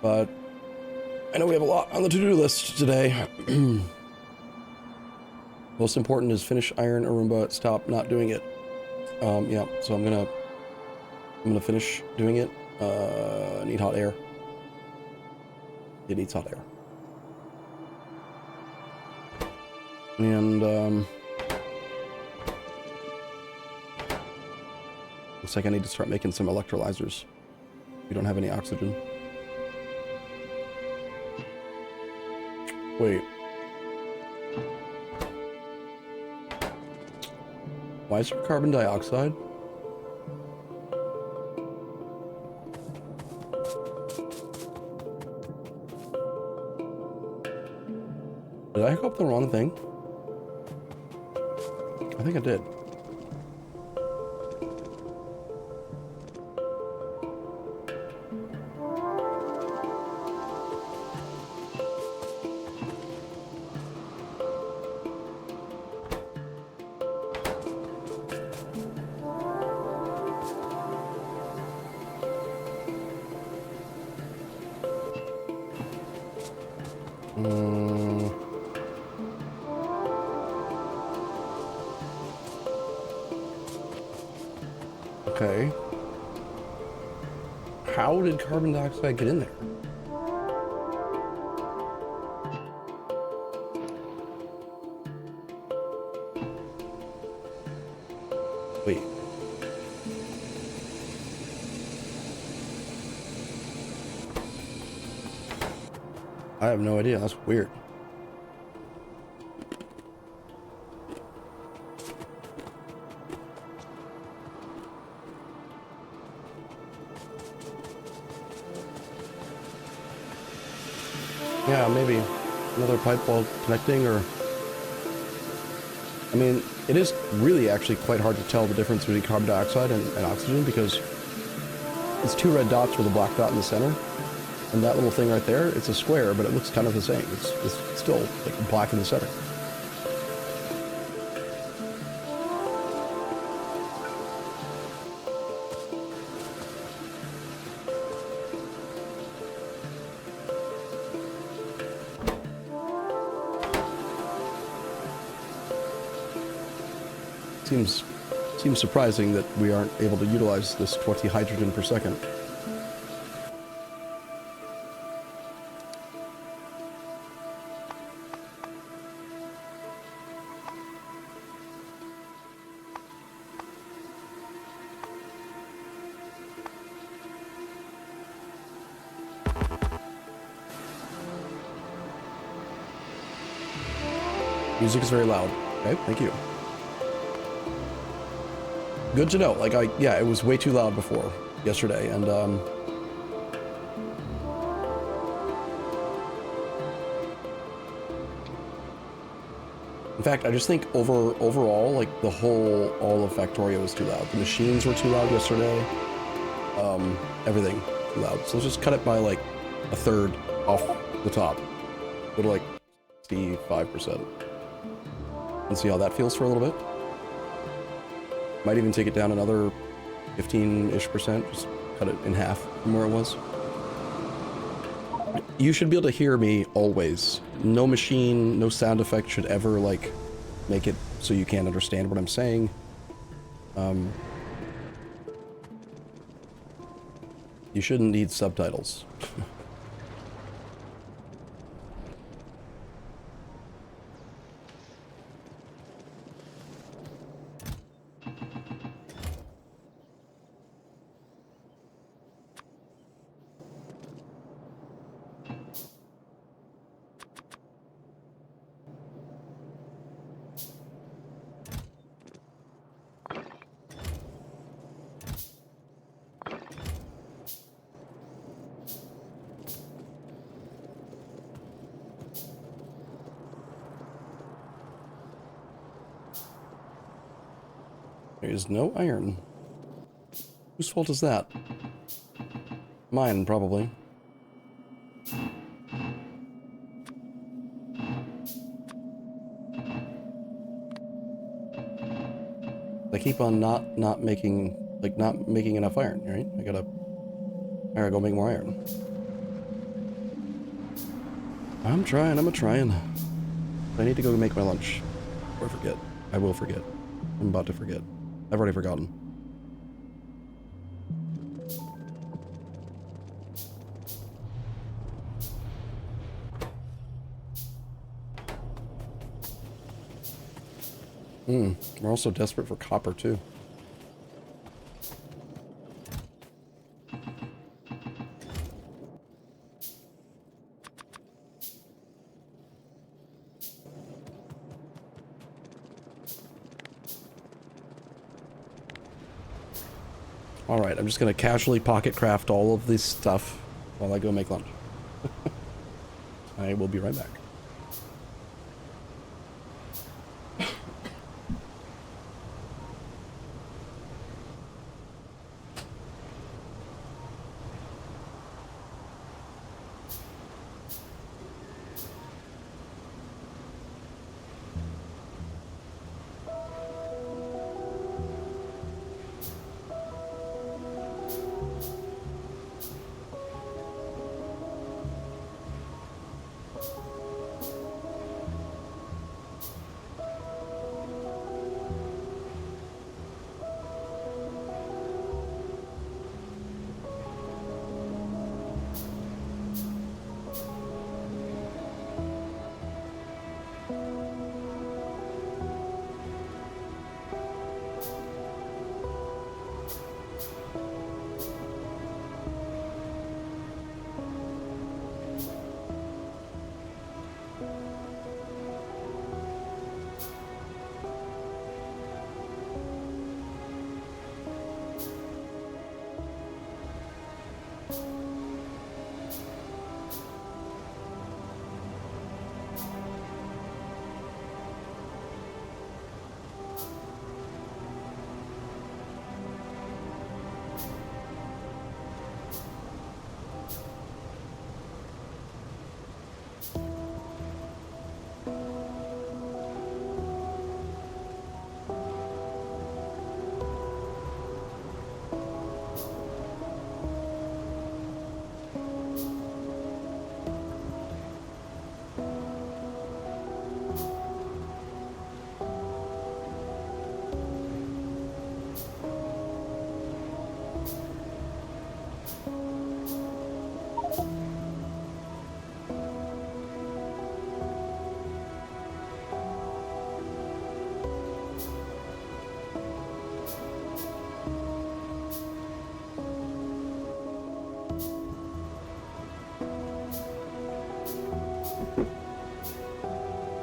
But I know we have a lot on the to-do list today. Most important is finish iron Arumba, stop not doing it. Yeah, so I'm gonna finish doing it. I need hot air. It needs hot air. And looks like I need to start making some electrolyzers. We don't have any oxygen. Wait. Why is there carbon dioxide? Did I hook up the wrong thing? I think I did. Okay. How did carbon dioxide get in there? Wait. I have no idea. That's weird. Yeah, maybe another pipe wall connecting, or... I mean, it is really actually quite hard to tell the difference between carbon dioxide and oxygen, because it's two red dots with a black dot in the center, and that little thing right there, it's a square, but it looks kind of the same. It's still like black in the center. Seems surprising that we aren't able to utilize this 20 hydrogen per second. Music is very loud. Okay, thank you. Good to know. Like, yeah, it was way too loud before yesterday, and in fact, I just think overall, like, all of Factorio was too loud. The machines were too loud yesterday. Everything too loud. So let's just cut it by like a third off the top. Go to like 65%. And see how that feels for a little bit. Might even take it down another 15-ish%, just cut it in half from where it was. You should be able to hear me always. No machine, no sound effect should ever, like, make it so you can't understand what I'm saying. You shouldn't need subtitles. There is no iron. Whose fault is that? Mine, probably. I keep on not making enough iron, right? I gotta go make more iron. I'm trying, I'm a-trying. I need to go make my lunch. Or forget. I will forget. I'm about to forget. I've already forgotten. We're also desperate for copper, too. Alright, I'm just gonna casually pocket craft all of this stuff while I go make lunch. I will be right back.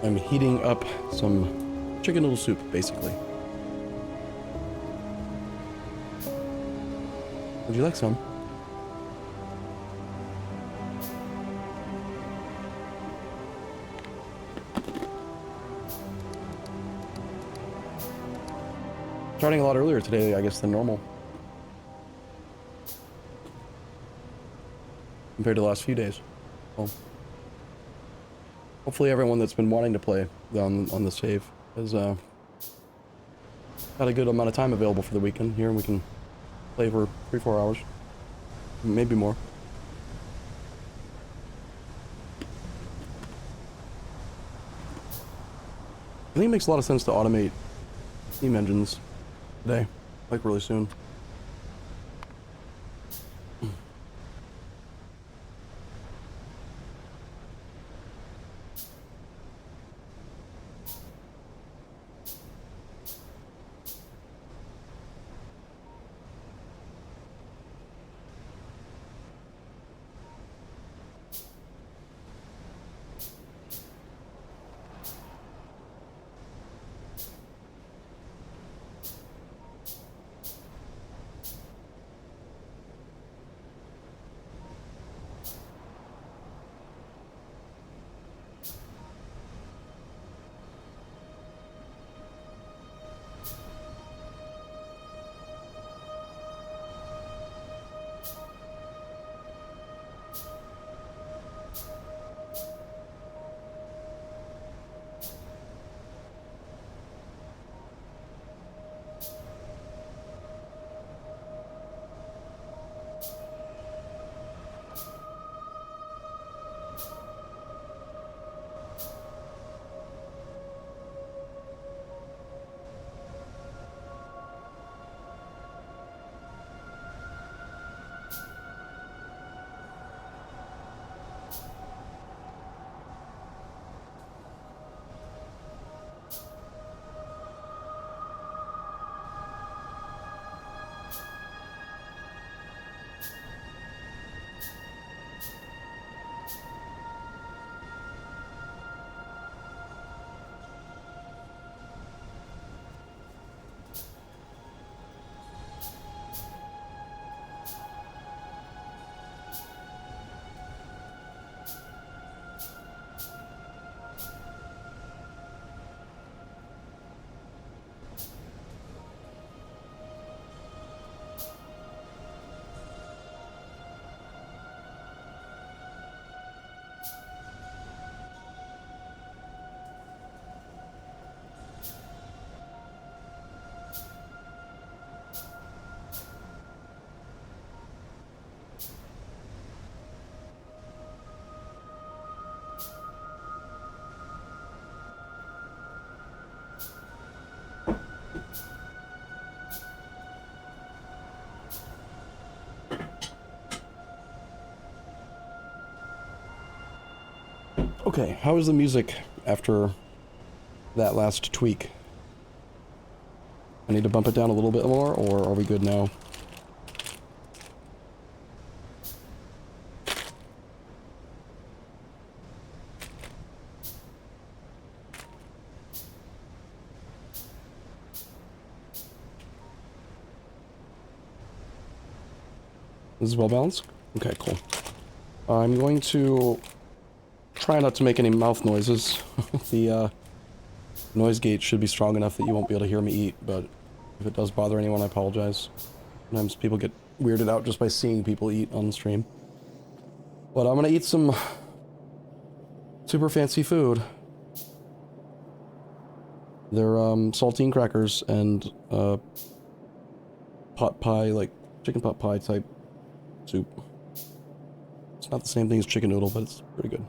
I'm heating up some chicken noodle soup, basically. Would you like some? Starting a lot earlier today, I guess, than normal. Compared to the last few days. Well, hopefully everyone that's been wanting to play on the save has had a good amount of time available for the weekend here, and we can play for 3-4 hours. Maybe more. I think it makes a lot of sense to automate steam engines today, like really soon. Okay, how is the music after that last tweak? I need to bump it down a little bit more, or are we good now? This is well balanced? Okay, cool. I'm going to try not to make any mouth noises. The noise gate should be strong enough that you won't be able to hear me eat, but if it does bother anyone, I apologize. Sometimes people get weirded out just by seeing people eat on stream. But I'm gonna eat some super fancy food. They're saltine crackers and pot pie, like chicken pot pie type soup. It's not the same thing as chicken noodle, but it's pretty good.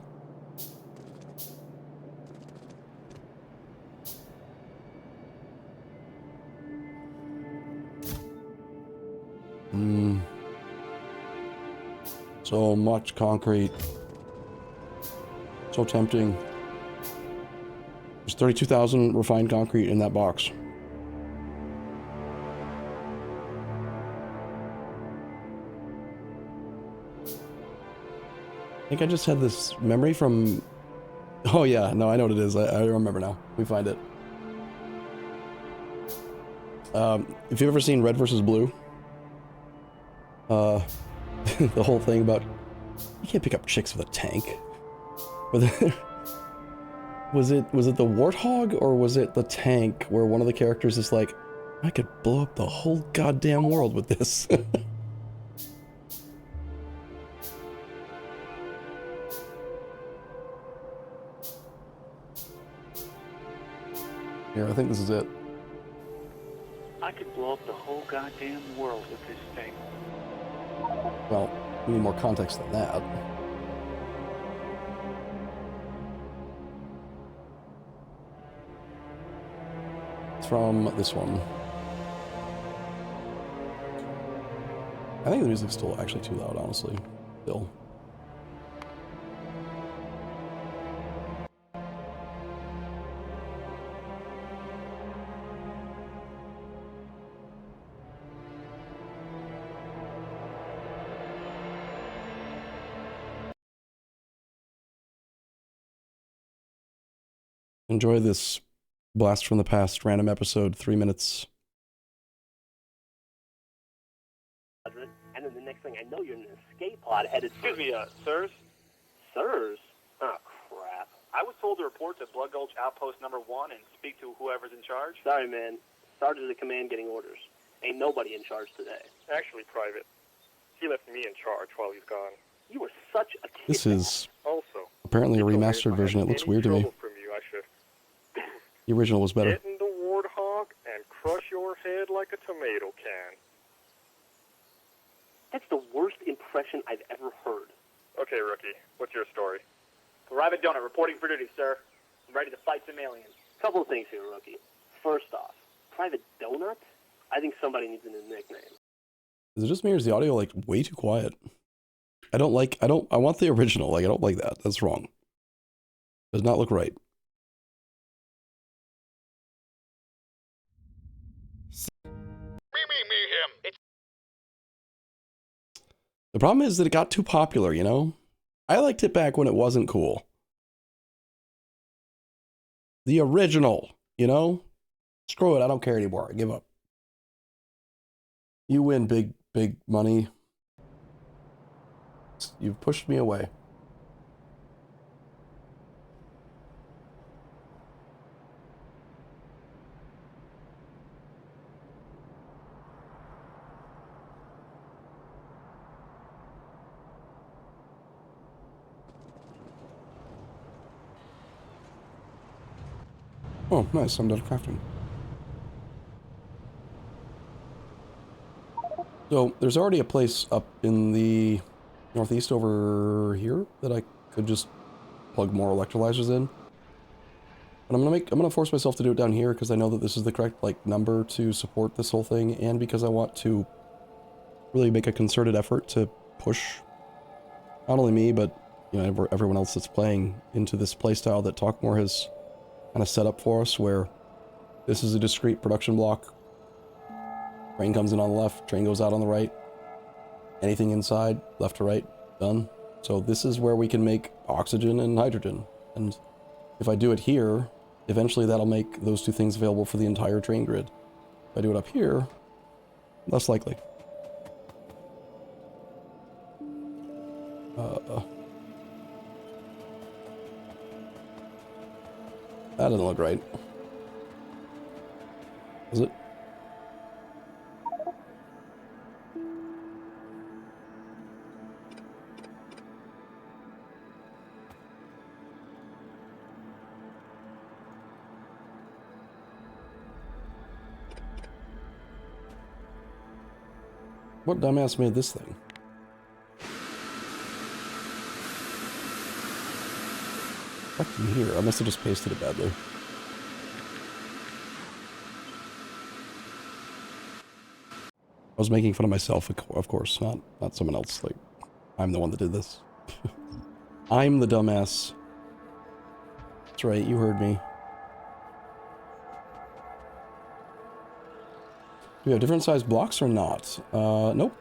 So much concrete. So tempting. There's 32,000 refined concrete in that box. I think I just had this memory from... Oh yeah, no, I know what it is. I remember now. We find it. If you've ever seen Red versus Blue, the whole thing about you can't pick up chicks with a tank. But then, was it the warthog or was it the tank where one of the characters is like, I could blow up the whole goddamn world with this. Here, I think this is it. I could blow up the whole goddamn world with this thing. Well, we need more context than that. It's from this one. I think the music's still actually too loud, honestly. Still. Enjoy this blast from the past random episode, 3 minutes. And then the next thing I know, you're in an escape pod headed for... Excuse me, sirs? Sirs? Oh, crap. I was told to report to Blood Gulch Outpost number 1 and speak to whoever's in charge. Sorry, man. Sergeant of the command getting orders. Ain't nobody in charge today. Actually, Private. He left me in charge while he's gone. You were such a kid. This is Also, apparently a remastered version. It looks weird to me. From you, I should The original was better. get in the warthog and crush your head like a tomato can. That's the worst impression I've ever heard. Okay, Rookie, what's your story? Private Donut reporting for duty, sir. I'm ready to fight some aliens. Couple of things here, Rookie. First off, Private Donut? I think somebody needs a new nickname. Is it just me or is the audio like way too quiet? I want the original. Like, I don't like that. That's wrong. Does not look right. Him. The problem is that it got too popular, you know? I liked it back when it wasn't cool. The original, you know? Screw it, I don't care anymore. I give up. You win, big money. You've pushed me away. Oh, nice. I'm done crafting. So, there's already a place up in the northeast over here that I could just plug more electrolyzers in. But I'm gonna force myself to do it down here because I know that this is the correct, like, number to support this whole thing, and because I want to really make a concerted effort to push not only me, but you know, everyone else that's playing into this playstyle that Talkmore has kind of set up for us, where this is a discrete production block. Train comes in on the left, train goes out on the right. Anything inside, left to right, done. So this is where we can make oxygen and hydrogen. And if I do it here, eventually that'll make those two things available for the entire train grid. If I do it up here, less likely. That doesn't look right. Is it? What dumbass made this thing? What's in here? I must have just pasted it badly. I was making fun of myself, of course, not someone else. Like, I'm the one that did this. I'm the dumbass. That's right, you heard me. Do we have different size blocks or not? Nope.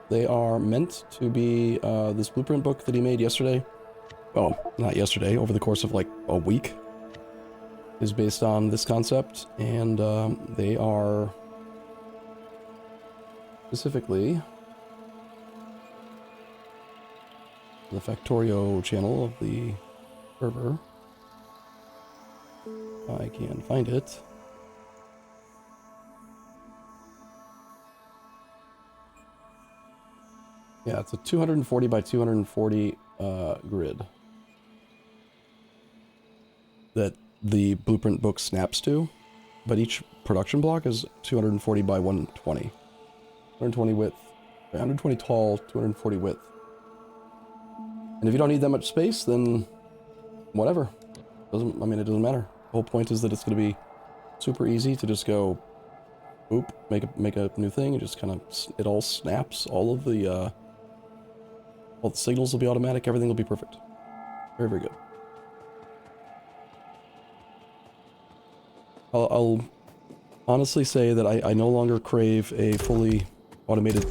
They are meant to be this blueprint book that he made yesterday. Well, not yesterday, over the course of like a week. Is based on this concept, and they are specifically the Factorio channel of the server. If I can find it. Yeah, it's a 240 by 240 grid that the blueprint book snaps to, but each production block is 240 by 120. 120 width, 120 tall, 240 width. And if you don't need that much space, then whatever. I mean, it doesn't matter. The whole point is that it's going to be super easy to just go, boop, make a new thing, and just kind of, it all snaps. All the signals will be automatic. Everything will be perfect. Very, very good. I'll honestly say that I no longer crave a fully automatic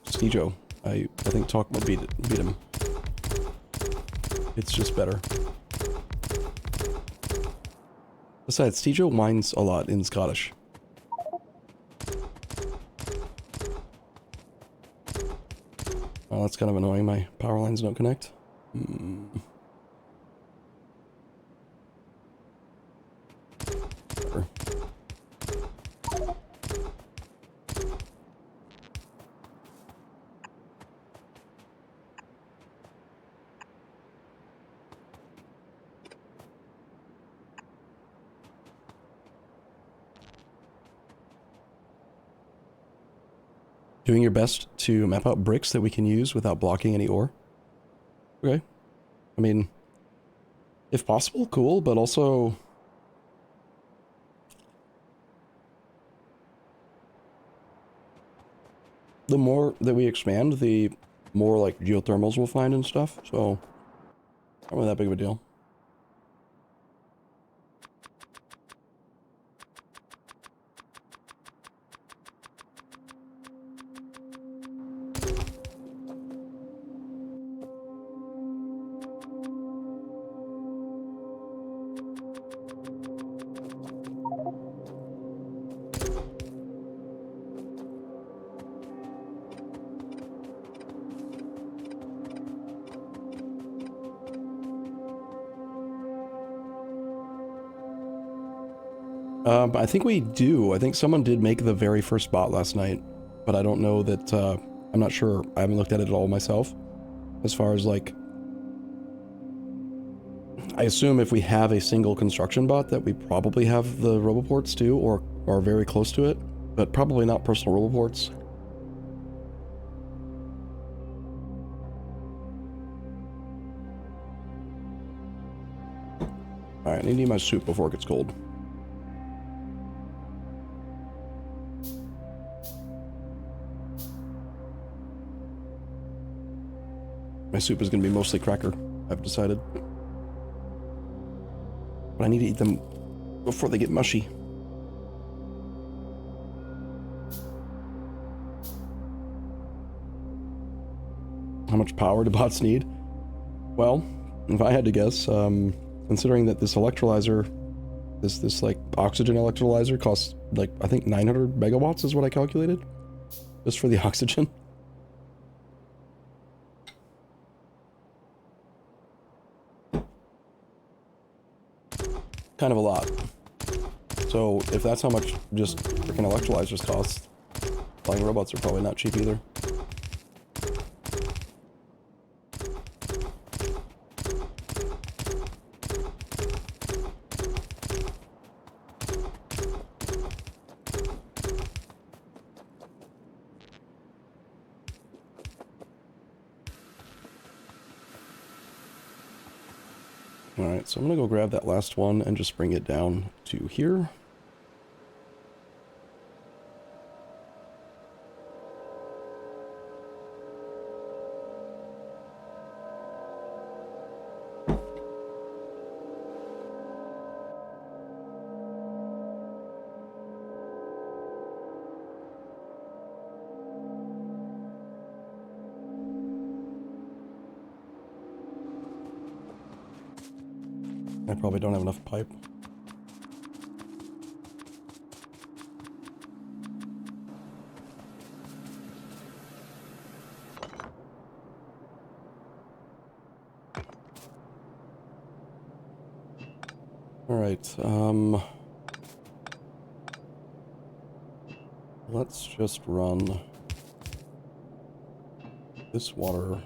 Stejo. I think Talk will beat him. It's just better. Besides, Stejo whines a lot in Scottish. Oh, that's kind of annoying. My power lines don't connect. Better. Doing your best to map out bricks that we can use without blocking any ore. Okay. I mean, if possible, cool, but also... the more that we expand, the more, like, geothermals we'll find and stuff, so... not really that big of a deal. I think we do. I think someone did make the very first bot last night, but I don't know that, I'm not sure. I haven't looked at it at all myself. As far as, like... I assume if we have a single construction bot that we probably have the roboports too, or are very close to it, but probably not personal roboports. Alright, I need my soup before it gets cold. My soup is going to be mostly cracker, I've decided. But I need to eat them before they get mushy. How much power do bots need? Well, if I had to guess, considering that this electrolyzer, this like oxygen electrolyzer costs like, I think 900 megawatts is what I calculated. Just for the oxygen. Kind of a lot. So if that's how much just freaking electrolyzers cost, flying robots are probably not cheap either. Alright, so I'm gonna go grab that last one and just bring it down to here. I probably don't have enough pipe. Alright, let's just run this water.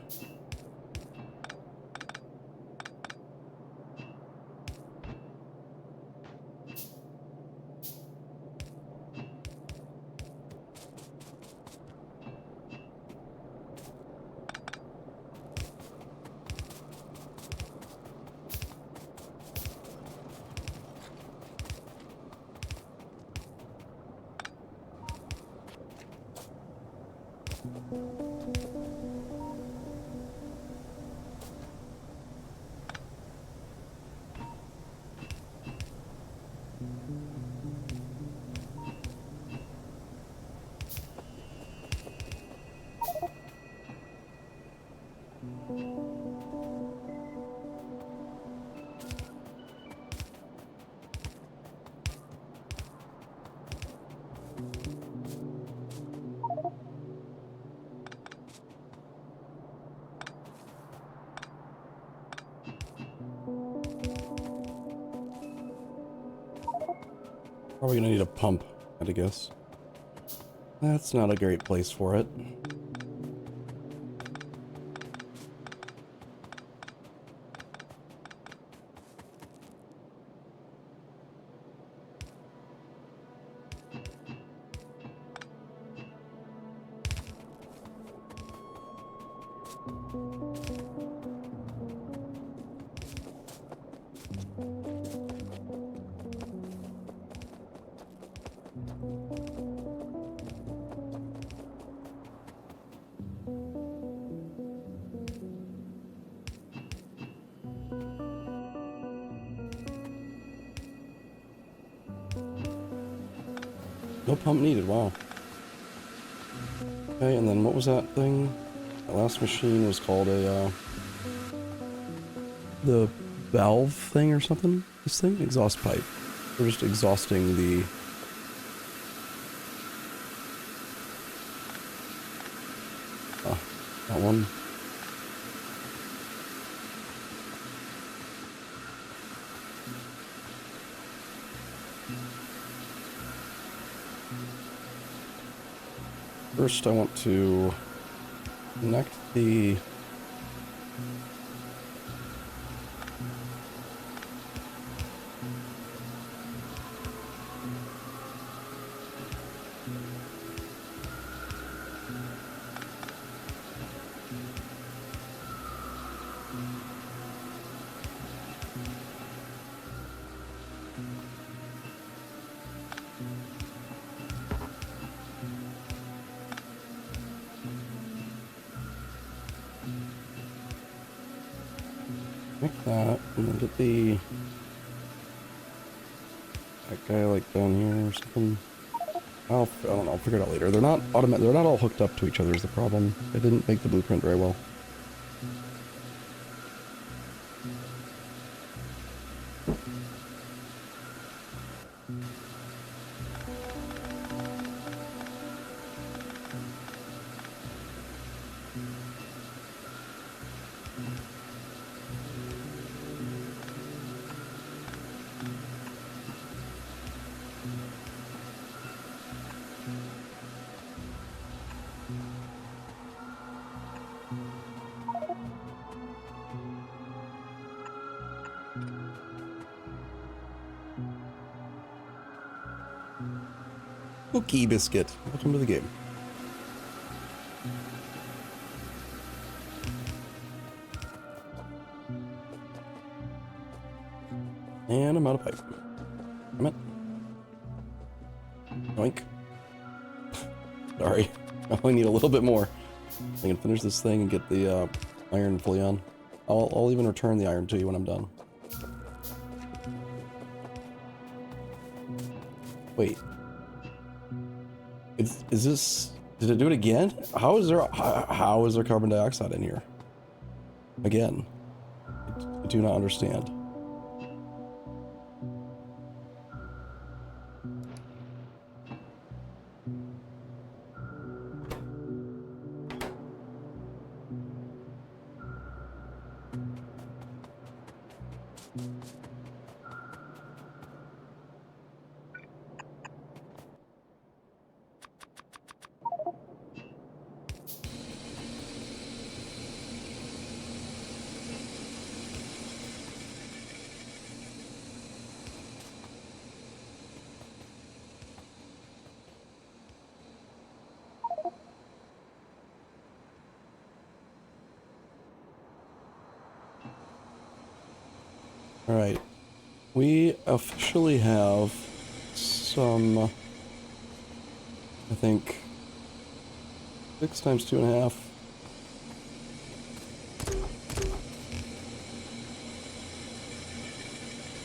Probably gonna need a pump, I'd guess. That's not a great place for it. No pump needed, wow. Okay, and then what was that thing? That last machine was called a, the valve thing or something? This thing? Exhaust pipe. We're just exhausting the... that one. First, I want to connect the Make that, and then get the... That guy, like, down here or something. I don't know, I'll figure it out later. They're not they're not all hooked up to each other is the problem. I didn't make the blueprint very well. Cookie Biscuit, welcome to the game. And I'm out of pipe. Damn it. Yoink. Sorry, I only need a little bit more. I can finish this thing and get the iron fully on. I'll even return the iron to you when I'm done. Wait. Is this... Did it do it again? How is there carbon dioxide in here? Again. I do not understand. Alright, we officially have some, I think, 6 times 2.5.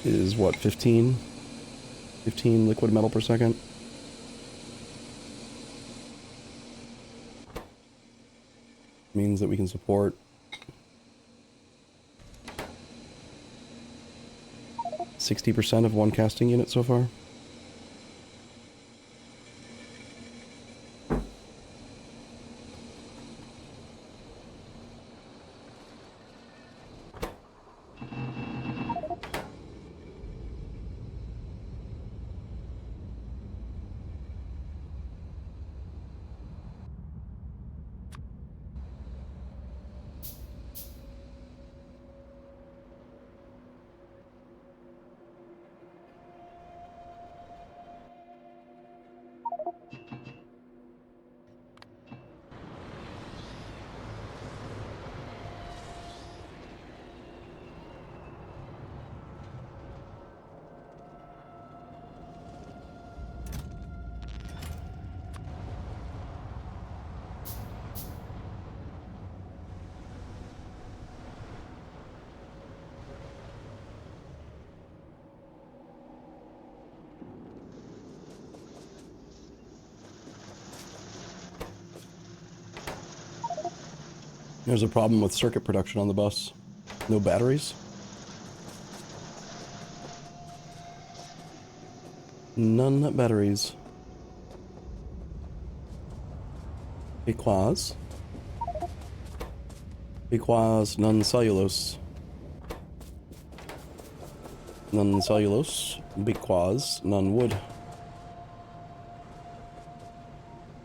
Is what, 15? 15 liquid metal per second? Means that we can support 60% of one casting unit so far. There's a problem with circuit production on the bus. No batteries. None batteries. Because none cellulose. None cellulose. Because none wood.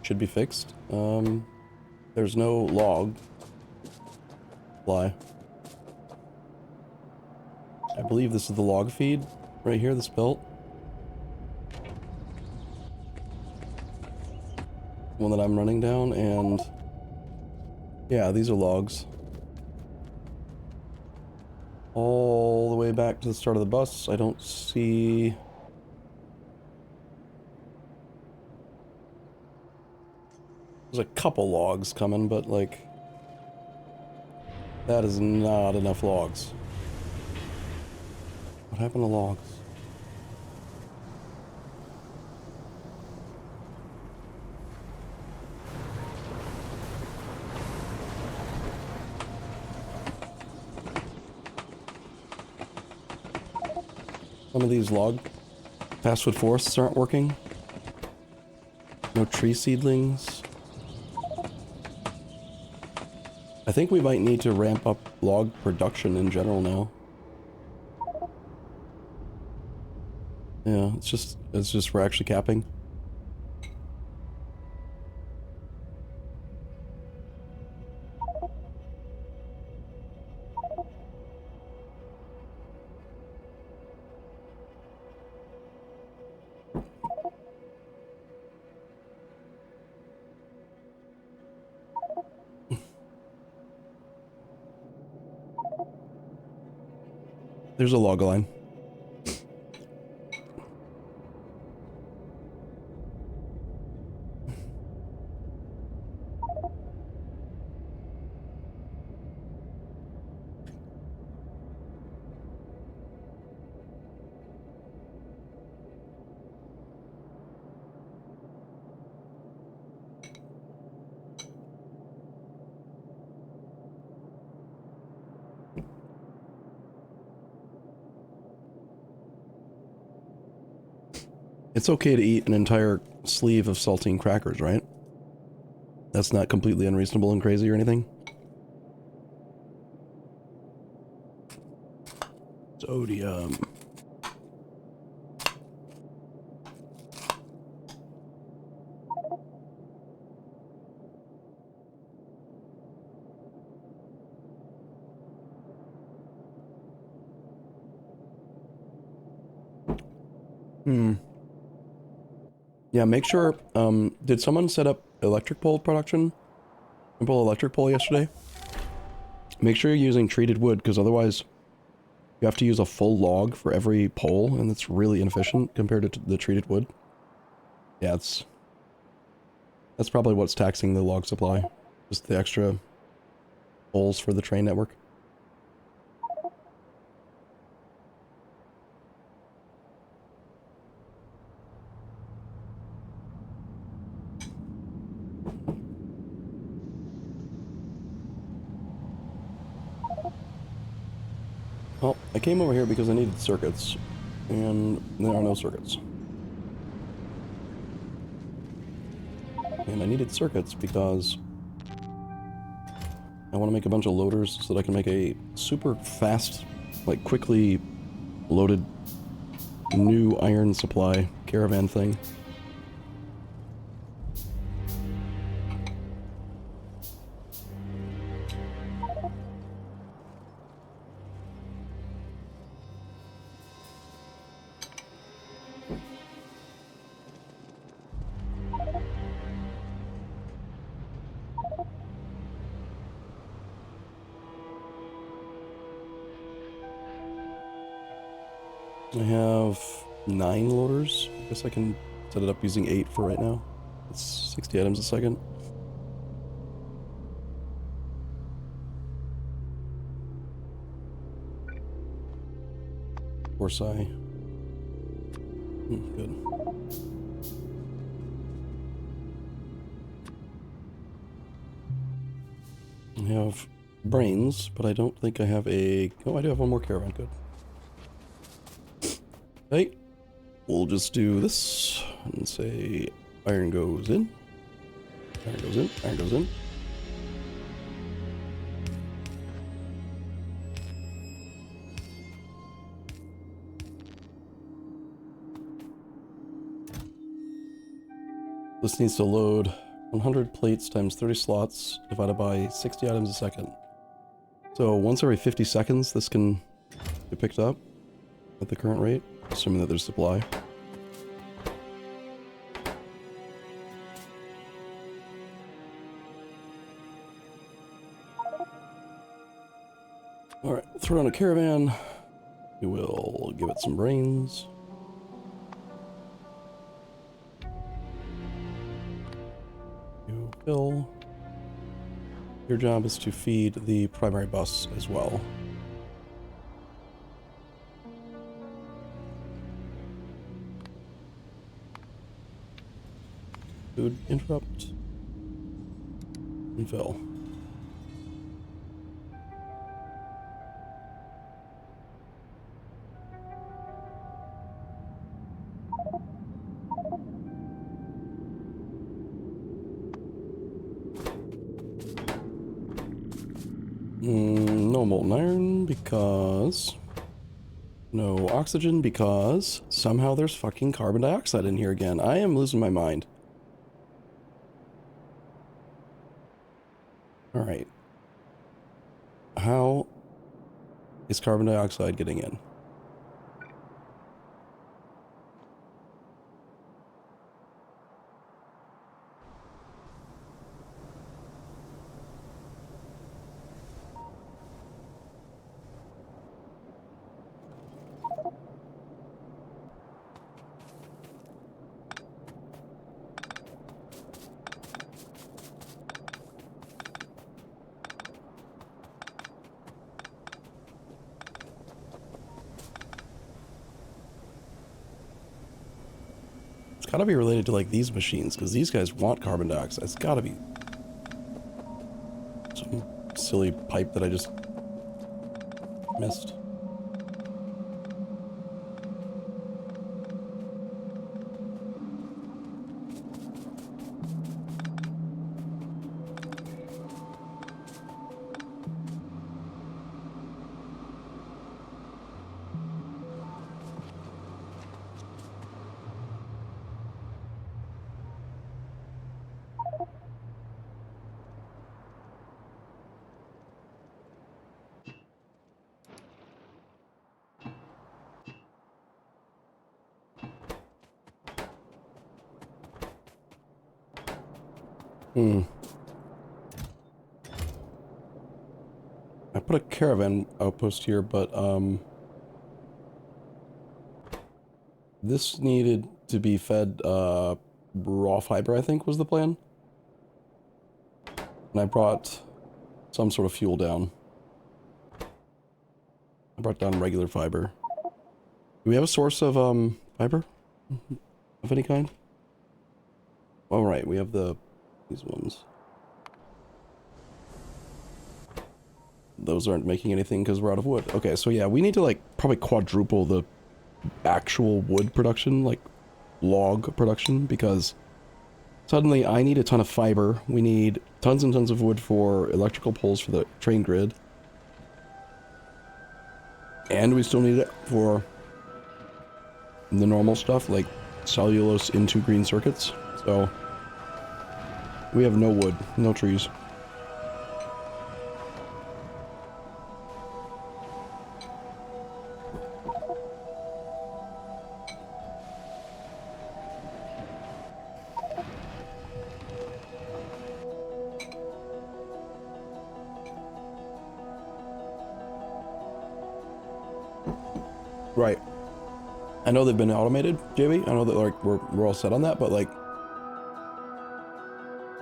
Should be fixed. There's no log. Fly. I believe this is the log feed right here, this belt. One that I'm running down, and yeah, these are logs. All the way back to the start of the bus, I don't see... There's a couple logs coming, but like... That is not enough logs. happened to logs? Some of these log fastwood forests aren't working. No tree seedlings. I think we might need to ramp up log production in general now. Yeah, it's just we're actually capping. There's a log line. It's okay to eat an entire sleeve of saltine crackers, right? That's not completely unreasonable and crazy or anything. Sodium. Yeah, make sure, did someone set up electric pole production? Simple electric pole yesterday? Make sure you're using treated wood, because otherwise you have to use a full log for every pole, and it's really inefficient compared to the treated wood. Yeah, that's probably what's taxing the log supply. Just the extra poles for the train network. Well, I came over here because I needed circuits, and there are no circuits. And I needed circuits because I want to make a bunch of loaders so that I can make a super fast, like quickly loaded new iron supply caravan thing. I have 9 loaders. I guess I can set it up using 8 for right now. It's 60 items a second. Orsai. Good. I have brains, but I don't think I have a... Oh, I do have one more caravan. Good. Hey, we'll just do this and say iron goes in, iron goes in, iron goes in. This needs to load 100 plates times 30 slots divided by 60 items a second. So once every 50 seconds, this can be picked up at the current rate, assuming that there's supply. Alright, throw it on a caravan. We will give it some brains. You fill. Your job is to feed the primary bus as well. Food interrupt. Infill. No molten iron because... No oxygen because somehow there's fucking carbon dioxide in here again. I am losing my mind. Alright. How is carbon dioxide getting in? It's gotta be related to like these machines, because these guys want carbon dioxide. It's gotta be some silly pipe that I just missed. I put a caravan outpost here, but this needed to be fed raw fiber, I think was the plan. And I brought some sort of fuel down. I brought down regular fiber. Do we have a source of fiber of any kind? All right, we have these ones. Those aren't making anything because we're out of wood. Okay, so yeah, we need to like probably quadruple the actual wood production, like log production, because suddenly I need a ton of fiber. We need tons and tons of wood for electrical poles for the train grid. And we still need it for the normal stuff like cellulose into green circuits. So we have no wood, no trees. Right. I know they've been automated, JB. I know that like we're all set on that, but like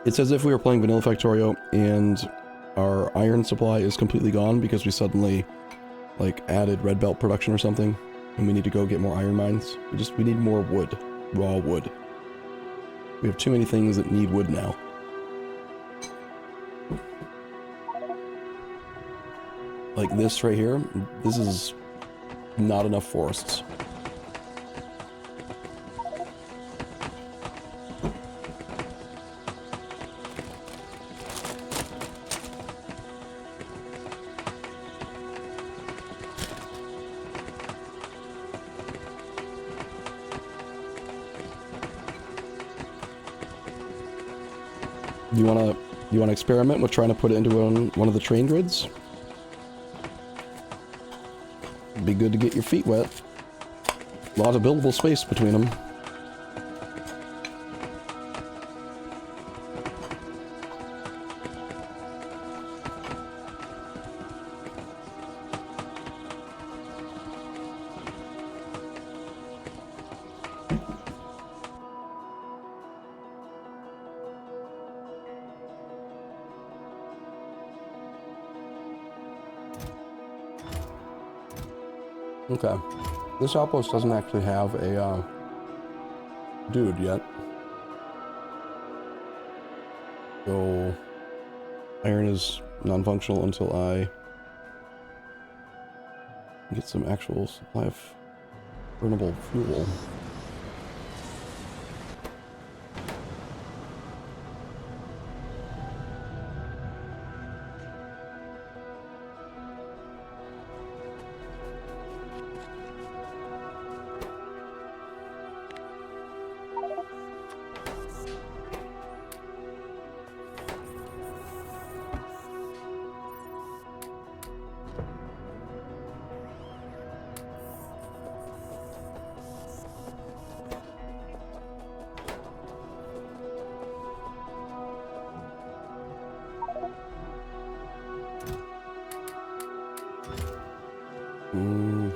it's as if we were playing Vanilla Factorio and our iron supply is completely gone because we suddenly like added red belt production or something, and we need to go get more iron mines. We need more wood, raw wood. We have too many things that need wood now. Like this right here, this is not enough forests. You wanna experiment with trying to put it into one of the train grids? It'd be good to get your feet wet. A lot of buildable space between them. Okay. This outpost doesn't actually have a dude yet. So iron is non-functional until I get some actual supply of burnable fuel. Hmm.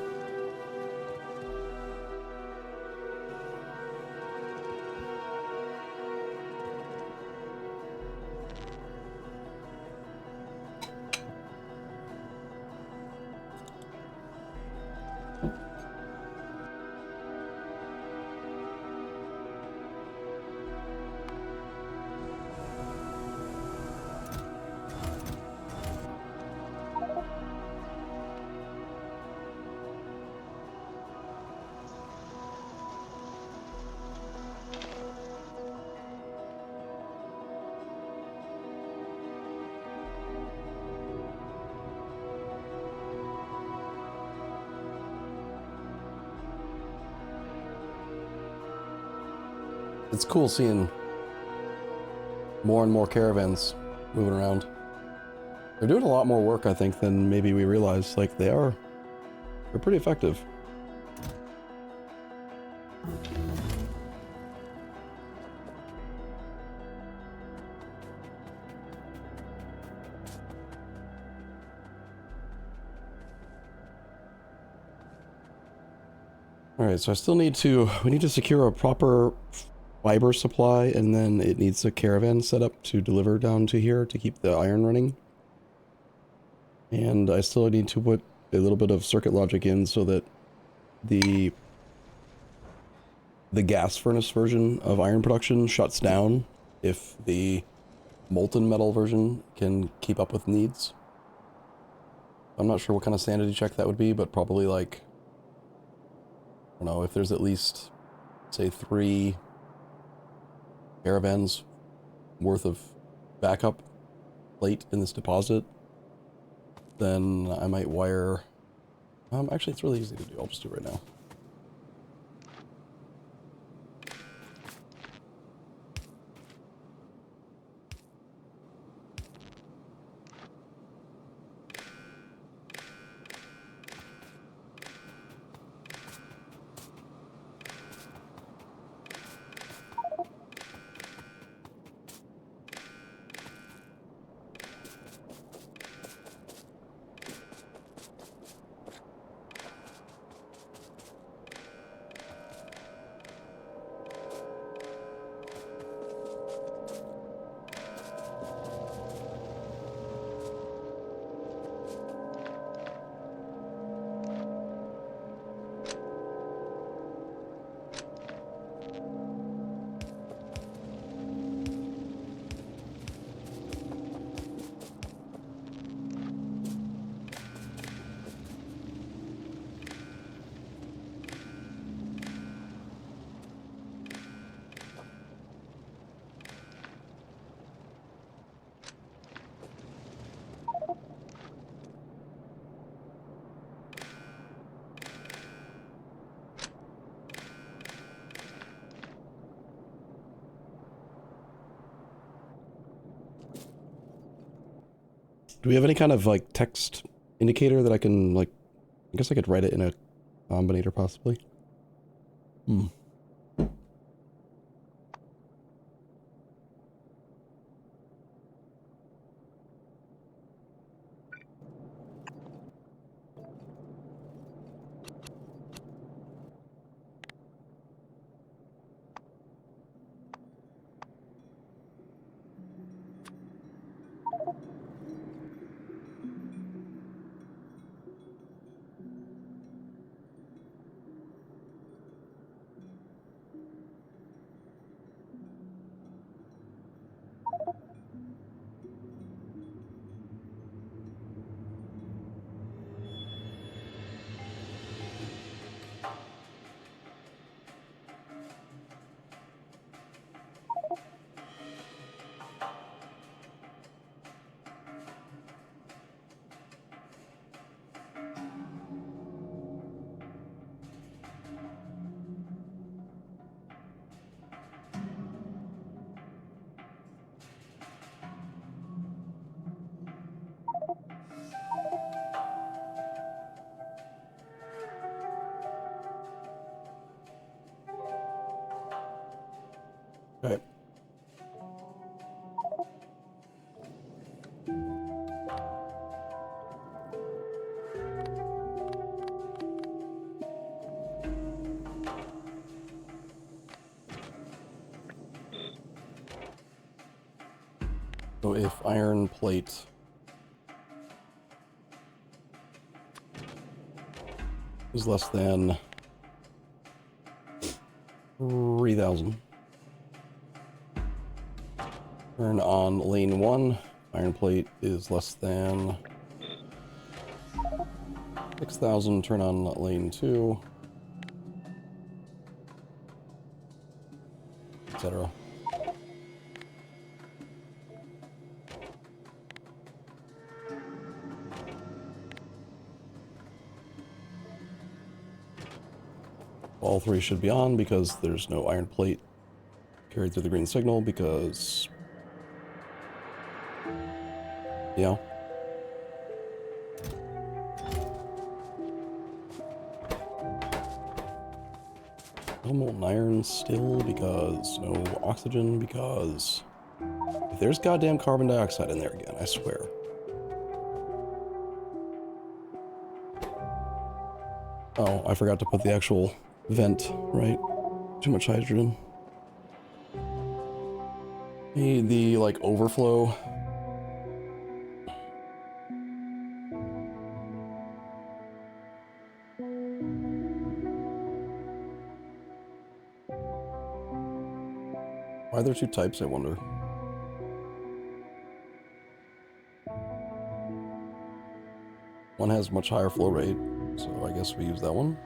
It's cool seeing more and more caravans moving around. They're doing a lot more work, I think, than maybe we realize. Like, they're pretty effective. Alright, so I still need to, we need to secure a proper fiber supply, and then it needs a caravan set up to deliver down to here to keep the iron running. And I still need to put a little bit of circuit logic in so that the gas furnace version of iron production shuts down if the molten metal version can keep up with needs. I'm not sure what kind of sanity check that would be, but probably like, I don't know, if there's at least, say, 3 caravans worth of backup plate in this deposit, then I might wire... actually, it's really easy to do. I'll just do it right now. Do we have any kind of, like, text indicator that I can, like... I guess I could write it in a combinator, possibly. Hmm. Okay. So if iron plate is less than 3,000, turn on lane 1. Iron plate is less than 6,000, turn on lane 2, etc. All three should be on because there's no iron plate carried through the green signal because, yeah. No molten iron still because no oxygen because if there's goddamn carbon dioxide in there again, I swear. Oh, I forgot to put the actual vent, right? Too much hydrogen. Need the, like, overflow. Why are there two types, I wonder? One has much higher flow rate, so I guess we use that one.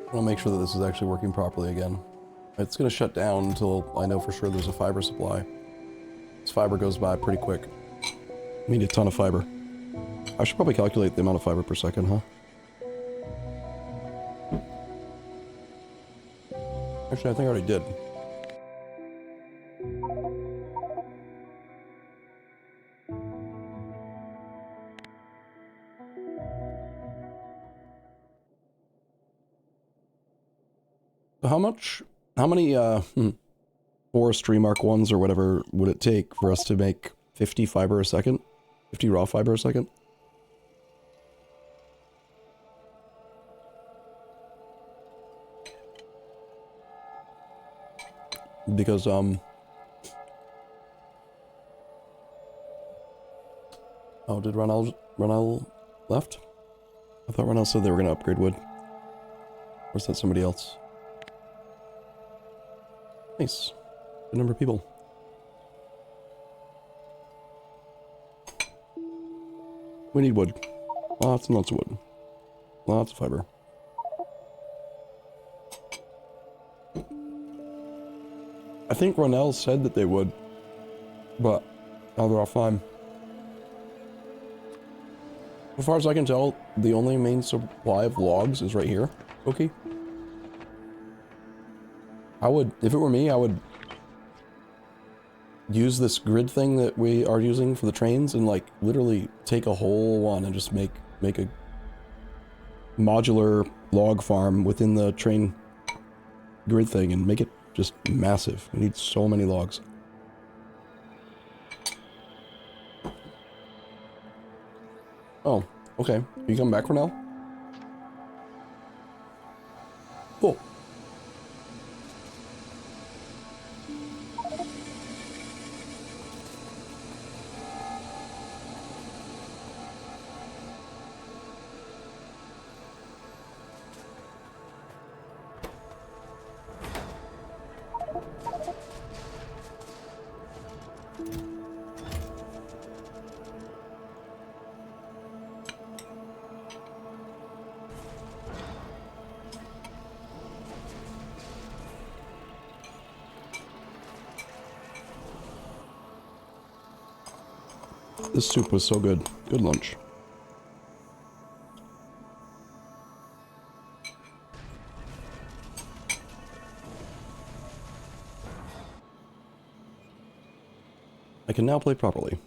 I want to make sure that this is actually working properly again. It's going to shut down until I know for sure there's a fiber supply. This fiber goes by pretty quick. I need a ton of fiber. I should probably calculate the amount of fiber per second, huh? Actually, I think I already did. So how many, forestry Mark 1s or whatever would it take for us to make 50 fiber a second? 50 raw fiber a second? Because, oh, did Ronald left? I thought Ronald said they were going to upgrade wood. Or is that somebody else? Nice. Good number of people. We need wood. Lots and lots of wood. Lots of fiber. I think Ronell said that they would, but now they're offline. As far as I can tell, the only main supply of logs is right here. Okay. I would, if it were me, I would use this grid thing that we are using for the trains and like literally take a whole one and just make a modular log farm within the train grid thing and make it just massive. We need so many logs. Oh, okay. You come back for now? Cool. This soup was so good. Good lunch. I can now play properly.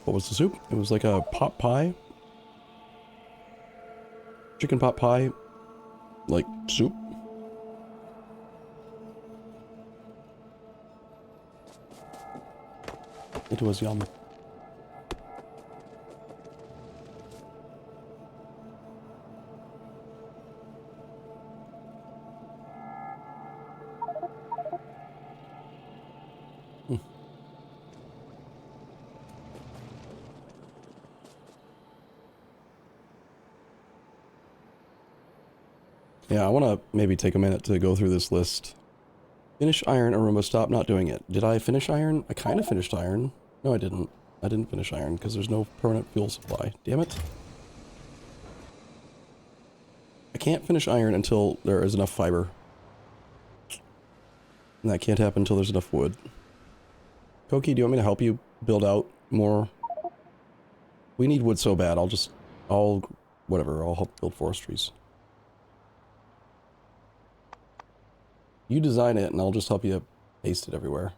What was the soup? It was like a pot pie. Chicken pot pie. Like soup. It was yum. Yeah, I want to maybe take a minute to go through this list. Finish iron, Aruma, stop not doing it. Did I finish iron? I kind of finished iron. No, I didn't. I didn't finish iron because there's no permanent fuel supply. Damn it. I can't finish iron until there is enough fiber. And that can't happen until there's enough wood. Koki, do you want me to help you build out more? We need wood so bad. Whatever, I'll help build forestries. You design it, and I'll just help you paste it everywhere.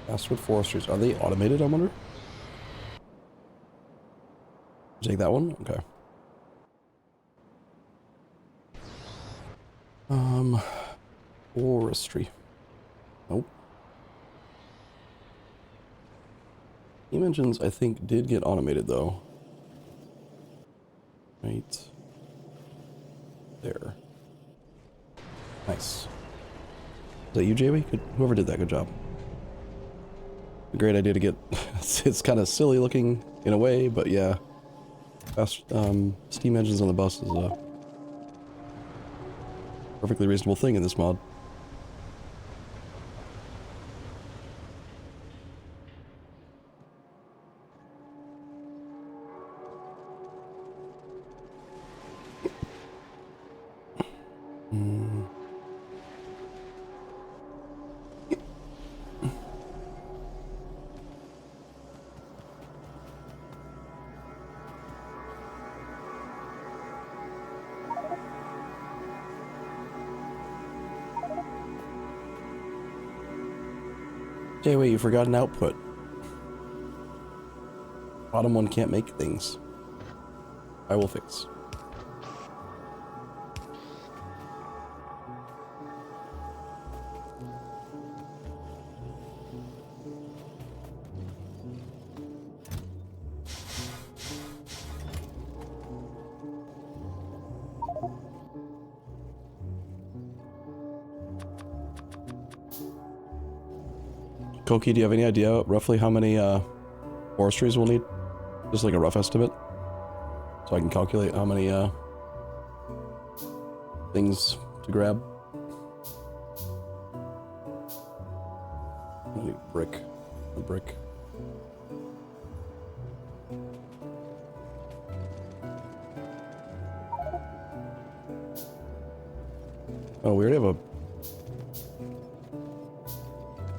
Fastwood forestries. Are they automated, I wonder? Take that one? Okay. Forestry. Nope. Steam engines, I think, did get automated, though. Right there. Nice. Is that you, Jamie? Whoever did that, good job. A great idea to get... it's kind of silly looking in a way, but yeah. Fast, steam engines on the bus is a perfectly reasonable thing in this mod. Hey, wait, you forgot an output. Bottom one can't make things. I will fix. Koki, do you have any idea roughly how many forestries we'll need? Just like a rough estimate? So I can calculate how many things to grab. I need a brick. Oh, we already have a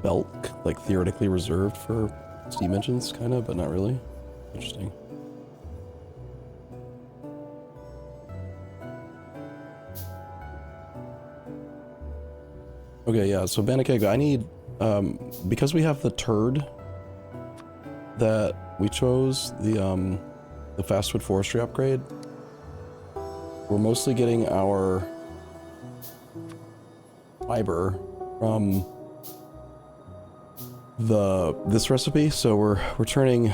belt, like theoretically reserved for steam engines, kind of, but not really. Interesting. Okay, yeah, so Banakego, I need, because we have the turd that we chose, the fastwood forestry upgrade, we're mostly getting our fiber from this recipe, so we're turning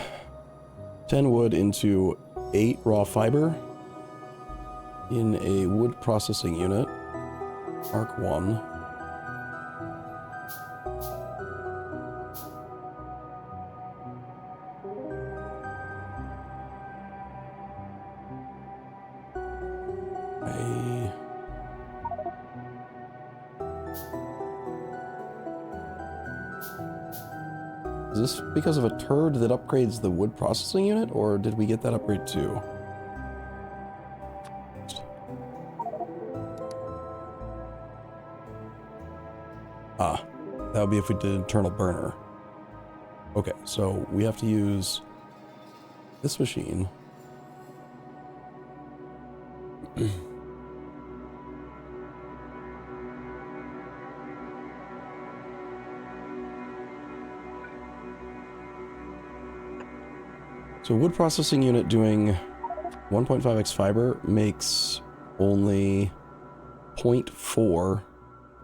10 wood into 8 raw fiber in a wood processing unit, Mark 1. I... Is this because of a turd that upgrades the wood processing unit, or did we get that upgrade too? Ah, that would be if we did internal burner. Okay, so we have to use this machine. So wood processing unit doing 1.5x fiber makes only 0.4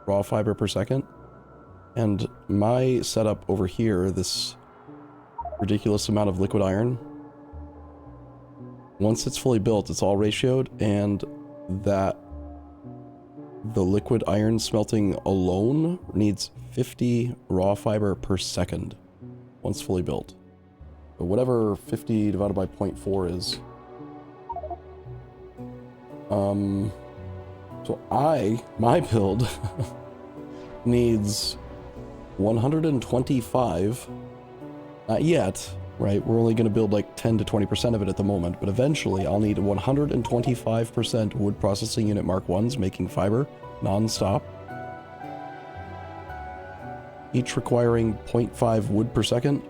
raw fiber per second. And my setup over here, this ridiculous amount of liquid iron, once it's fully built, it's all ratioed, and that the liquid iron smelting alone needs 50 raw fiber per second once fully built. So whatever 50 divided by 0.4 is. So my build needs 125, not yet, right? We're only going to build like 10 to 20% of it at the moment, but eventually I'll need 125% wood processing unit Mark 1s making fiber non-stop, each requiring 0.5 wood per second.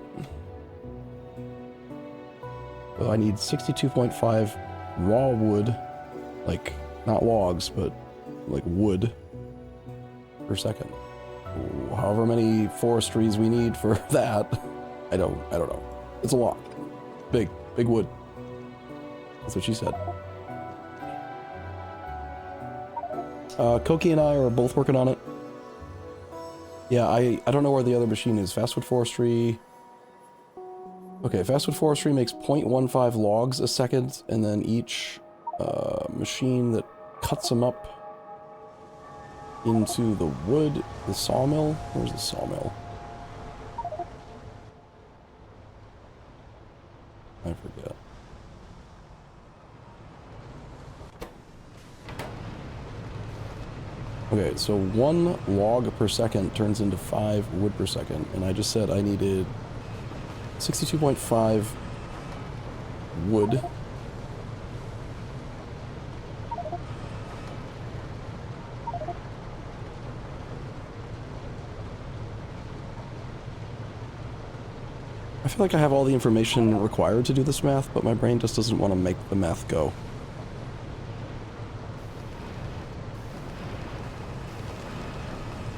So I need 62.5 raw wood, like not logs, but like wood per second. However many forestries we need for that, I don't know. It's a lot. Big wood. That's what she said. Koki and I are both working on it. Yeah, I don't know where the other machine is. Fastwood Forestry. Okay, Fastwood Forestry makes 0.15 logs a second, and then each machine that cuts them up into the wood, the sawmill. Where's the sawmill? I forget. Okay, so 1 log per second turns into 5 wood per second, and I just said I needed 62.5 wood. I feel like I have all the information required to do this math, but my brain just doesn't want to make the math go.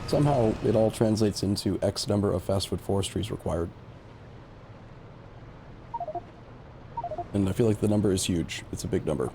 Somehow it all translates into X number of fastwood forestries required. And I feel like the number is huge. It's a big number.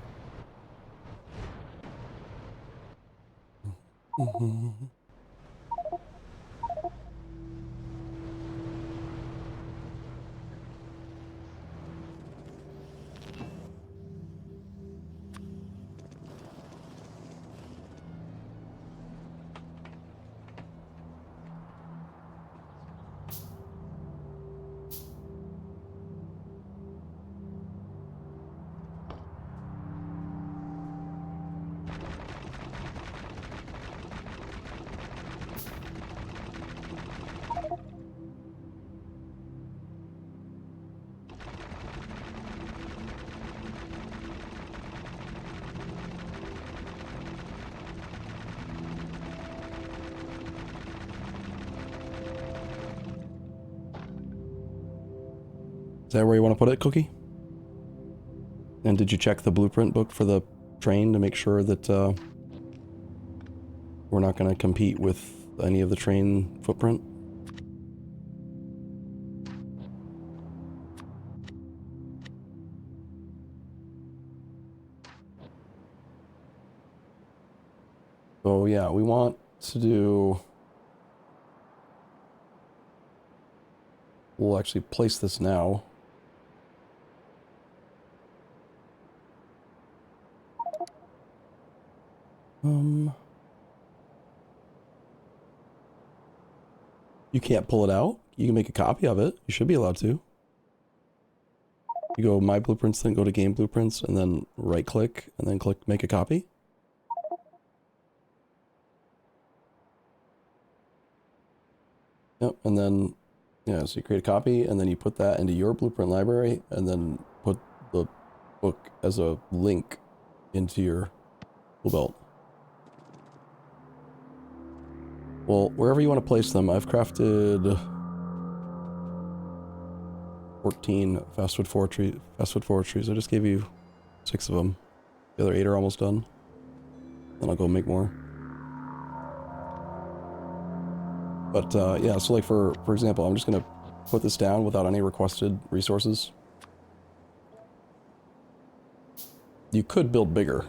Is that where you want to put it, Cookie? And did you check the blueprint book for the train to make sure that we're not going to compete with any of the train footprint? So yeah, we want to do... We'll actually place this now. You can't pull it out? You can make a copy of it. You should be allowed to. You go My Blueprints, then go to Game Blueprints, and then right-click, and then click Make a Copy. Yep, and then, yeah, so you create a copy, and then you put that into your blueprint library, and then put the book as a link into your tool belt. Well, wherever you want to place them, I've crafted 14 fastwood forestries. I just gave you 6 of them. The other 8 are almost done. Then I'll go make more. But yeah, so like for example, I'm just gonna put this down without any requested resources. You could build bigger.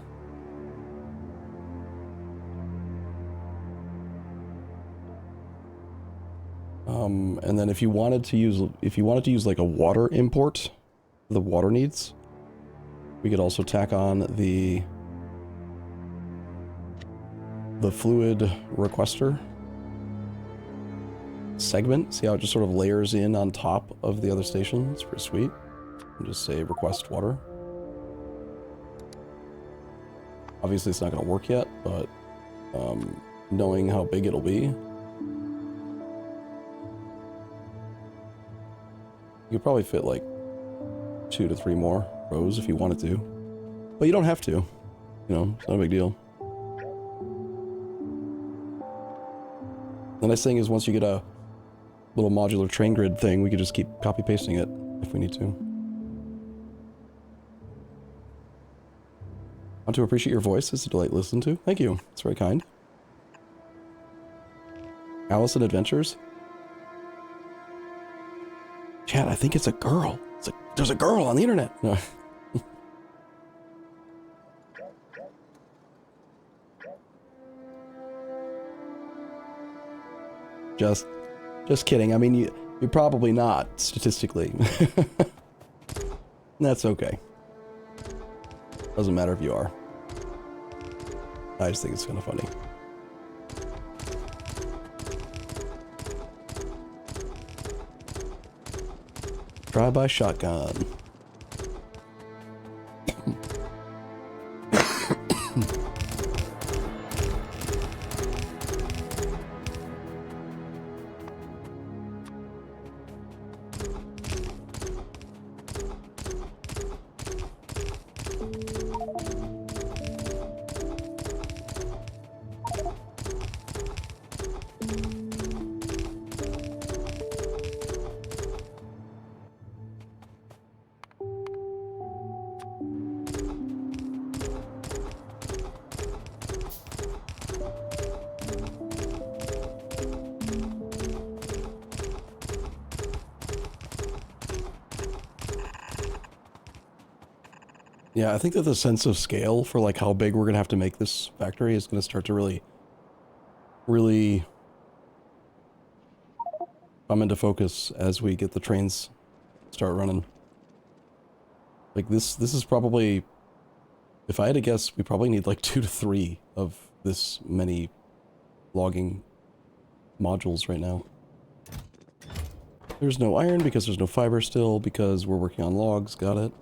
And then if you wanted to use like a water import, the water needs, we could also tack on the fluid requester segment. See how it just sort of layers in on top of the other station? It's pretty sweet. And just say request water. Obviously it's not going to work yet, but knowing how big it'll be, you could probably fit like 2 to 3 more rows if you wanted to. But you don't have to. You know, it's not a big deal. The nice thing is once you get a little modular train grid thing, we could just keep copy pasting it if we need to. Want to appreciate your voice. It's a delight to listen to. Thank you. It's very kind. Alice in Adventures. Chat, I think it's a girl. It's like, there's a girl on the internet. No. Just kidding. I mean, you're probably not, statistically. That's okay. Doesn't matter if you are. I just think it's kind of funny. Drive-by shotgun. Yeah, I think that the sense of scale for like how big we're gonna have to make this factory is gonna start to really come into focus as we get the trains start running. Like this is probably, if I had to guess, we probably need like 2 to 3 of this many logging modules right now. There's no iron because there's no fiber still because we're working on logs. Got it.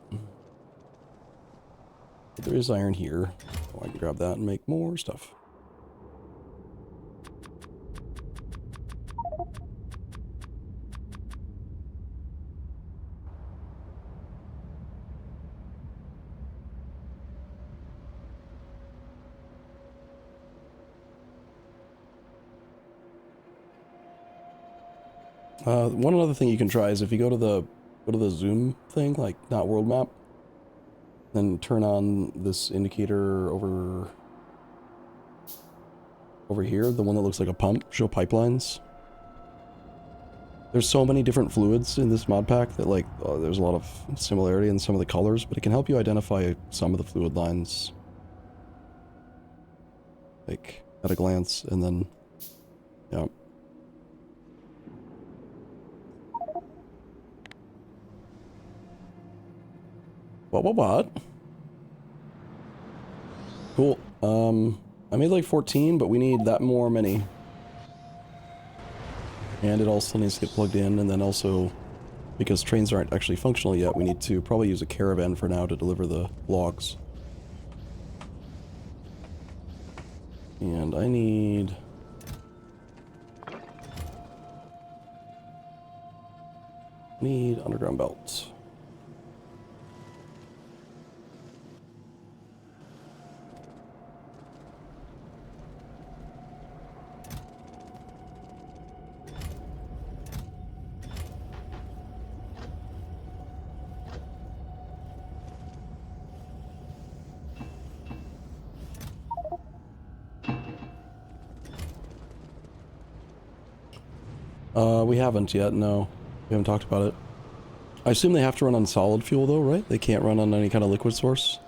But there is iron here. So I can grab that and make more stuff. One other thing you can try is if you go to the zoom thing, like not world map, then turn on this indicator over here, the one that looks like a pump, show pipelines. There's so many different fluids in this mod pack that like there's a lot of similarity in some of the colors, but it can help you identify some of the fluid lines like at a glance, and then yeah. What? Cool. I made like 14, but we need that many. And it all still needs to get plugged in, and then also, because trains aren't actually functional yet, we need to probably use a caravan for now to deliver the logs. And I need Need underground belts. We haven't yet, no. We haven't talked about it. I assume they have to run on solid fuel though, right? They can't run on any kind of liquid source.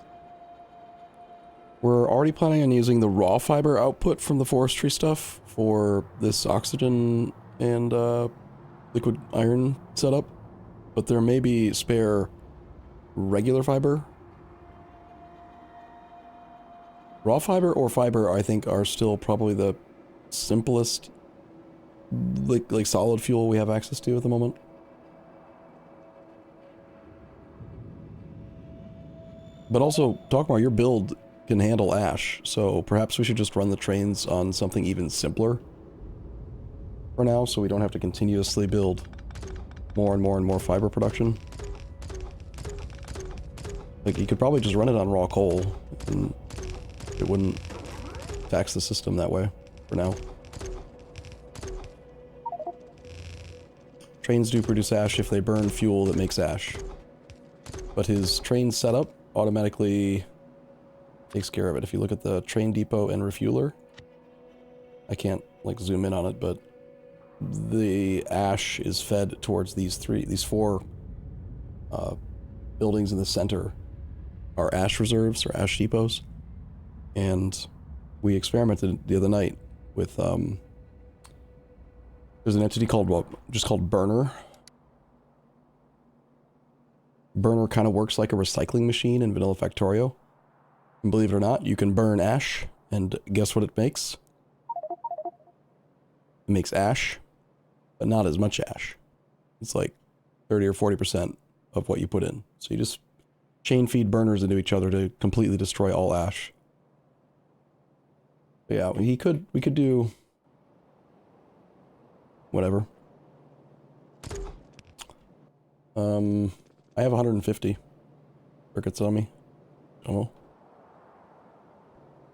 We're already planning on using the raw fiber output from the forestry stuff for this oxygen and liquid iron setup, but there may be spare regular fiber. Raw fiber or fiber, I think, are still probably the simplest like solid fuel we have access to at the moment. But also, Dogmar, your build can handle ash, so perhaps we should just run the trains on something even simpler for now, so we don't have to continuously build more and more and more fiber production. Like, you could probably just run it on raw coal, and it wouldn't tax the system that way for now. Trains do produce ash if they burn fuel that makes ash. But his train setup automatically takes care of it. If you look at the train depot and refueler, I can't like zoom in on it, but the ash is fed towards these four buildings in the center are ash reserves or ash depots. And we experimented the other night with there's an entity called just called Burner. Burner kind of works like a recycling machine in Vanilla Factorio. And believe it or not, you can burn ash, and guess what it makes? It makes ash, but not as much ash. It's like 30 or 40% of what you put in. So you just chain feed burners into each other to completely destroy all ash. But yeah, we could do whatever. I have 150 circuits on me. I don't know.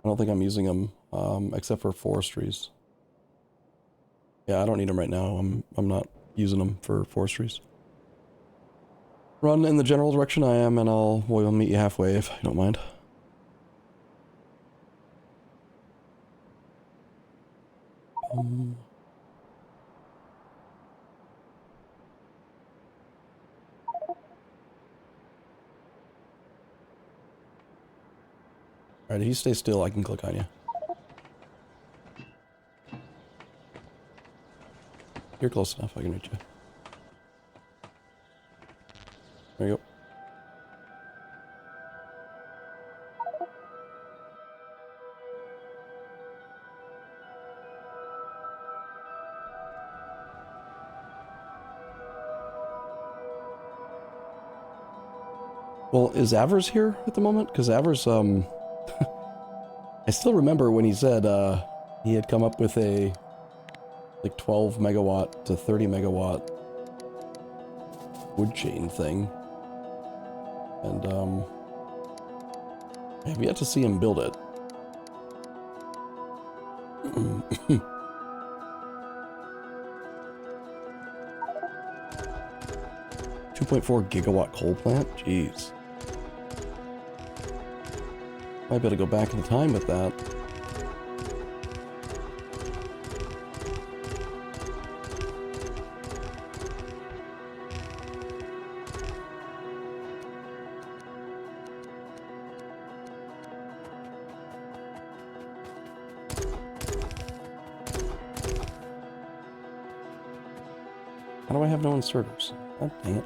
I don't think I'm using them, except for forestries. Yeah, I don't need them right now. I'm not using them for forestries. Run in the general direction I am, and we'll meet you halfway if you don't mind. Alright, if you stay still, I can click on you. You're close enough, I can reach you. There you go. Well, is Avers here at the moment? Because Avers, I still remember when he said, he had come up with a, like, 12 megawatt to 30 megawatt wood chain thing. And, I have yet to see him build it. 2.4 gigawatt coal plant? Jeez. Might be able to go back in time with that. How do I have no inserters? God dang it.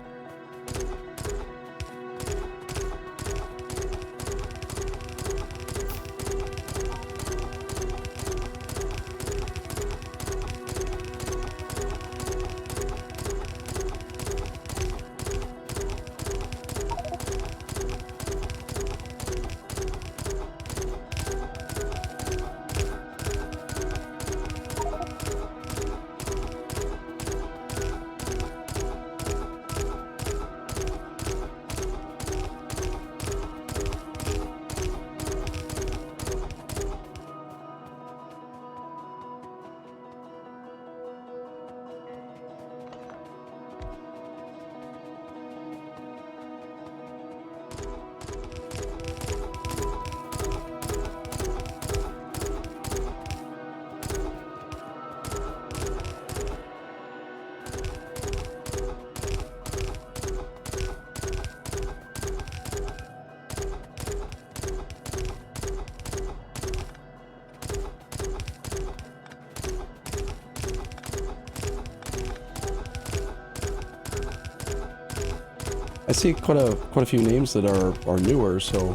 I see quite a few names that are newer, so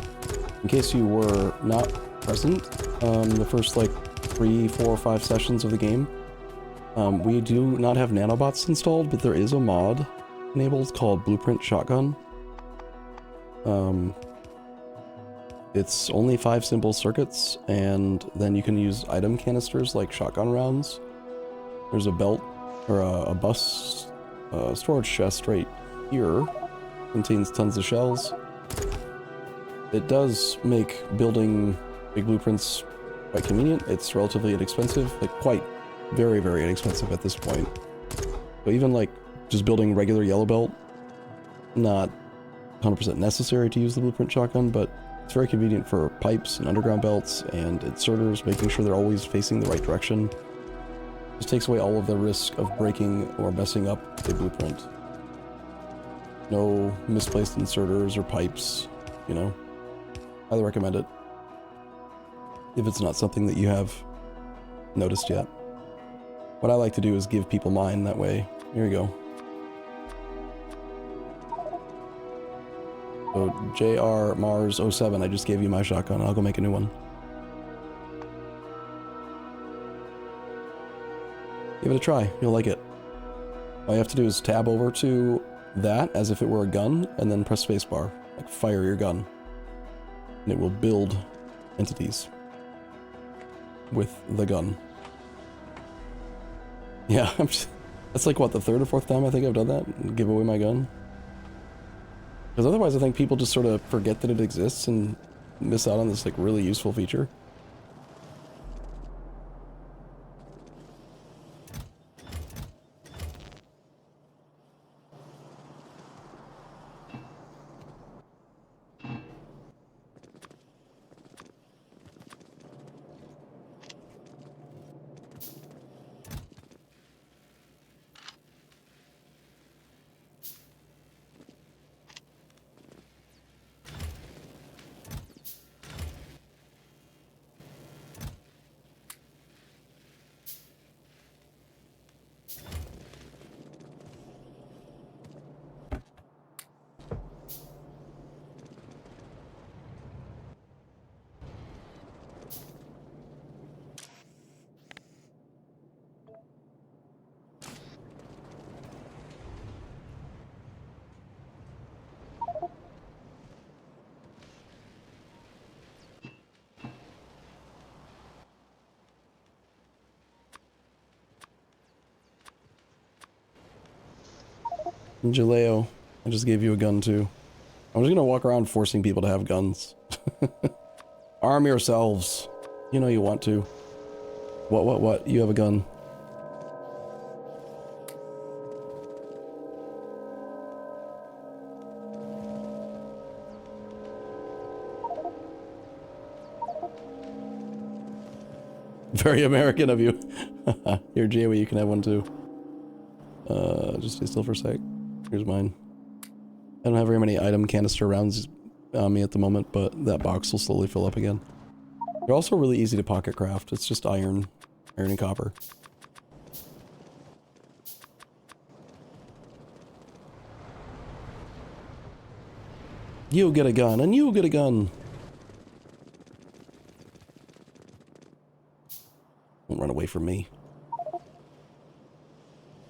in case you were not present, the first like 3, 4, 5 sessions of the game, we do not have nanobots installed, but there is a mod enabled called Blueprint Shotgun. It's only 5 simple circuits, and then you can use item canisters like shotgun rounds. There's a belt, or a bus storage chest right here. Contains tons of shells. It does make building big blueprints quite convenient. It's relatively inexpensive, like quite very, very inexpensive at this point. But even like just building regular yellow belt, not 100% necessary to use the blueprint shotgun, but it's very convenient for pipes and underground belts and inserters, making sure they're always facing the right direction. Just takes away all of the risk of breaking or messing up the blueprint. No misplaced inserters or pipes, you know. Highly recommend it. If it's not something that you have noticed yet. What I like to do is give people mine that way. Here you go. So JR Mars 07, I just gave you my shotgun. I'll go make a new one. Give it a try. You'll like it. All you have to do is tab over to that as if it were a gun, and then press spacebar. Like fire your gun. And it will build entities with the gun. Yeah, that's like what, the 3rd or 4th time I think I've done that? Give away my gun? Because otherwise I think people just sort of forget that it exists and miss out on this like really useful feature. Jaleo, I just gave you a gun too. I'm just gonna walk around forcing people to have guns. Arm yourselves. You know you want to. What? You have a gun. Very American of you. Here, Joey, you can have one too. Just stay still for a sec. Here's mine. I don't have very many item canister rounds on me at the moment, but that box will slowly fill up again. They're also really easy to pocket craft. It's just iron and copper. You get a gun, and you get a gun. Don't run away from me.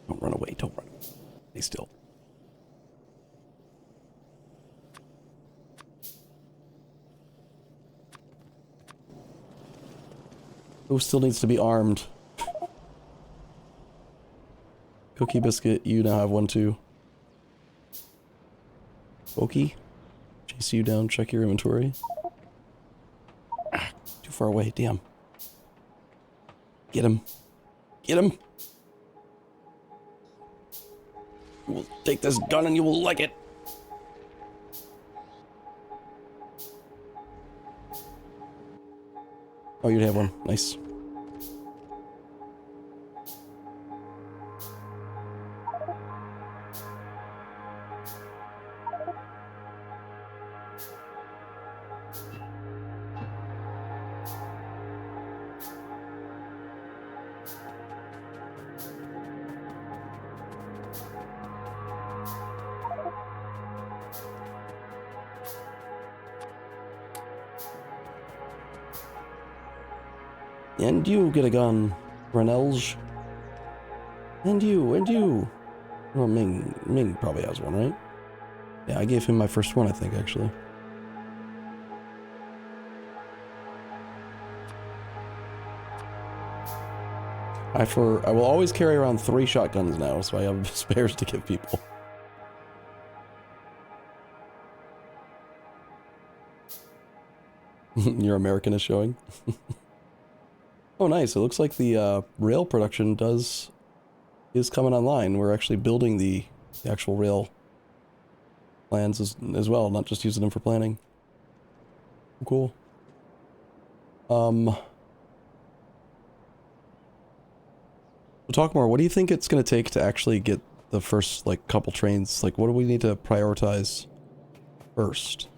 Don't run away, don't run. Stay still. Who still needs to be armed? Cookie Biscuit, you now have one too. Okie, chase you down, check your inventory. Ah, too far away, damn. Get him. Get him! You will take this gun and you will like it. Oh, you'd have one. Nice. And you get a gun, Renelge. And you, and you. Well, Ming probably has one, right? Yeah, I gave him my first one, I think, actually. I will always carry around 3 shotguns now, so I have spares to give people. Your American is showing. Oh, nice. It looks like the rail production is coming online. We're actually building the actual rail plans as well, not just using them for planning. Cool. We'll talk more. What do you think it's going to take to actually get the first, like, couple trains? Like, what do we need to prioritize first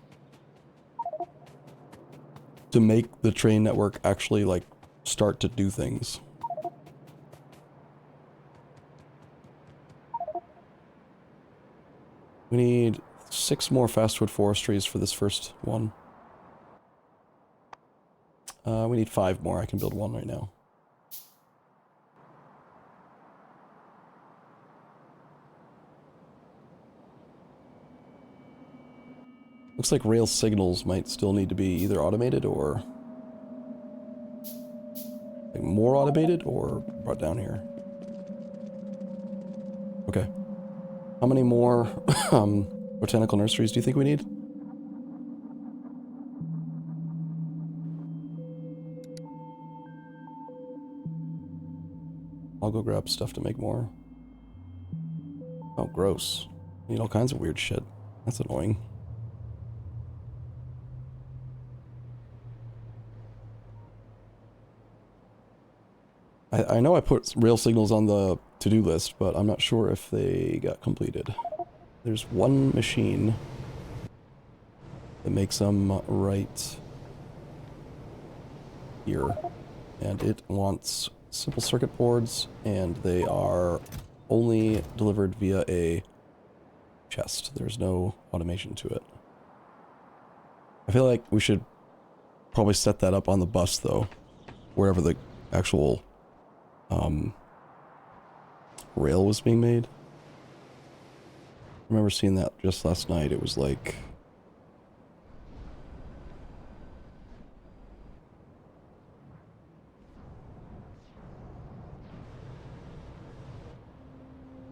to make the train network actually, like, start to do things? We need 6 more fastwood forestries for this first one. We need 5 more. I can build 1 right now. Looks like rail signals might still need to be either automated or like more automated or brought down here. Okay. How many more botanical nurseries do you think we need? I'll go grab stuff to make more. Oh, gross. Need all kinds of weird shit. That's annoying. I know I put rail signals on the to-do list, but I'm not sure if they got completed. There's one machine that makes them right here, and it wants simple circuit boards, and they are only delivered via a chest. There's no automation to it. I feel like we should probably set that up on the bus, though, wherever the actual rail was being made. I remember seeing that just last night. It was like...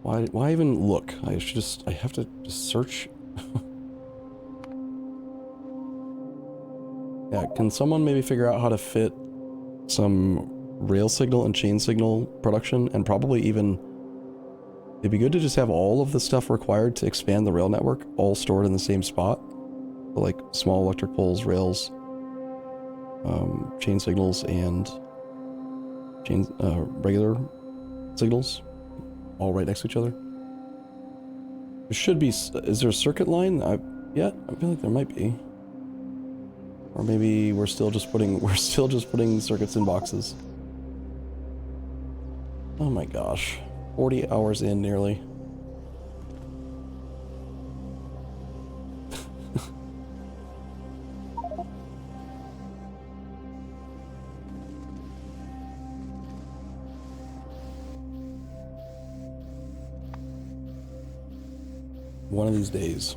Why even look? I have to just search. Yeah, can someone maybe figure out how to fit some rail signal and chain signal production, and probably even... It'd be good to just have all of the stuff required to expand the rail network all stored in the same spot. So like small electric poles, rails, chain signals, and regular signals, all right next to each other. There should be... Is there a circuit line? Yeah, I feel like there might be. Or maybe we're still just putting circuits in boxes. Oh my gosh. 40 hours in nearly. One of these days.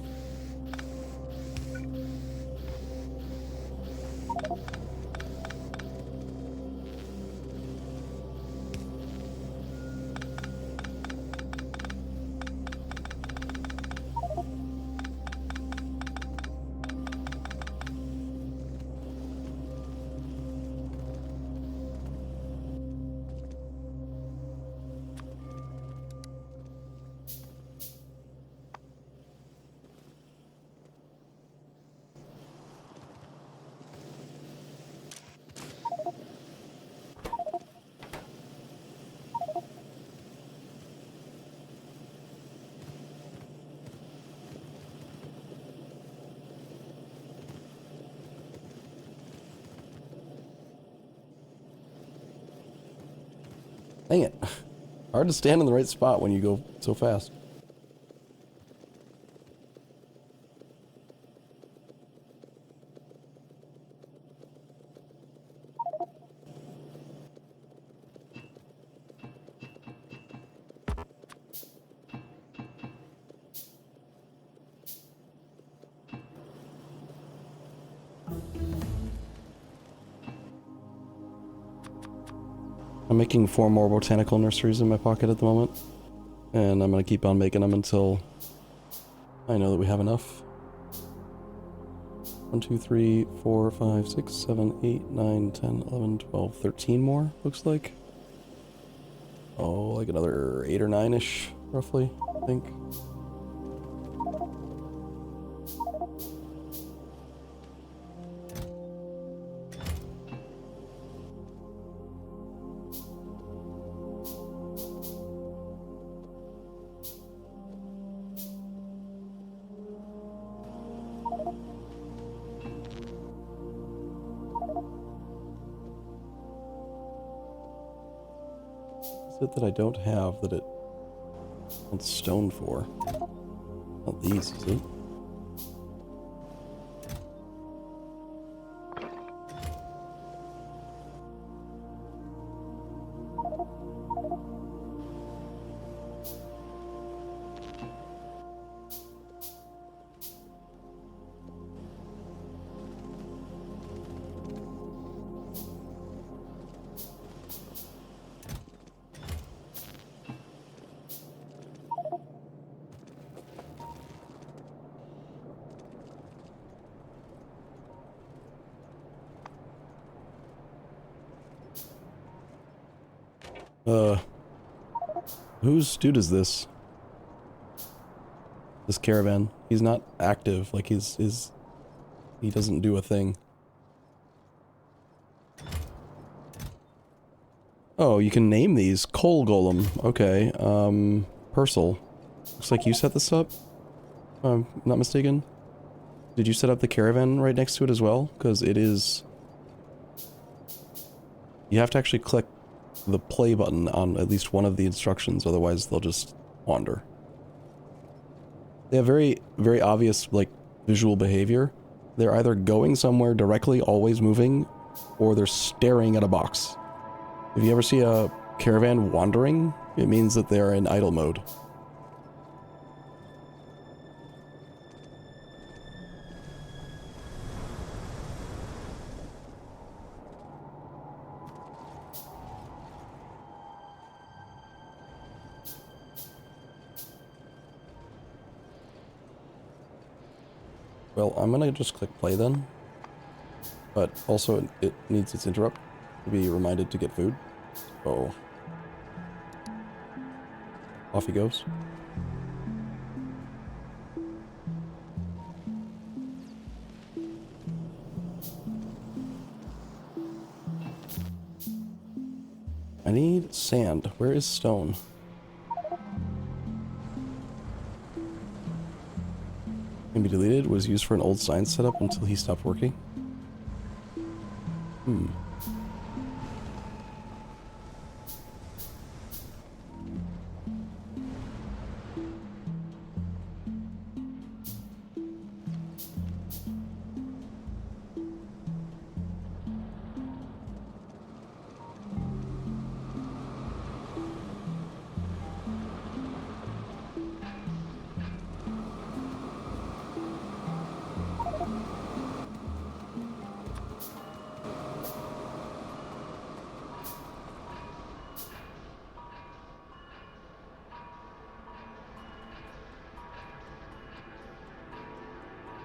Dang it. Hard to stand in the right spot when you go so fast. I'm making 4 more botanical nurseries in my pocket at the moment. And I'm gonna keep on making them until I know that we have enough. 1, 2, 3, 4, 5, 6, 7, 8, 9, 10, 11, 12, 13 more, looks like. Oh, like another 8 or 9-ish, roughly, I think. Is it that I don't have that it wants stone for? Not these, is it? Whose dude is this? This caravan. He's not active, like he doesn't do a thing. Oh, you can name these. Coal Golem. Okay, Purcell. Looks like you set this up? If I'm not mistaken. Did you set up the caravan right next to it as well? Because it is... You have to actually click the play button on at least one of the instructions, otherwise they'll just wander. They have very, very obvious, like, visual behavior. They're either going somewhere directly, always moving, or they're staring at a box. If you ever see a caravan wandering, it means that they're in idle mode. Well, I'm gonna just click play then. But also, it needs its interrupt to be reminded to get food. So... off he goes. I need sand. Where is stone? Can be deleted. Was used for an old science setup until he stopped working.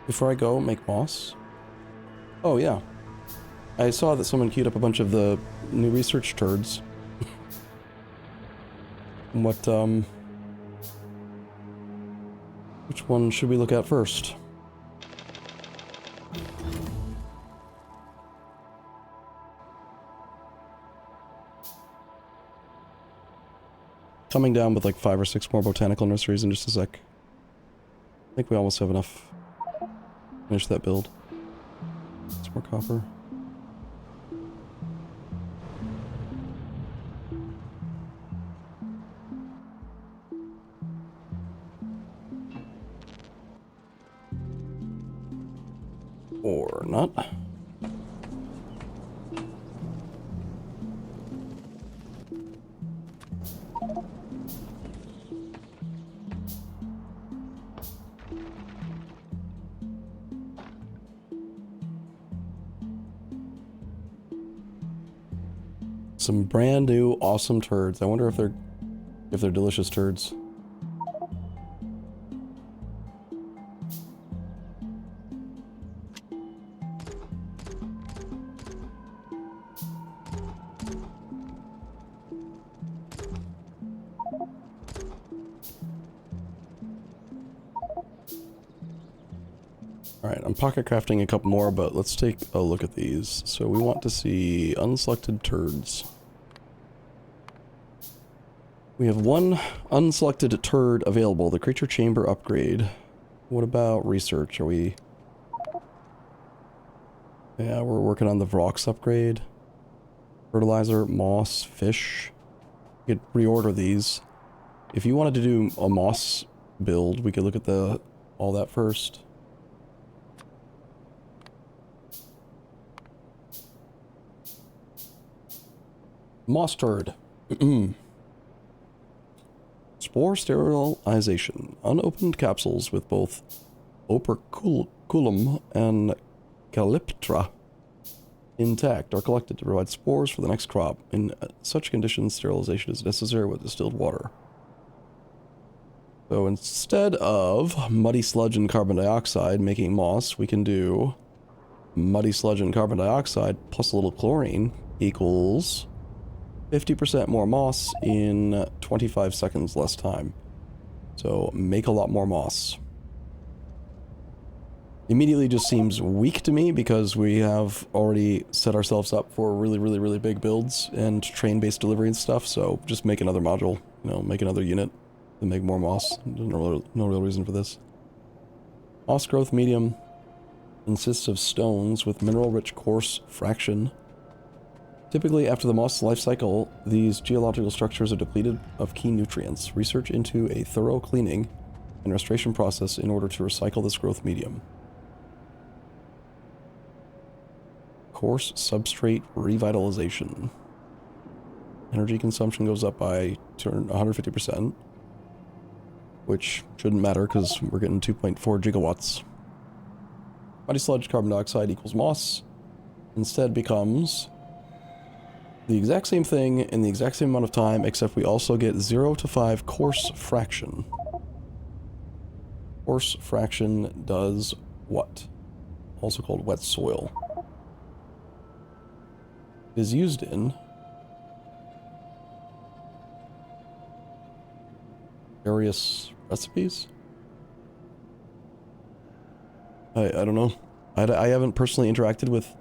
Before I go, make moss. Oh, yeah. I saw that someone queued up a bunch of the new research turds. What, which one should we look at first? Coming down with like 5 or 6 more botanical nurseries in just a sec. I think we almost have enough. Finish that build. Some more copper. Or not. some brand new awesome turds. I wonder if they're delicious turds. Alright, I'm pocket crafting a couple more, but let's take a look at these. So we want to see unselected turds. We have one unselected turd available, the creature chamber upgrade. What about research? Are we... Yeah, we're working on the Vrox upgrade. Fertilizer, moss, fish. We could reorder these. If you wanted to do a moss build, we could look at all that first. Moss turd. Spore sterilization. Unopened capsules with both operculum and calyptra intact are collected to provide spores for the next crop. In such conditions, sterilization is necessary with distilled water. So instead of muddy sludge and carbon dioxide making moss, we can do muddy sludge and carbon dioxide plus a little chlorine equals 50% more moss in 25 seconds less time. So make a lot more moss. Immediately just seems weak to me because we have already set ourselves up for really big builds and train-based delivery and stuff, so just make another module, you know, make another unit and make more moss. There's no real reason for this. Moss growth medium consists of stones with mineral-rich coarse fraction. Typically, after the moss life cycle, these geological structures are depleted of key nutrients. Research into a thorough cleaning and restoration process in order to recycle this growth medium. Coarse substrate revitalization. Energy consumption goes up by 150%, which shouldn't matter because we're getting 2.4 gigawatts. Muddy sludge carbon dioxide equals moss. Instead becomes the exact same thing in the exact same amount of time, except we also get 0 to 5 coarse fraction. Coarse fraction does what? Also called wet soil. It is used in various recipes? I don't know. I haven't personally interacted with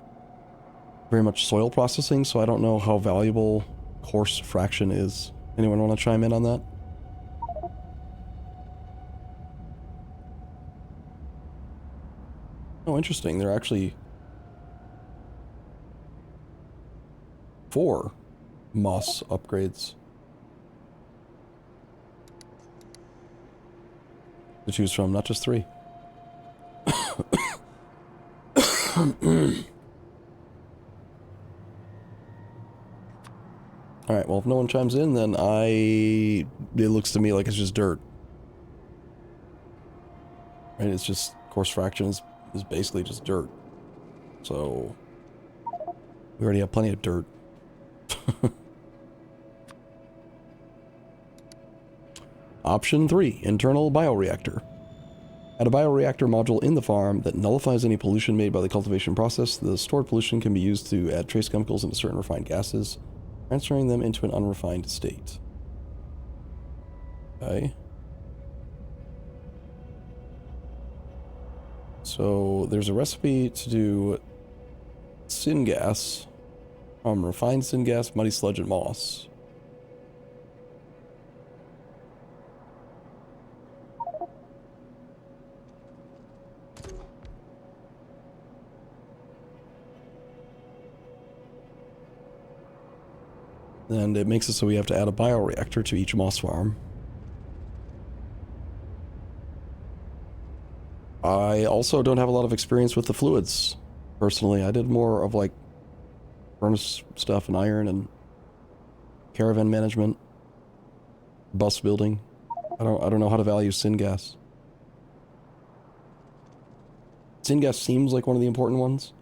very much soil processing, so I don't know how valuable coarse fraction is. Anyone want to chime in on that? Oh, interesting. There are actually 4 moss upgrades to choose from, not just 3. Alright, well, if no one chimes in, then it looks to me like it's just dirt. Right, it's just, coarse fraction is basically just dirt. So, we already have plenty of dirt. Option 3, internal bioreactor. Add a bioreactor module in the farm that nullifies any pollution made by the cultivation process. The stored pollution can be used to add trace chemicals into certain refined gases, transferring them into an unrefined state. Okay. So there's a recipe to do syngas, refined syngas, muddy sludge, and moss. And it makes it so we have to add a bioreactor to each moss farm. I also don't have a lot of experience with the fluids, personally. I did more of like furnace stuff and iron and caravan management, bus building. I don't know how to value syngas. Syngas seems like one of the important ones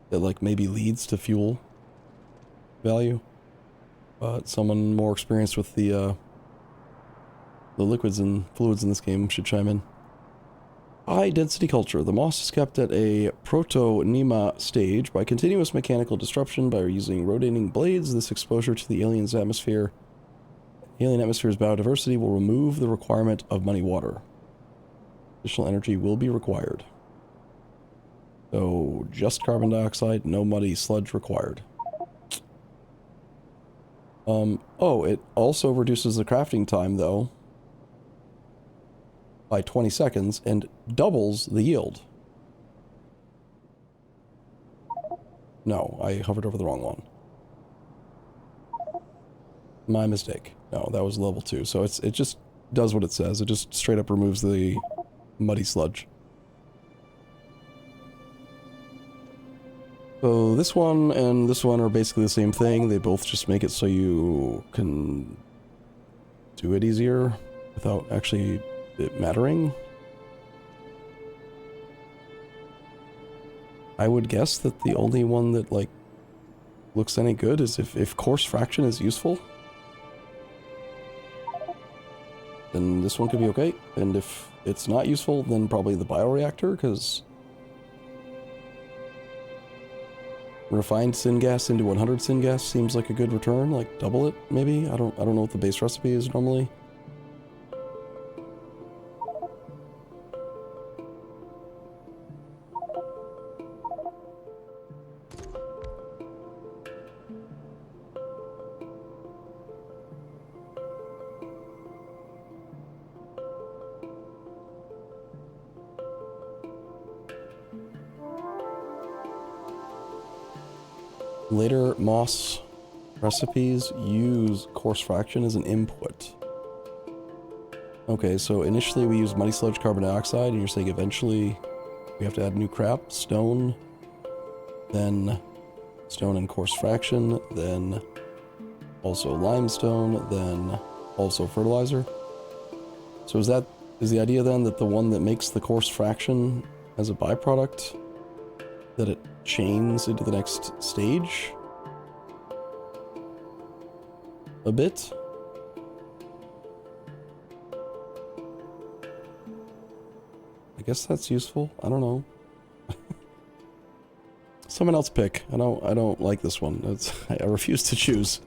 that like maybe leads to fuel value. But someone more experienced with the liquids and fluids in this game should chime in. High density culture. The moss is kept at a proto-Nema stage by continuous mechanical disruption by using rotating blades. This exposure to the alien's atmosphere, alien atmosphere's biodiversity, will remove the requirement of muddy water. Additional energy will be required. So, just carbon dioxide, no muddy sludge required. Oh, it also reduces the crafting time, though, by 20 seconds and doubles the yield. No, I hovered over the wrong one. My mistake. No, that was level 2. So it just does what it says. It just straight up removes the muddy sludge. So this one and this one are basically the same thing. They both just make it so you can do it easier without actually it mattering. I would guess that the only one that, like, looks any good is if coarse fraction is useful. Then this one could be okay. And if it's not useful, then probably the bioreactor, because refined syngas into 100 syngas seems like a good return, like double it maybe. I don't know what the base recipe is normally. Later moss recipes use coarse fraction as an input. Okay, so initially we use muddy sludge carbon dioxide, and you're saying eventually we have to add new crap, stone, then stone and coarse fraction, then also limestone, then also fertilizer. So is the idea then that the one that makes the coarse fraction as a byproduct, that it chains into the next stage a bit? I guess that's useful. I don't know. Someone else pick. I don't like this one. I refuse to choose.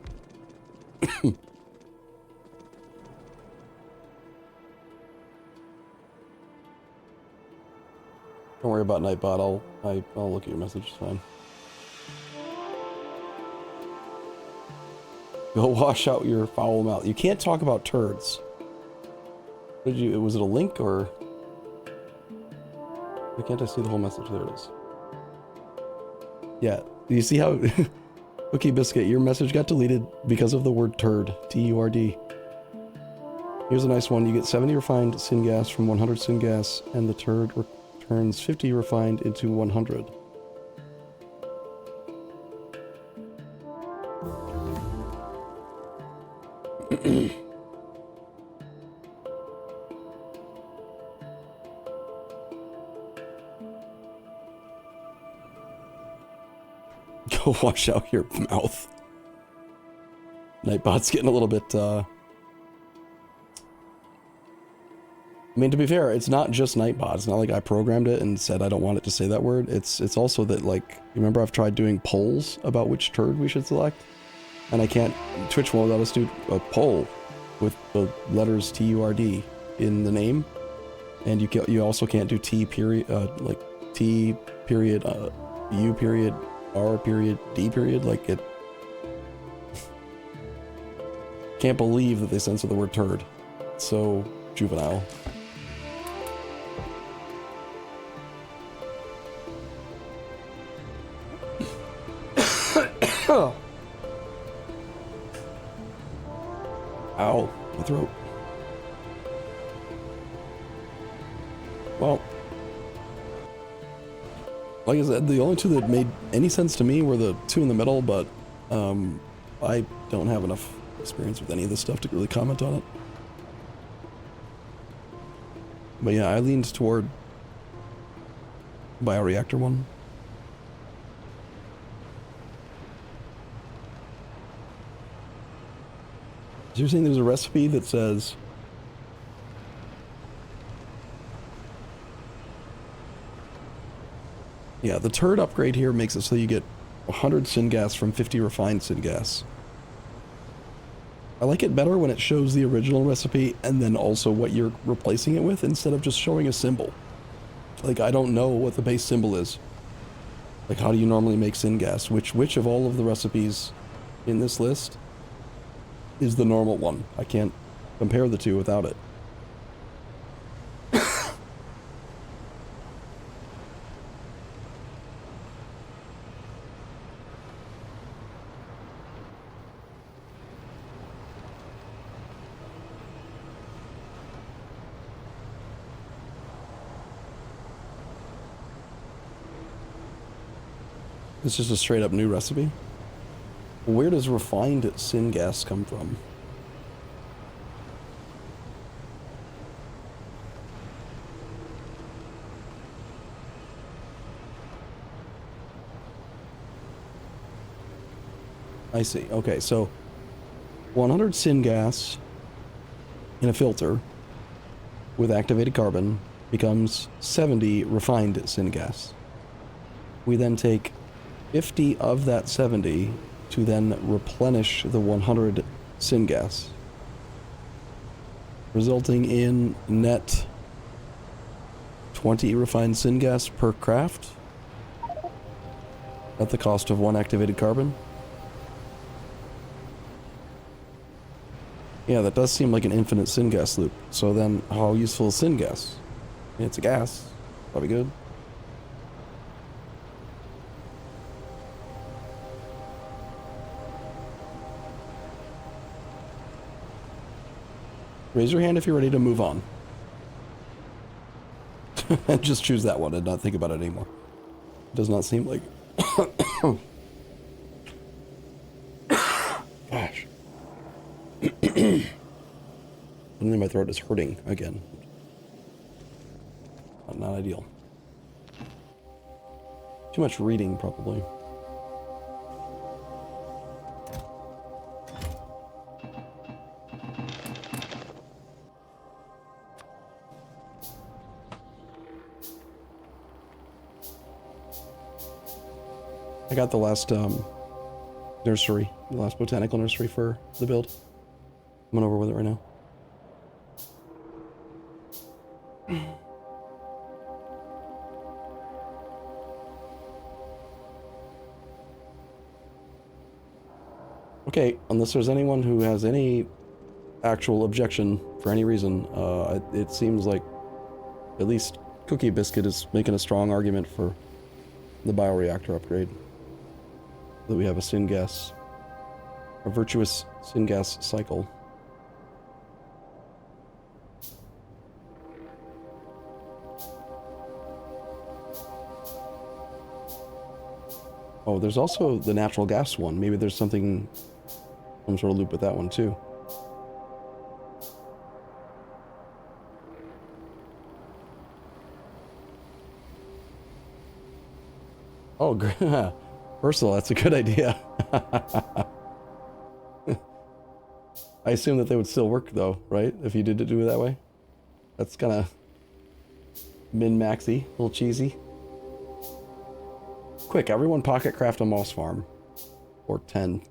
Don't worry about Nightbot. I'll look at your message. It's fine. Go wash out your foul mouth. You can't talk about turds. Was it a link or? Why can't I see the whole message? There it is. Yeah. You see how? Okay, Biscuit, your message got deleted because of the word turd. T-U-R-D. Here's a nice one. You get 70 refined syngas from 100 syngas, and the turd turns 50 refined into 100. Go wash out your mouth. Nightbot's getting a little bit, I mean, to be fair, it's not just Nightbot. It's not like I programmed it and said I don't want it to say that word. It's also that, like, remember I've tried doing polls about which turd we should select? And I can't, Twitch won't let us do a poll with the letters T-U-R-D in the name. And you also can't do T period, like T period, U period, R period, D period, like it. Can't believe that they censor the word turd. It's so juvenile. Ow, my throat. Well, like I said, the only two that made any sense to me were the two in the middle, but I don't have enough experience with any of this stuff to really comment on it. But yeah, I leaned toward bioreactor one. So you're saying there's a recipe that says yeah, the turd upgrade here makes it so you get 100 syngas from 50 refined syngas. I like it better when it shows the original recipe and then also what you're replacing it with instead of just showing a symbol. Like, I don't know what the base symbol is. Like, how do you normally make syngas? Which of all of the recipes in this list is the normal one? I can't compare the two without it. It's just a straight up new recipe. Where does refined syngas come from? I see. Okay, so 100 syngas in a filter with activated carbon becomes 70 refined syngas. We then take 50 of that 70 to then replenish the 100 syngas, resulting in net 20 refined syngas per craft at the cost of 1 activated carbon. Yeah, that does seem like an infinite syngas loop. So then, how useful is syngas? It's a gas. Probably good. Raise your hand if you're ready to move on. And just choose that one and not think about it anymore. It does not seem like... Gosh. Suddenly my throat is hurting again. Not ideal. Too much reading, probably. I got the last nursery, the last botanical nursery for the build. I'm going over with it right now. Okay, unless there's anyone who has any actual objection for any reason, it seems like at least Cookie Biscuit is making a strong argument for the bioreactor upgrade. That we have a virtuous syngas cycle. Oh, there's also the natural gas one. Maybe there's some sort of loop with that one too. Oh, first of all, that's a good idea. I assume that they would still work though, right? If you did do it that way. That's kind of min-maxy, a little cheesy. Quick, everyone pocket craft a moss farm. Or 10.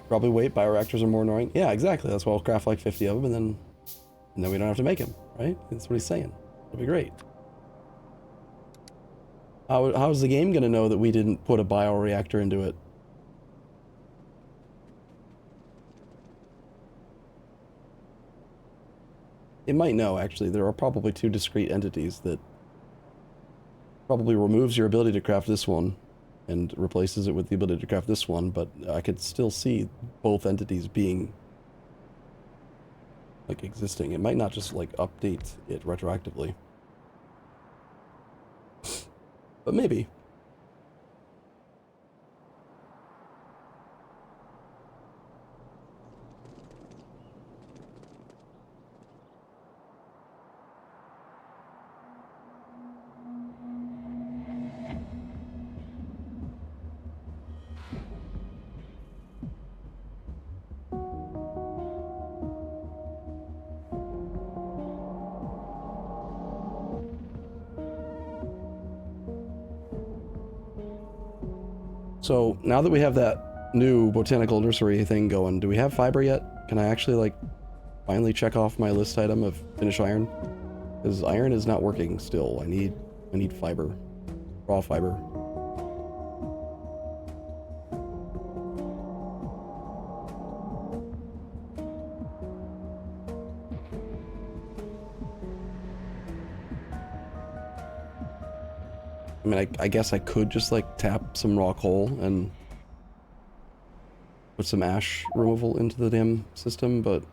Probably wait, bioreactors are more annoying. Yeah, exactly. That's why I'll craft like 50 of them and then we don't have to make them, right? That's what he's saying. It'll be great. How's the game gonna know that we didn't put a bioreactor into it? It might know, actually. There are probably 2 discrete entities that probably removes your ability to craft this one and replaces it with the ability to craft this one, but I could still see both entities being like existing. It might not just like update it retroactively. But maybe. So now that we have that new botanical nursery thing going, do we have fiber yet? Can I actually like finally check off my list item of finish iron? Because iron is not working still. I need fiber. Raw fiber. I mean, I guess I could just like tap some raw coal and put some ash removal into the damn system, but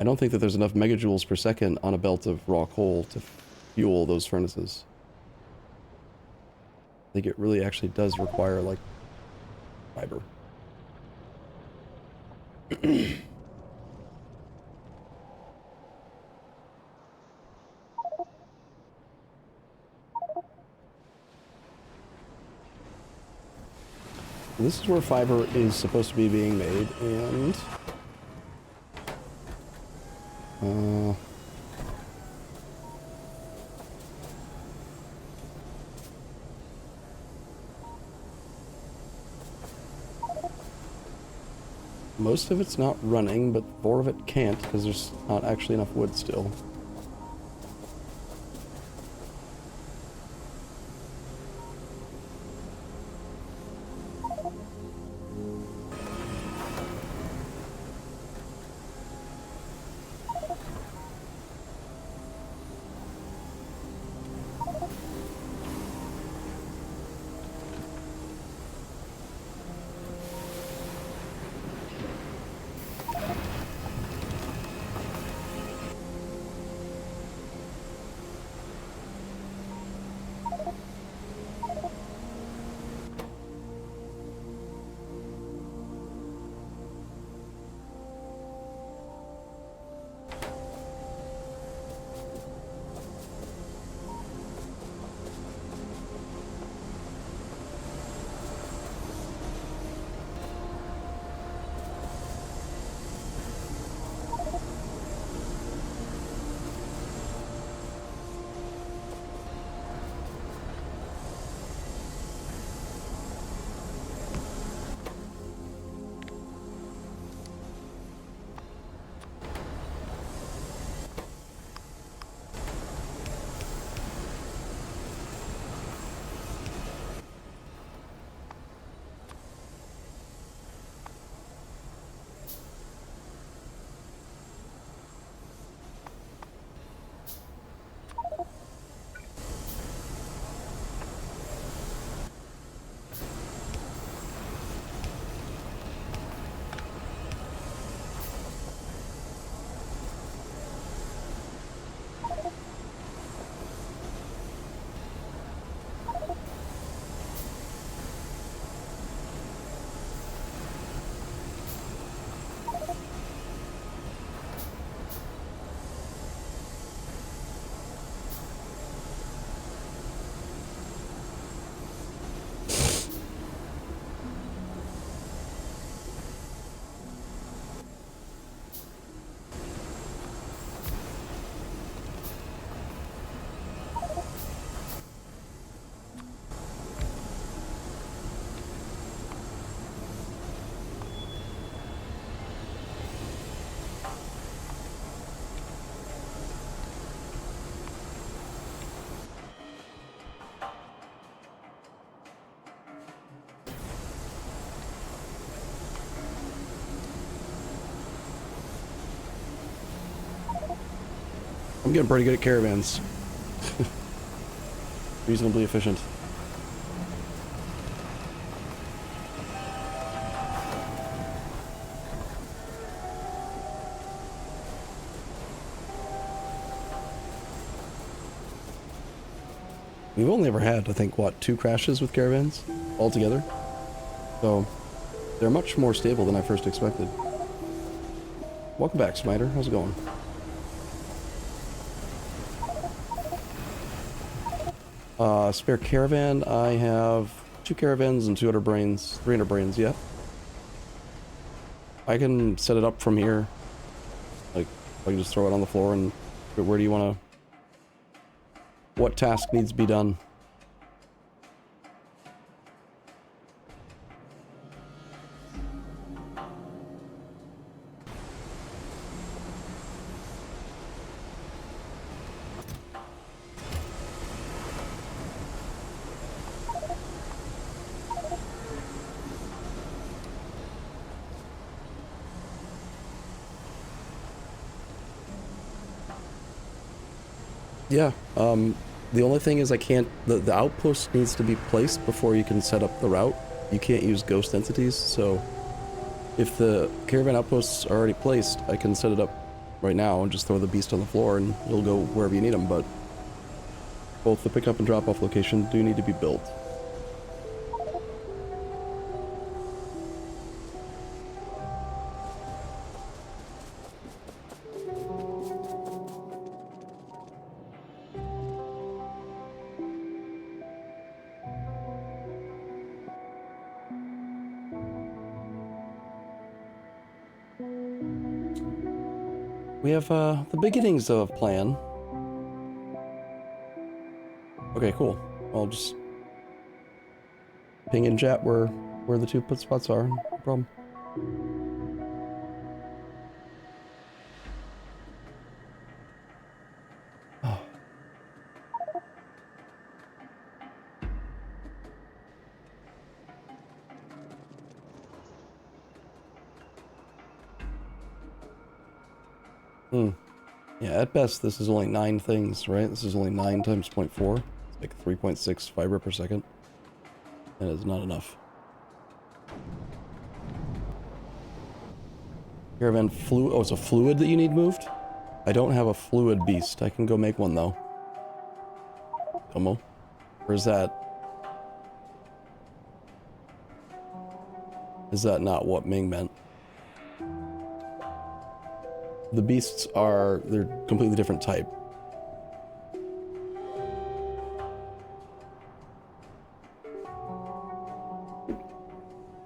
I don't think that there's enough megajoules per second on a belt of raw coal to fuel those furnaces. I think it really actually does require like fiber. This is where fiber is supposed to be being made, and most of it's not running, but more of it can't because there's not actually enough wood still. I'm getting pretty good at caravans. Reasonably efficient. We've only ever had, I think, what, 2 crashes with caravans altogether? So, they're much more stable than I first expected. Welcome back, Smiter. How's it going? Spare caravan, I have 2 caravans and 200 brains, 300 brains, yeah. I can set it up from here. Like, I can just throw it on the floor and where do you want to... What task needs to be done? Yeah, the only thing is I can't, the outpost needs to be placed before you can set up the route. You can't use ghost entities, so if the caravan outposts are already placed, I can set it up right now and just throw the beast on the floor and it'll go wherever you need them, but both the pickup and drop-off location do need to be built. We have the beginnings of a plan. Okay, cool. I'll just ping in chat where the two put spots are. No problem. Oh. Yeah, at best, this is only 9 things, right? This is only 9 times 0.4. It's like 3.6 fiber per second. That is not enough. Caravan fluid. Oh, it's a fluid that you need moved? I don't have a fluid beast. I can go make one, though. Domo. Or is that... Is that not what Ming meant? The beasts are... They're completely different type.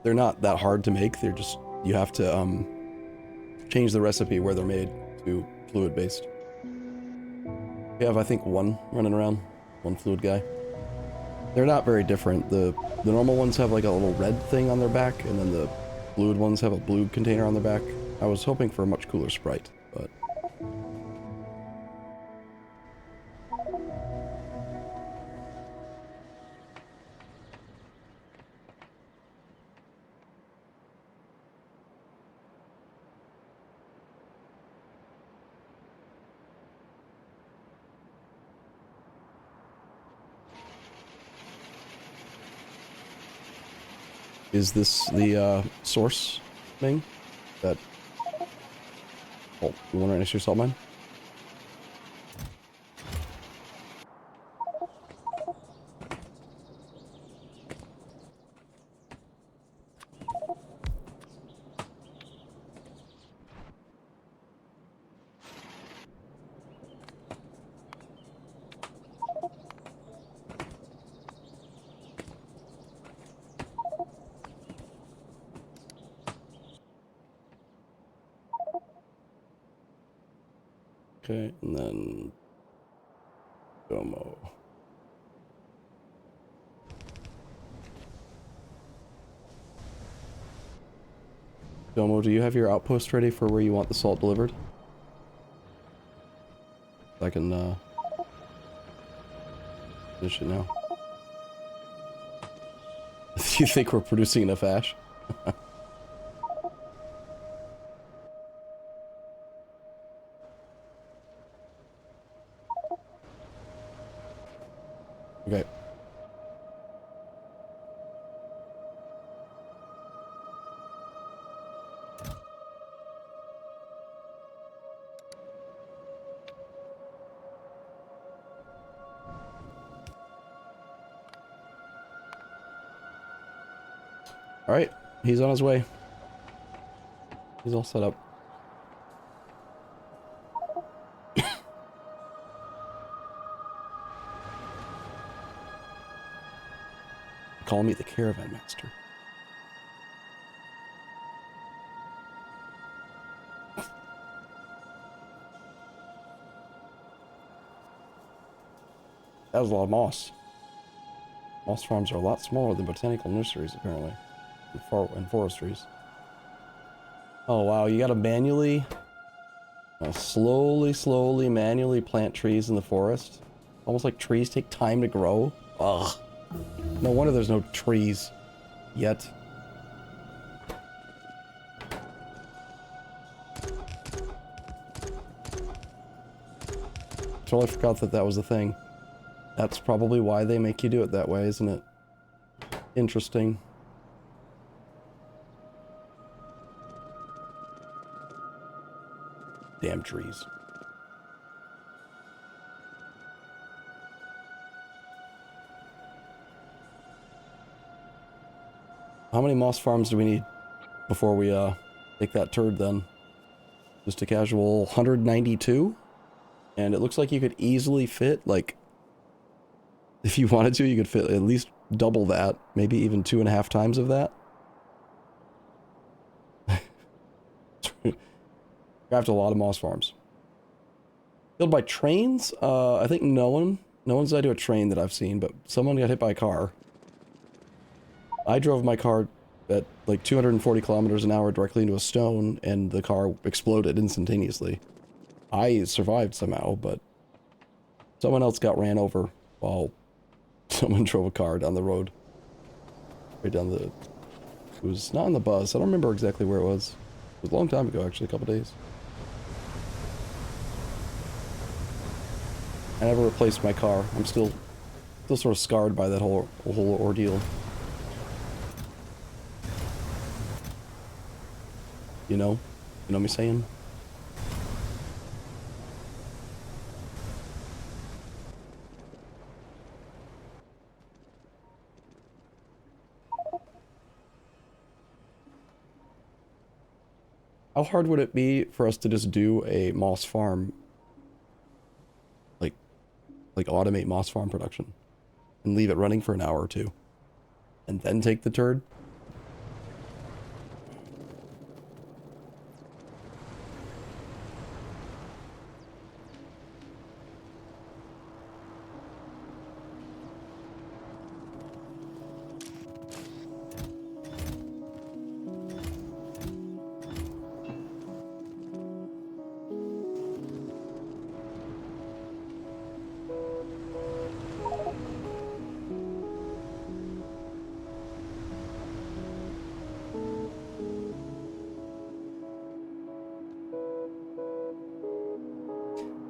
They're not that hard to make. They're just... You have to, change the recipe where they're made to fluid-based. We have, I think, one running around. One fluid guy. They're not very different. The normal ones have like a little red thing on their back, and then the fluid ones have a blue container on their back. I was hoping for a much cooler sprite, but... Is this the, source thing? That... Oh, you want to initiate your salt mine? Okay, and then... Domo. Domo, do you have your outpost ready for where you want the salt delivered? I can, finish it now. Do you think we're producing enough ash? Okay. Alright, he's on his way. He's all set up. Call me the caravan master. That was a lot of moss. Moss farms are a lot smaller than botanical nurseries, apparently. And forestries. Oh wow, you gotta manually... slowly, manually plant trees in the forest. Almost like trees take time to grow. Ugh. No wonder there's no trees yet. totally forgot that that was a thing. That's probably why they make you do it that way, isn't it? Interesting. Damn trees. How many moss farms do we need before we take that turd then? Just a casual 192? And it looks like you could easily fit, like, if you wanted to, you could fit at least double that, maybe even 2.5 times of that. Craft a lot of moss farms. Killed by trains? I think no one's died to a train that I've seen, but someone got hit by a car. I drove my car at like 240 kilometers an hour directly into a stone, and the car exploded instantaneously. I survived somehow, but someone else got ran over while someone drove a car down the road. Right down the... It was not on the bus. I don't remember exactly where it was. It was a long time ago, actually, a couple days. I never replaced my car. I'm still sort of scarred by that whole ordeal. You know me saying? How hard would it be for us to just do a moss farm? Like automate moss farm production and leave it running for an hour or two and then take the turd?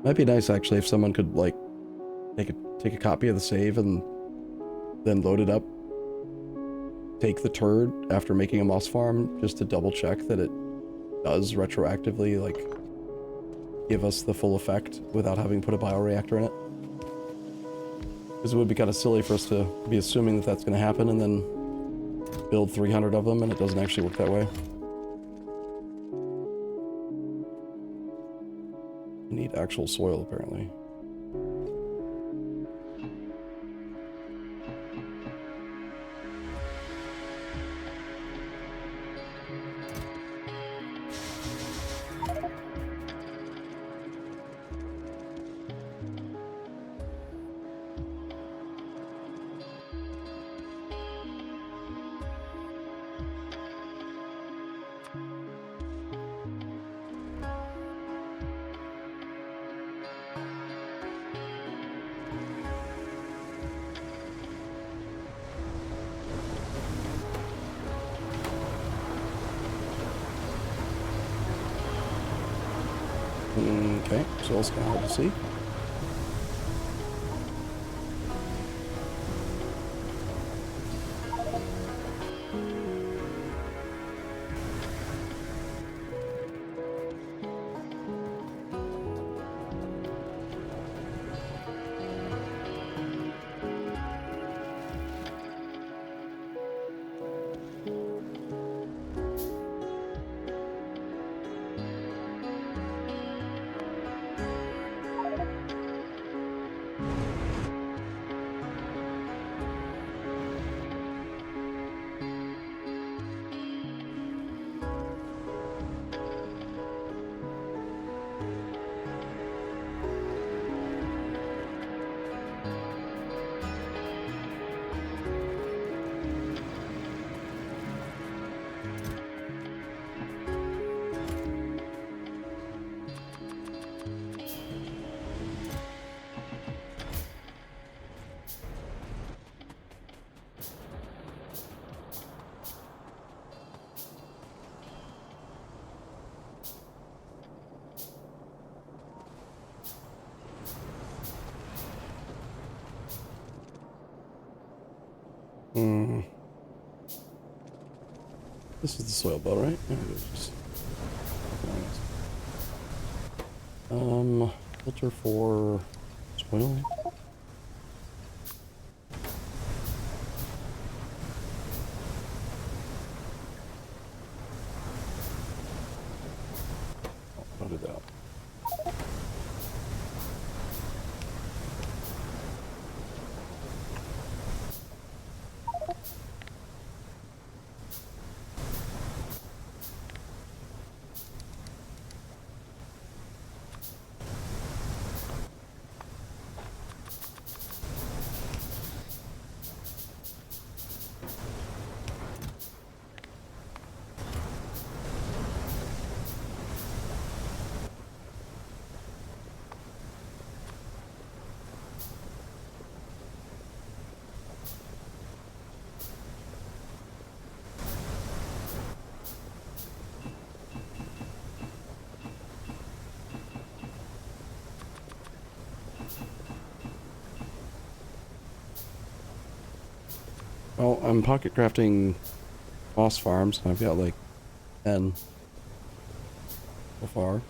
Might be nice actually if someone could like take a copy of the save and then load it up. Take the turd after making a moss farm just to double check that it does retroactively like give us the full effect without having put a bioreactor in it. Because it would be kind of silly for us to be assuming that that's going to happen and then build 300 of them and it doesn't actually work that way. You need actual soil, apparently. Okay, so it's kind of hard to see. Hmm. This is the soil belt, right? Yeah, it is. Filter for soil. I'll do that. Well, I'm pocket crafting moss farms, and I've got like 10 so far.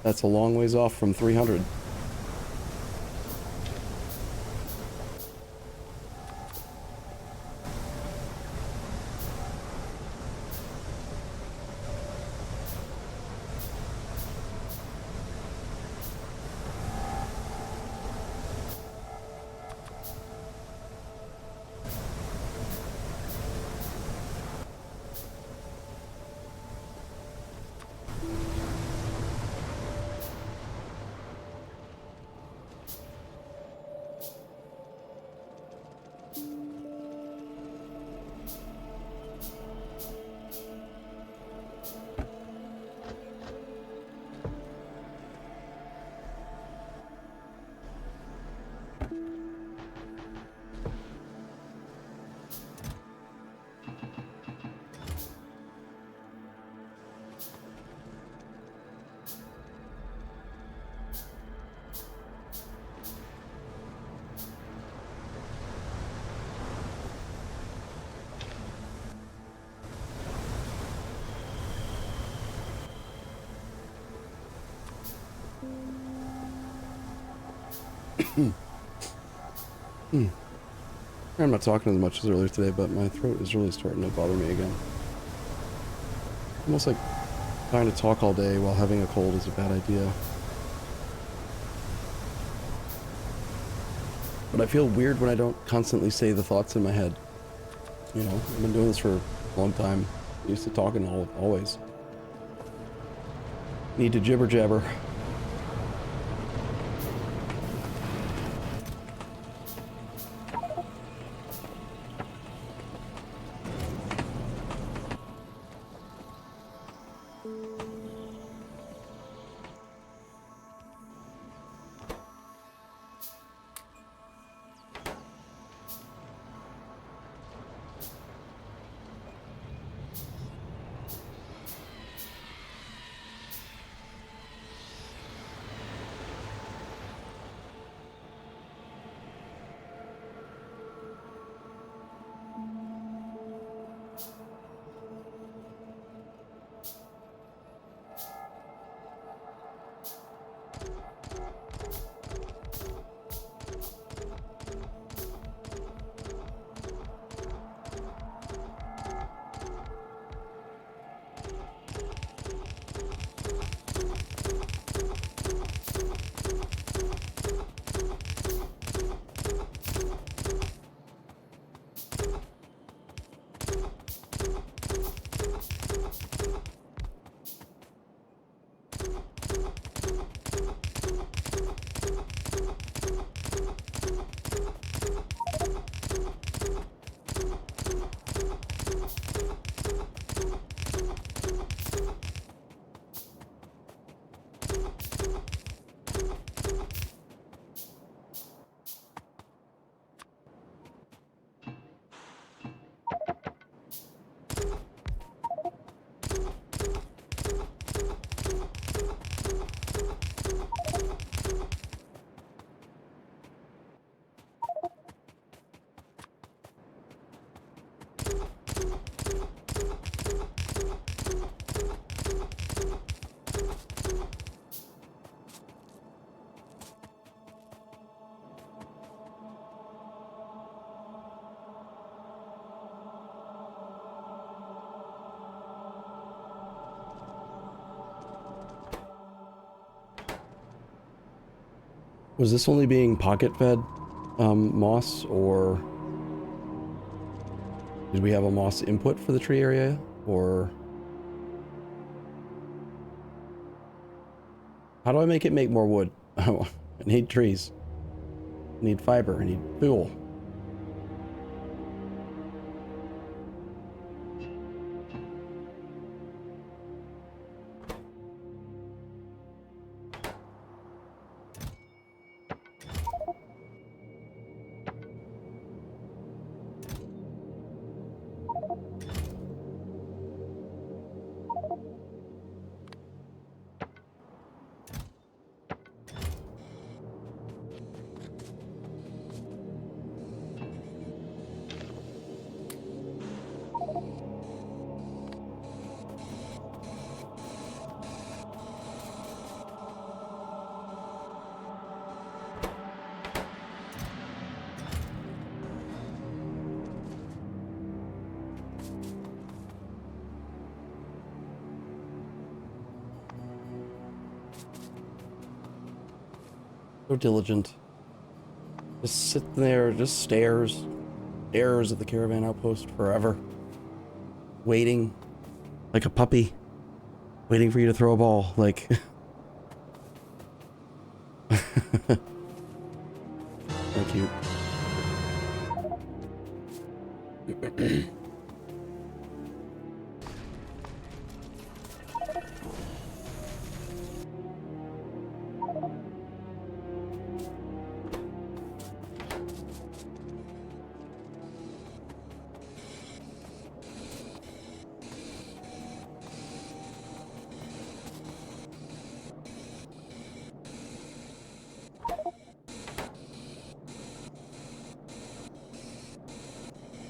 That's a long ways off from 300. I'm not talking as much as earlier today, but my throat is really starting to bother me again. Almost like trying to talk all day while having a cold is a bad idea. But I feel weird when I don't constantly say the thoughts in my head. You know, I've been doing this for a long time. I'm used to talking always. Need to jibber jabber. Was this only being pocket fed moss, or did we have a moss input for the tree area, or how do I make it make more wood? Oh, I need trees. I need fiber. I need fuel. So diligent. Just sit there, just stares at the caravan outpost forever. Waiting. Like a puppy. Waiting for you to throw a ball. Like... So cute.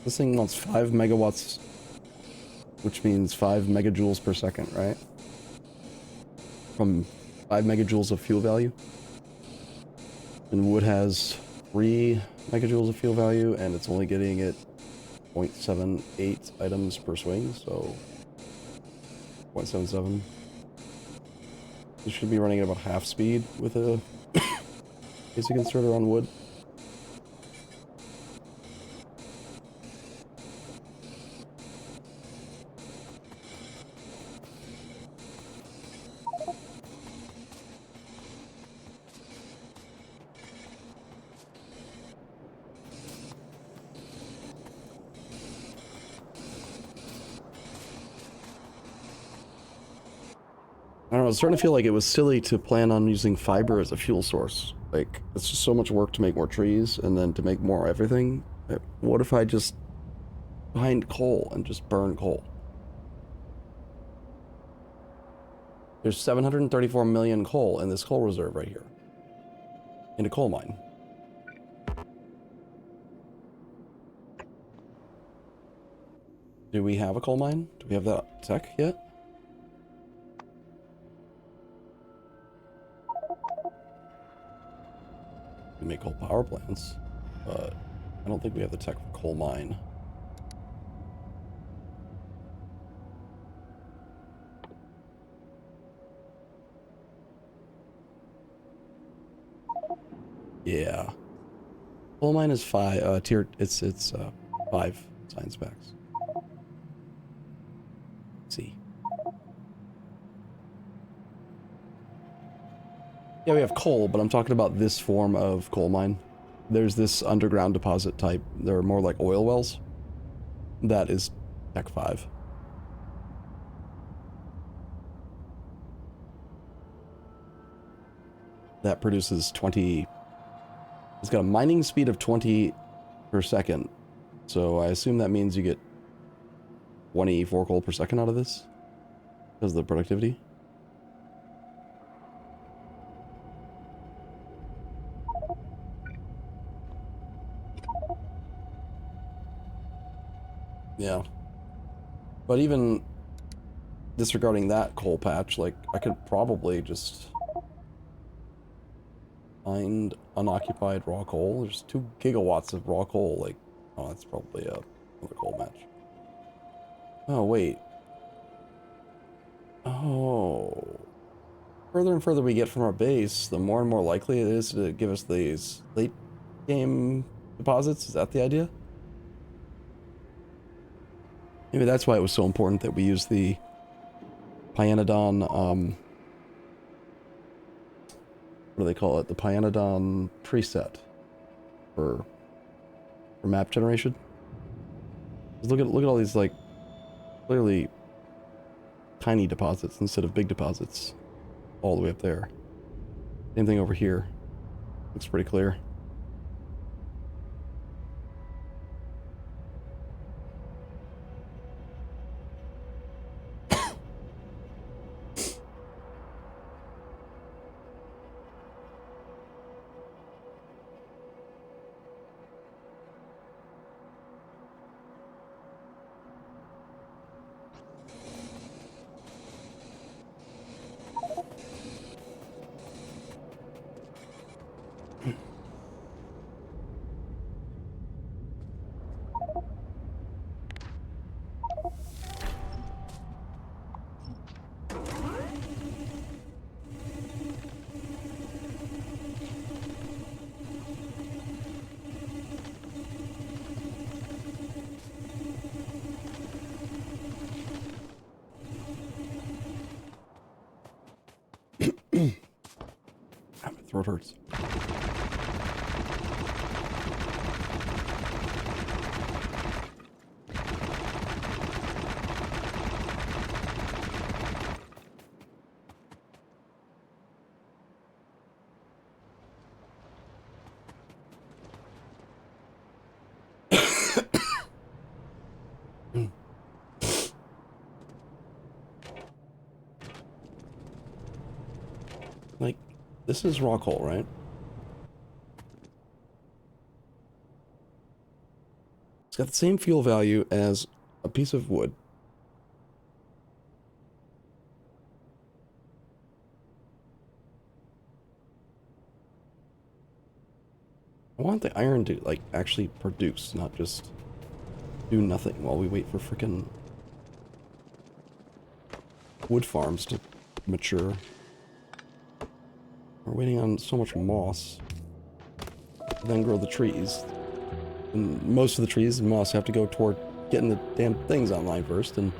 This thing wants 5 megawatts, which means 5 megajoules per second, right? From 5 megajoules of fuel value. And wood has 3 megajoules of fuel value, and it's only getting it 0.78 items per swing, so 0.77. This should be running at about half speed with a basic inserter on wood. I don't know, it's starting to feel like it was silly to plan on using fiber as a fuel source. Like, it's just so much work to make more trees and then to make more everything. What if I just find coal and just burn coal? There's 734 million coal in this coal reserve right here. In a coal mine. Do we have a coal mine? Do we have that tech yet? We make coal power plants, but I don't think we have the tech for coal mine. Yeah. Coal mine is 5 tier, it's 5 science specs. See. Yeah, we have coal, but I'm talking about this form of coal mine. There's this underground deposit type. They're more like oil wells. That is Tech 5. That produces 20... It's got a mining speed of 20 per second. So I assume that means you get 24 coal per second out of this? Because of the productivity? Yeah. But even disregarding that coal patch, like, I could probably just find unoccupied raw coal. There's 2 gigawatts of raw coal. Like, oh, that's probably another coal match. Oh, wait. Oh. further and further we get from our base, the more and more likely it is to give us these late game deposits. Is that the idea? Maybe that's why it was so important that we use the Pyanodon, what do they call it? The Pyanodon preset for map generation. Look at all these, like, clearly tiny deposits instead of big deposits all the way up there. Same thing over here. Looks pretty clear. My throat hurts. Like, this is rock hole, right? It's got the same fuel value as a piece of wood. I want the iron to, like, actually produce, not just do nothing while we wait for frickin' wood farms to mature. We're waiting on so much moss to then grow the trees. And most of the trees and moss have to go toward getting the damn things online first, and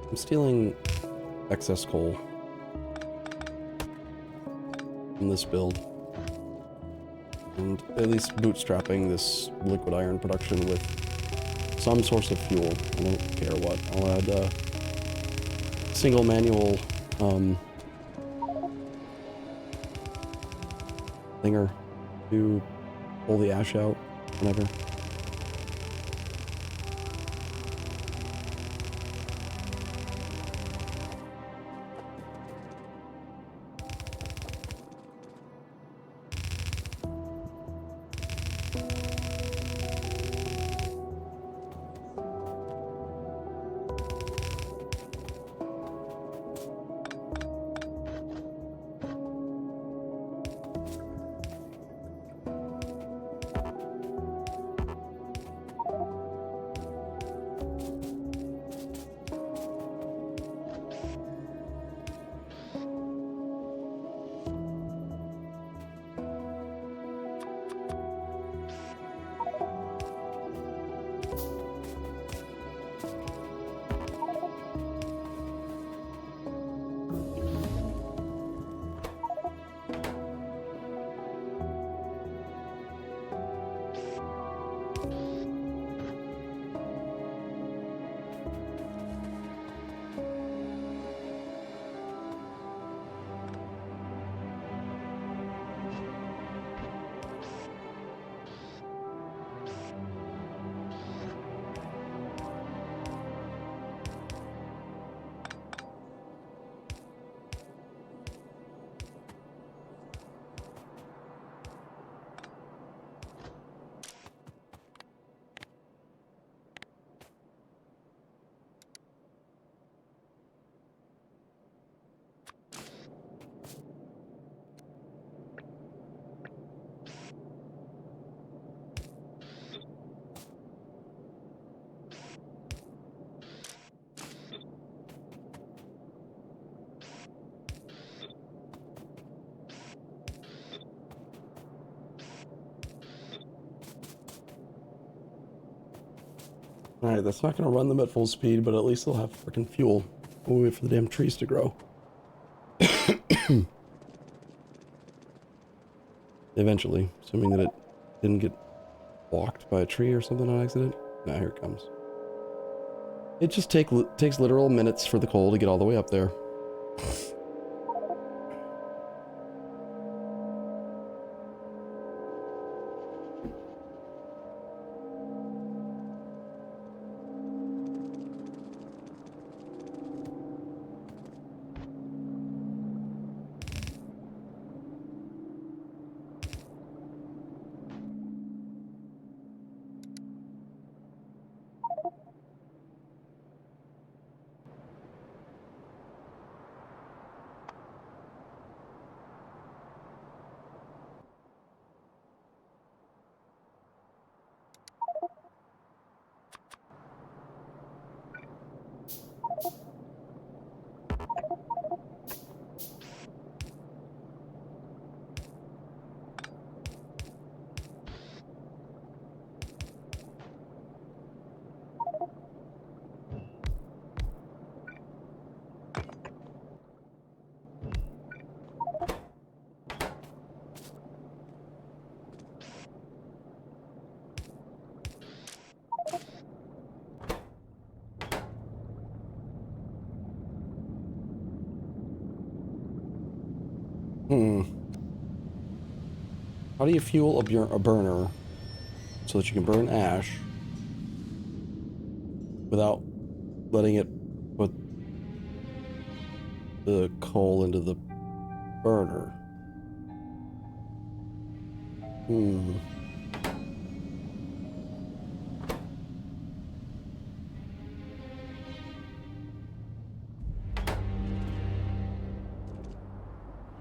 I'm stealing excess coal from this build, and at least bootstrapping this liquid iron production with some source of fuel. I don't care what. I'll add a single manual thinger to pull the ash out whenever. Alright, that's not gonna run them at full speed, but at least they'll have freaking fuel. We'll wait for the damn trees to grow. Eventually, assuming that it didn't get blocked by a tree or something on accident. Now here it comes. It just takes literal minutes for the coal to get all the way up there. How do you fuel a burner so that you can burn ash without letting it put the coal into the burner?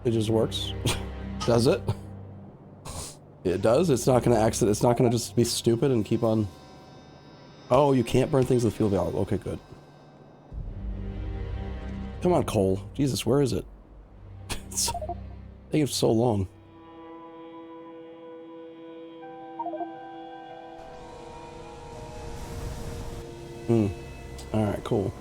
It just works. Does it? It does? It's not gonna accident. It's not gonna just be stupid and keep on. Oh, you can't burn things with fuel valve. Okay, good. Come on, coal. Jesus, where is it? It's taking so long. Alright, cool.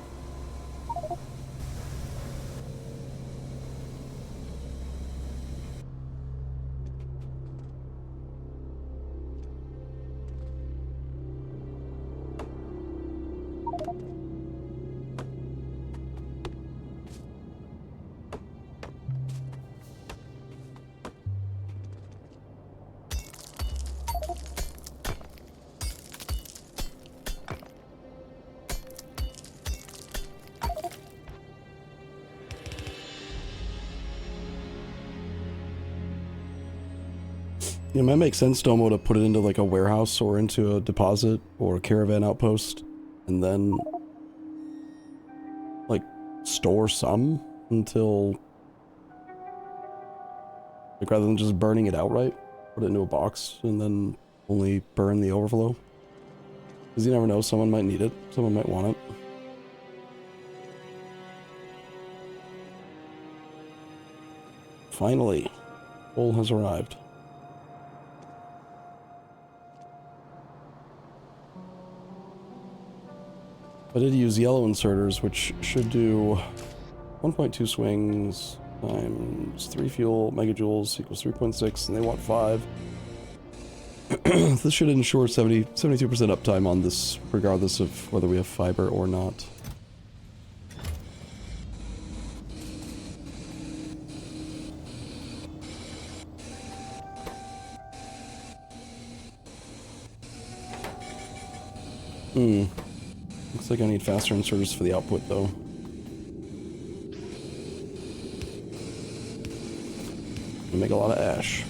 It might make sense, Domo, to put it into like a warehouse or into a deposit or a caravan outpost and then like store some until, like, rather than just burning it outright, put it into a box and then only burn the overflow. Because you never know, someone might need it, someone might want it. Finally, coal has arrived. I did use yellow inserters, which should do 1.2 swings times 3 fuel megajoules equals 3.6, and they want 5. This should ensure 72% uptime on this, regardless of whether we have fiber or not. Looks like I need faster inserters for the output, though. We make a lot of ash.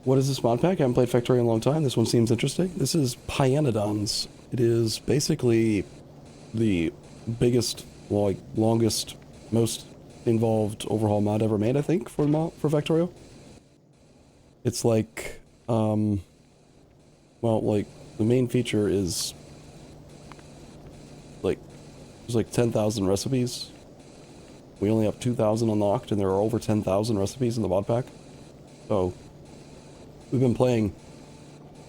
What is this mod pack? I haven't played Factorio in a long time. This one seems interesting. This is Pyanodons. It is basically the biggest, like, longest, most involved overhaul mod ever made, I think, for Factorio. It's like, well, like, the main feature is, like, there's like 10,000 recipes. We only have 2,000 unlocked, and there are over 10,000 recipes in the mod pack. So, we've been playing,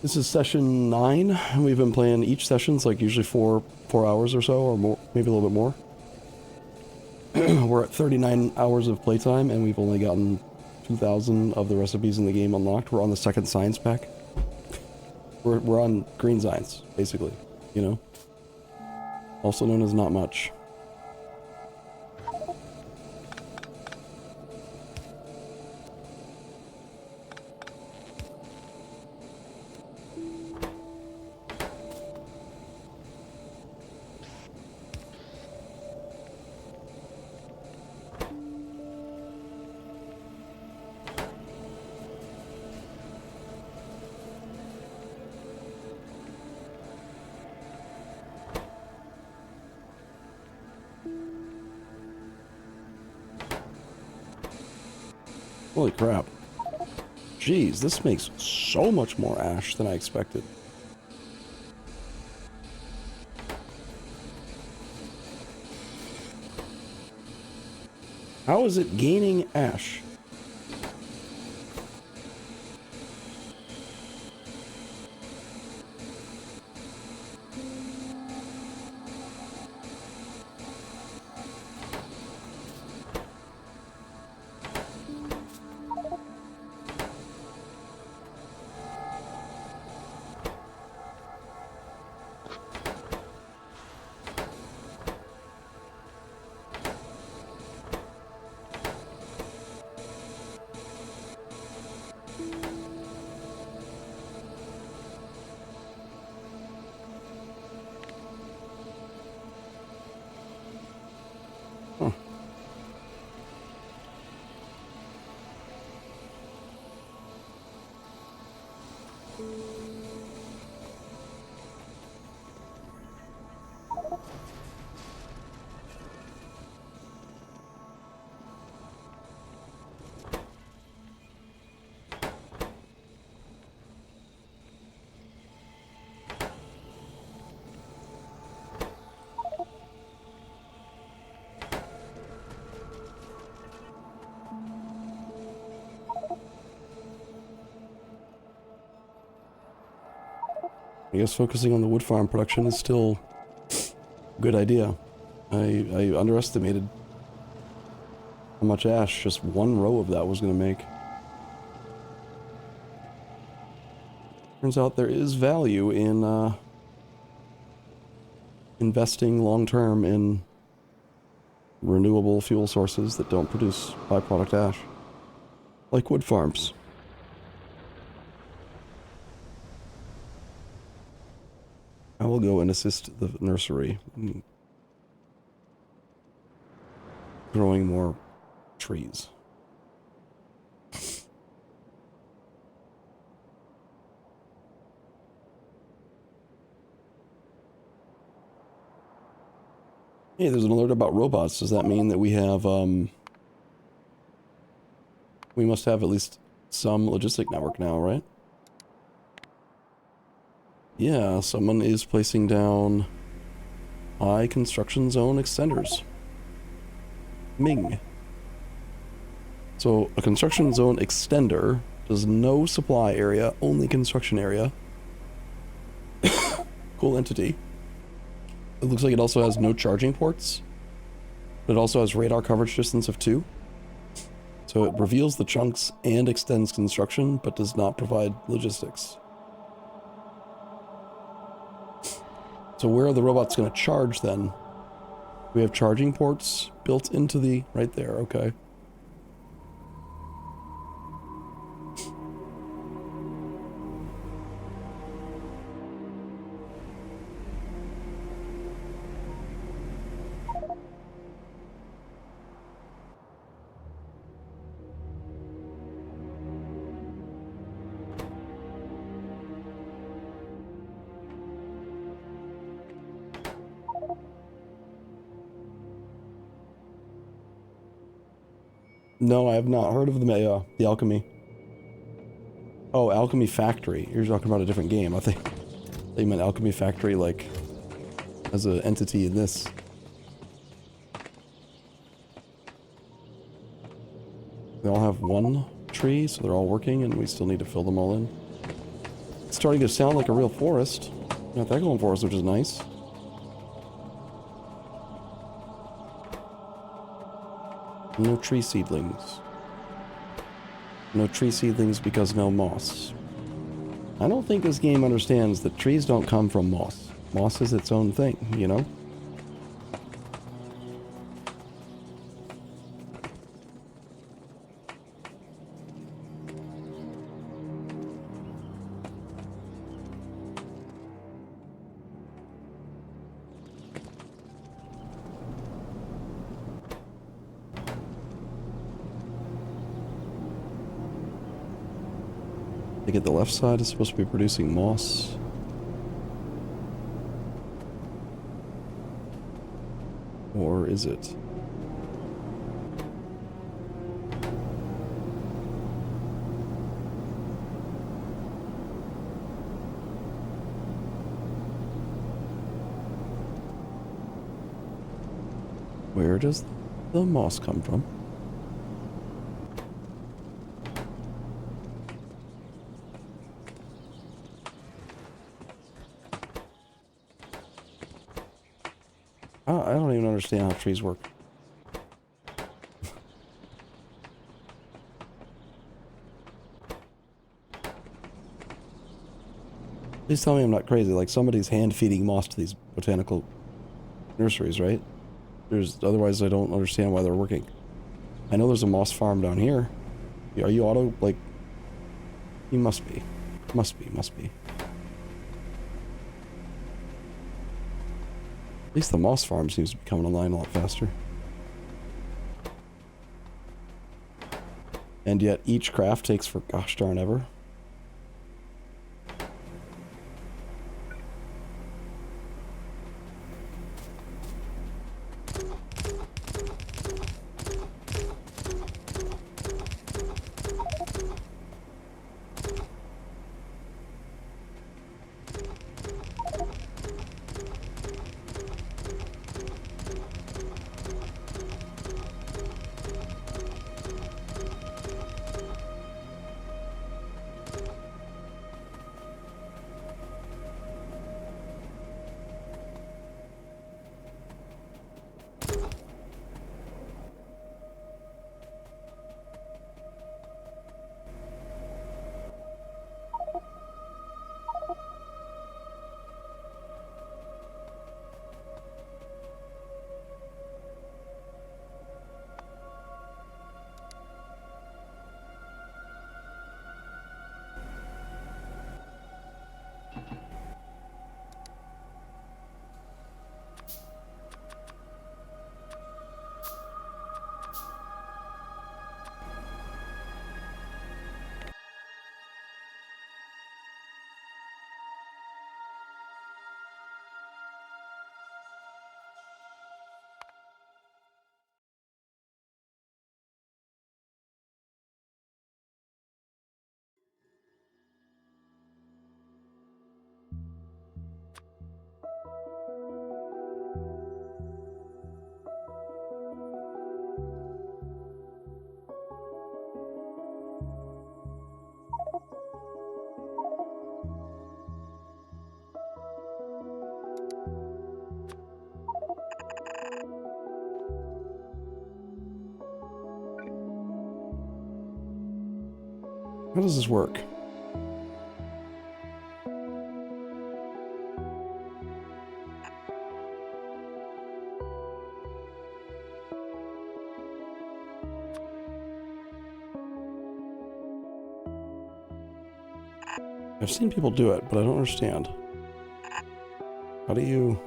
this is session 9, and we've been playing each session's like usually 4 hours or so, or more, maybe a little bit more. We're at 39 hours of playtime, and we've only gotten 2,000 of the recipes in the game unlocked. We're on the second science pack. We're on green science, basically, you know? Also known as not much. Holy crap. Jeez, this makes so much more ash than I expected. How is it gaining ash? Huh. I guess focusing on the wood farm production is still a good idea. I underestimated how much ash just one row of that was going to make. Turns out there is value in investing long-term in renewable fuel sources that don't produce byproduct ash, like wood farms. I will go and assist the nursery in growing more trees. Hey, there's an alert about robots. Does that mean that we have, we must have at least some logistic network now, right? Yeah, someone is placing down high construction zone extenders. Ming. So, a construction zone extender does no supply area, only construction area. Cool entity. It looks like it also has no charging ports. But it also has radar coverage distance of 2. So it reveals the chunks and extends construction, but does not provide logistics. So where are the robots going to charge then? We have charging ports built into the... right there, okay. No, I have not heard of the alchemy. Oh, Alchemy Factory. You're talking about a different game. I think they meant Alchemy Factory, like, as an entity in this. They all have one tree, so they're all working, and we still need to fill them all in. It's starting to sound like a real forest. Got that going for us, which is nice. No tree seedlings. No tree seedlings because no moss. I don't think this game understands that trees don't come from moss. Moss is its own thing, you know? I think the left side is supposed to be producing moss. Or is it? Where does the moss come from? I don't even understand how trees work. Please tell me I'm not crazy. Like somebody's hand feeding moss to these botanical nurseries, right? Otherwise I don't understand why they're working. I know there's a moss farm down here. Are you auto, like... You must be. Must be. At least the moss farm seems to be coming online a lot faster. And yet each craft takes for gosh darn ever. How does this work? I've seen people do it, but I don't understand. How do you...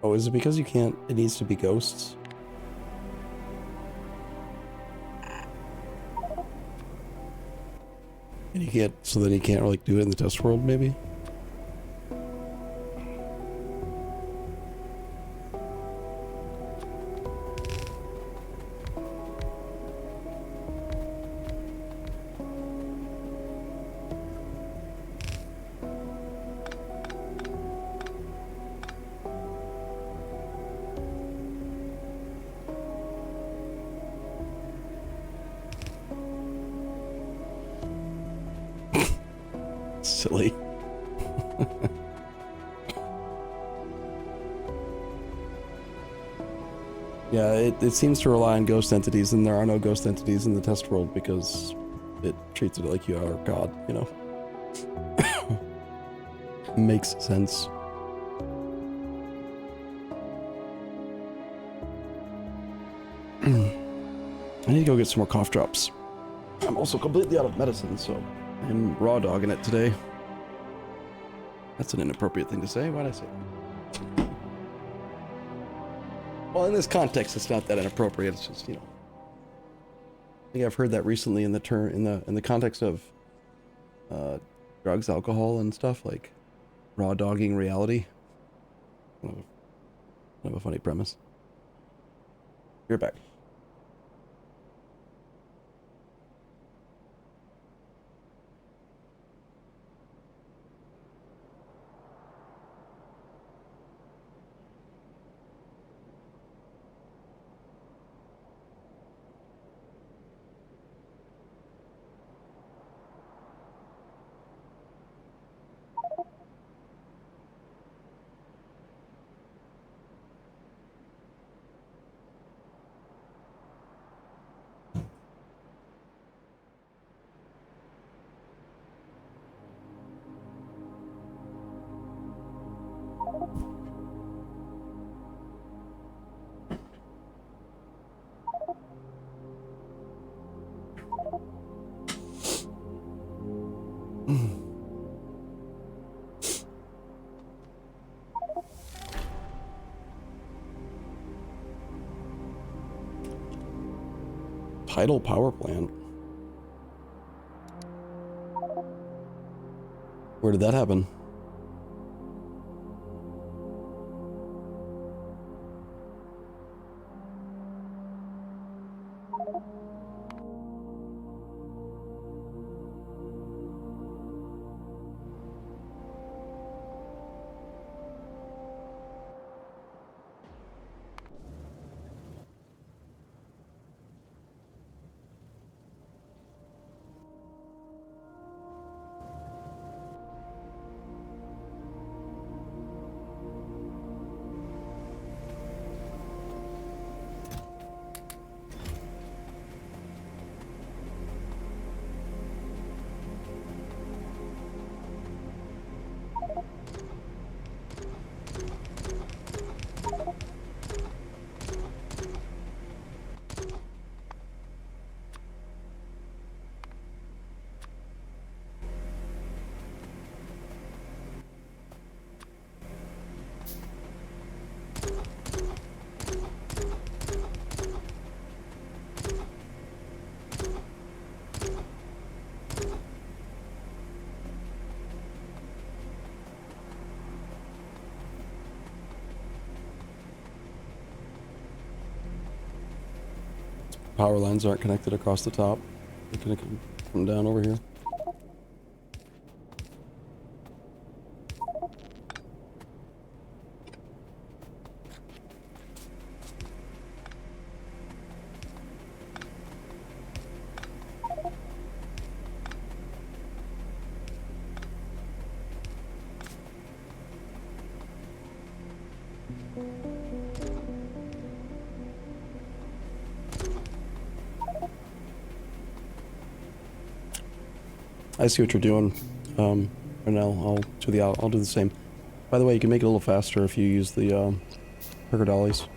Oh, is it because you can't... It needs to be ghosts? And you can't, so then you can't like do it in the test world, maybe? Silly. Yeah, it seems to rely on ghost entities, and there are no ghost entities in the test world because it treats it like you are God, you know? Makes sense. I need to go get some more cough drops. I'm also completely out of medicine, so I'm raw dogging it today. That's an inappropriate thing to say. Why'd I say that? Well, in this context, it's not that inappropriate. It's just, you know. I think I've heard that recently in the term in the context of drugs, alcohol, and stuff, like raw dogging reality. Kind of a funny premise. You're back. Tidal power plant. Where did that happen? Power lines aren't connected across the top. They're gonna come down over here. I see what you're doing, Renell. I'll do the same. By the way, you can make it a little faster if you use the picker dollies.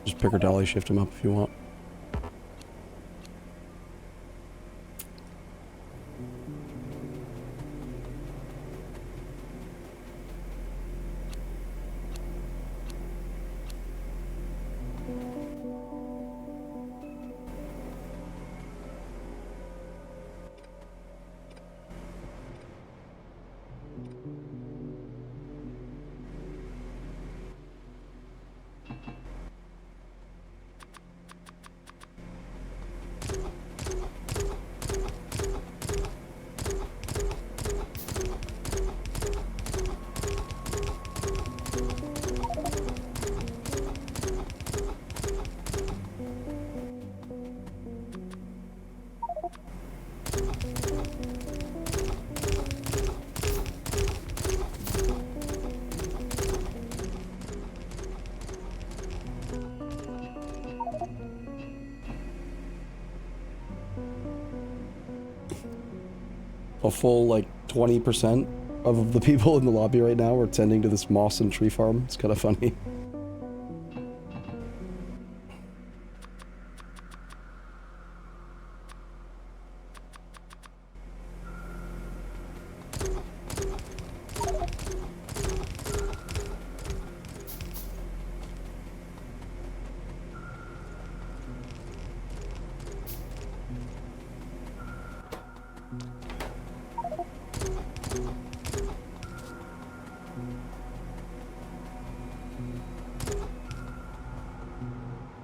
Just picker dolly shift them up if you want. A full, like, 20% of the people in the lobby right now are tending to this moss and tree farm. It's kind of funny.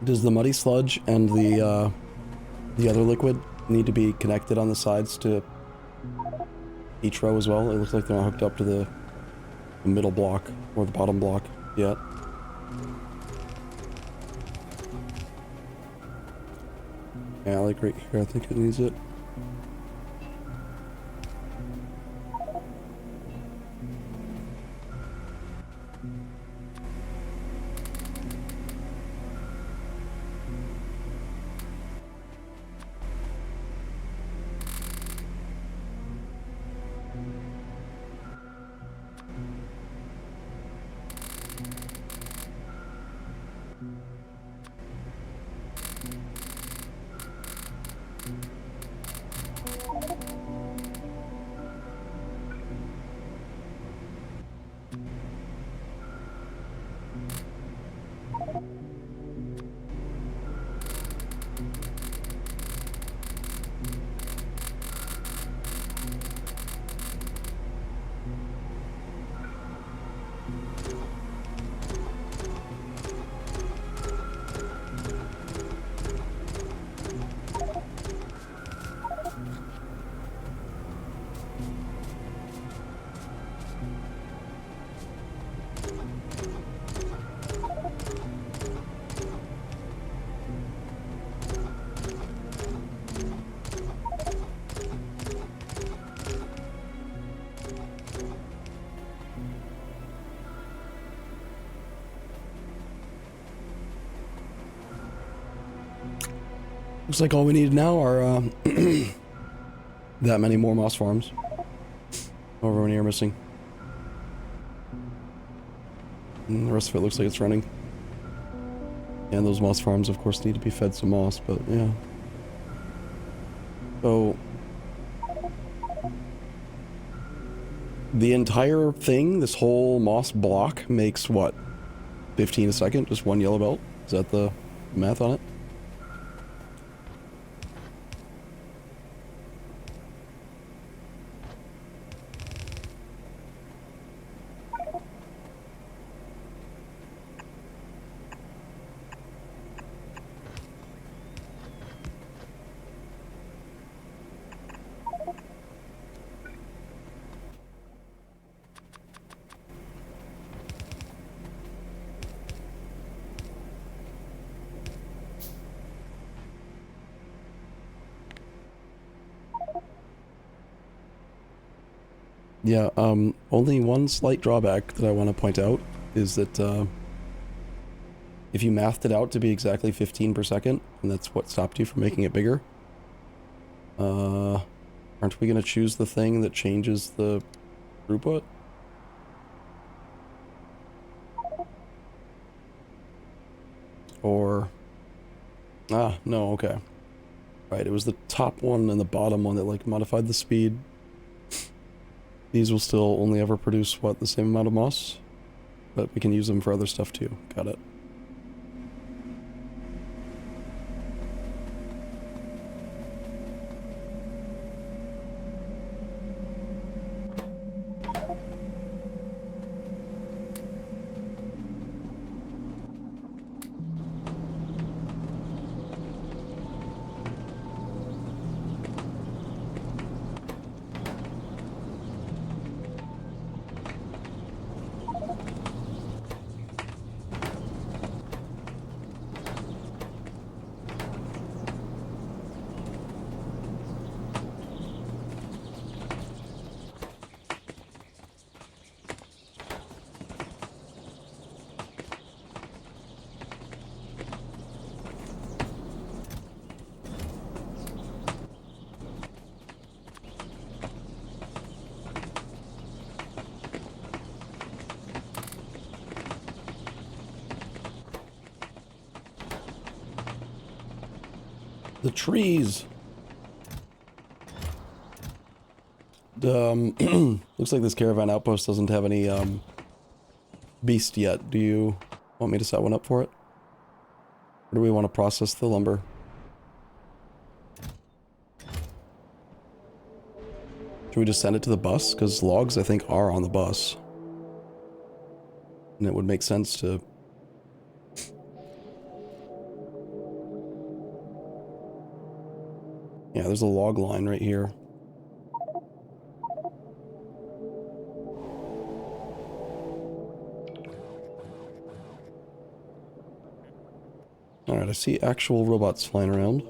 Does the muddy sludge and the other liquid need to be connected on the sides to each row as well? It looks like they're not hooked up to the middle block or the bottom block yet. Yeah, like right here, I think it needs it. Looks like all we need now are that many more moss farms. However many are missing. And the rest of it looks like it's running. And those moss farms, of course, need to be fed some moss, but yeah. So the entire thing, this whole moss block, makes what? 15 a second? Just one yellow belt? Is that the math on it? Yeah, only one slight drawback that I want to point out is that if you mathed it out to be exactly 15 per second, and that's what stopped you from making it bigger, aren't we going to choose the thing that changes the throughput? Or... Ah, no, okay. Right, it was the top one and the bottom one that, like, modified the speed. These will still only ever produce, what, the same amount of moss? But we can use them for other stuff too. Got it. The trees. Looks like this caravan outpost doesn't have any beast yet. Do you want me to set one up for it? Or do we want to process the lumber? Should we just send it to the bus? Because logs, I think, are on the bus. And it would make sense to... Yeah, there's a log line right here. Alright, I see actual robots flying around.